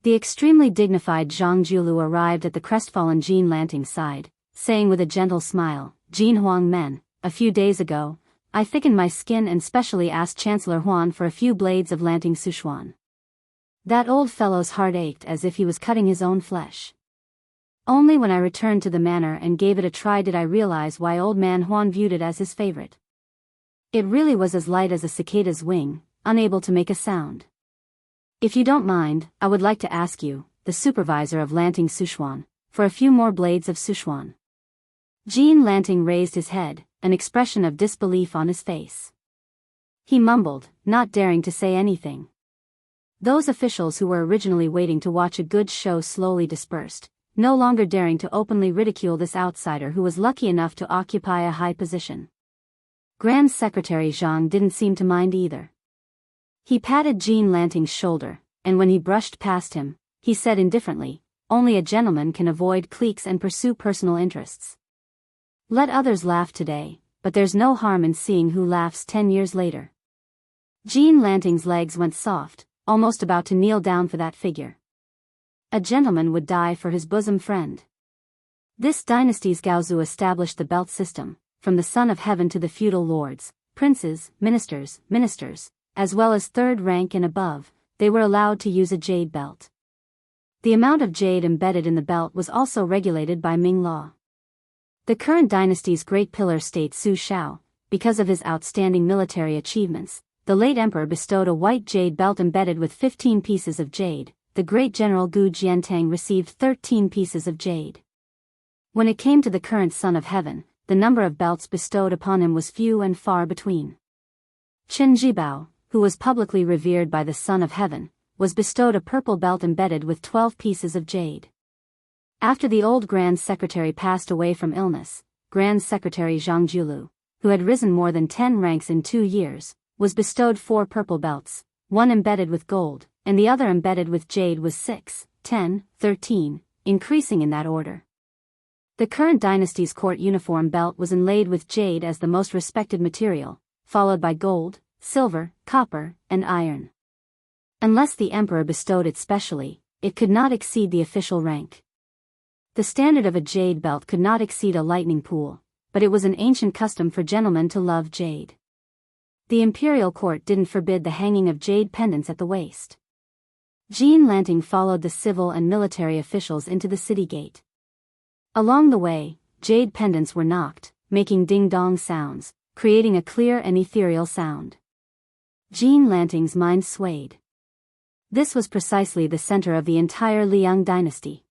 The extremely dignified Zhang Julu arrived at the crestfallen Jean Lanting's side, saying with a gentle smile, "Jean Huang Men, a few days ago, I thickened my skin and specially asked Chancellor Huan for a few blades of Lanting Sichuan. That old fellow's heart ached as if he was cutting his own flesh. Only when I returned to the manor and gave it a try did I realize why old man Huan viewed it as his favorite. It really was as light as a cicada's wing, unable to make a sound. If you don't mind, I would like to ask you, the supervisor of Lanting Sichuan, for a few more blades of Sichuan." Jean Lanting raised his head, an expression of disbelief on his face. He mumbled, not daring to say anything. Those officials who were originally waiting to watch a good show slowly dispersed, no longer daring to openly ridicule this outsider who was lucky enough to occupy a high position. Grand Secretary Zhang didn't seem to mind either. He patted Jean Lanting's shoulder, and when he brushed past him, he said indifferently, "Only a gentleman can avoid cliques and pursue personal interests. Let others laugh today, but there's no harm in seeing who laughs 10 years later." Jean Lanting's legs went soft, almost about to kneel down for that figure. A gentleman would die for his bosom friend. This dynasty's Gaozu established the belt system, from the Son of Heaven to the feudal lords, princes, ministers, as well as third rank and above, they were allowed to use a jade belt. The amount of jade embedded in the belt was also regulated by Ming law. The current dynasty's great pillar state Su Shao, because of his outstanding military achievements, the late emperor bestowed a white jade belt embedded with 15 pieces of jade. The great general Gu Jiantang received 13 pieces of jade. When it came to the current Son of Heaven, the number of belts bestowed upon him was few and far between. Qin Jibao, who was publicly revered by the Son of Heaven, was bestowed a purple belt embedded with 12 pieces of jade. After the old Grand Secretary passed away from illness, Grand Secretary Zhang Julu, who had risen more than 10 ranks in 2 years, was bestowed 4 purple belts, one embedded with gold, and the other embedded with jade was 6, 10, 13, increasing in that order. The current dynasty's court uniform belt was inlaid with jade as the most respected material, followed by gold, silver, copper, and iron. Unless the emperor bestowed it specially, it could not exceed the official rank. The standard of a jade belt could not exceed a lightning pool, but it was an ancient custom for gentlemen to love jade. The imperial court didn't forbid the hanging of jade pendants at the waist. Jean Lanting followed the civil and military officials into the city gate. Along the way, jade pendants were knocked, making ding-dong sounds, creating a clear and ethereal sound. Jean Lanting's mind swayed. This was precisely the center of the entire Liang dynasty.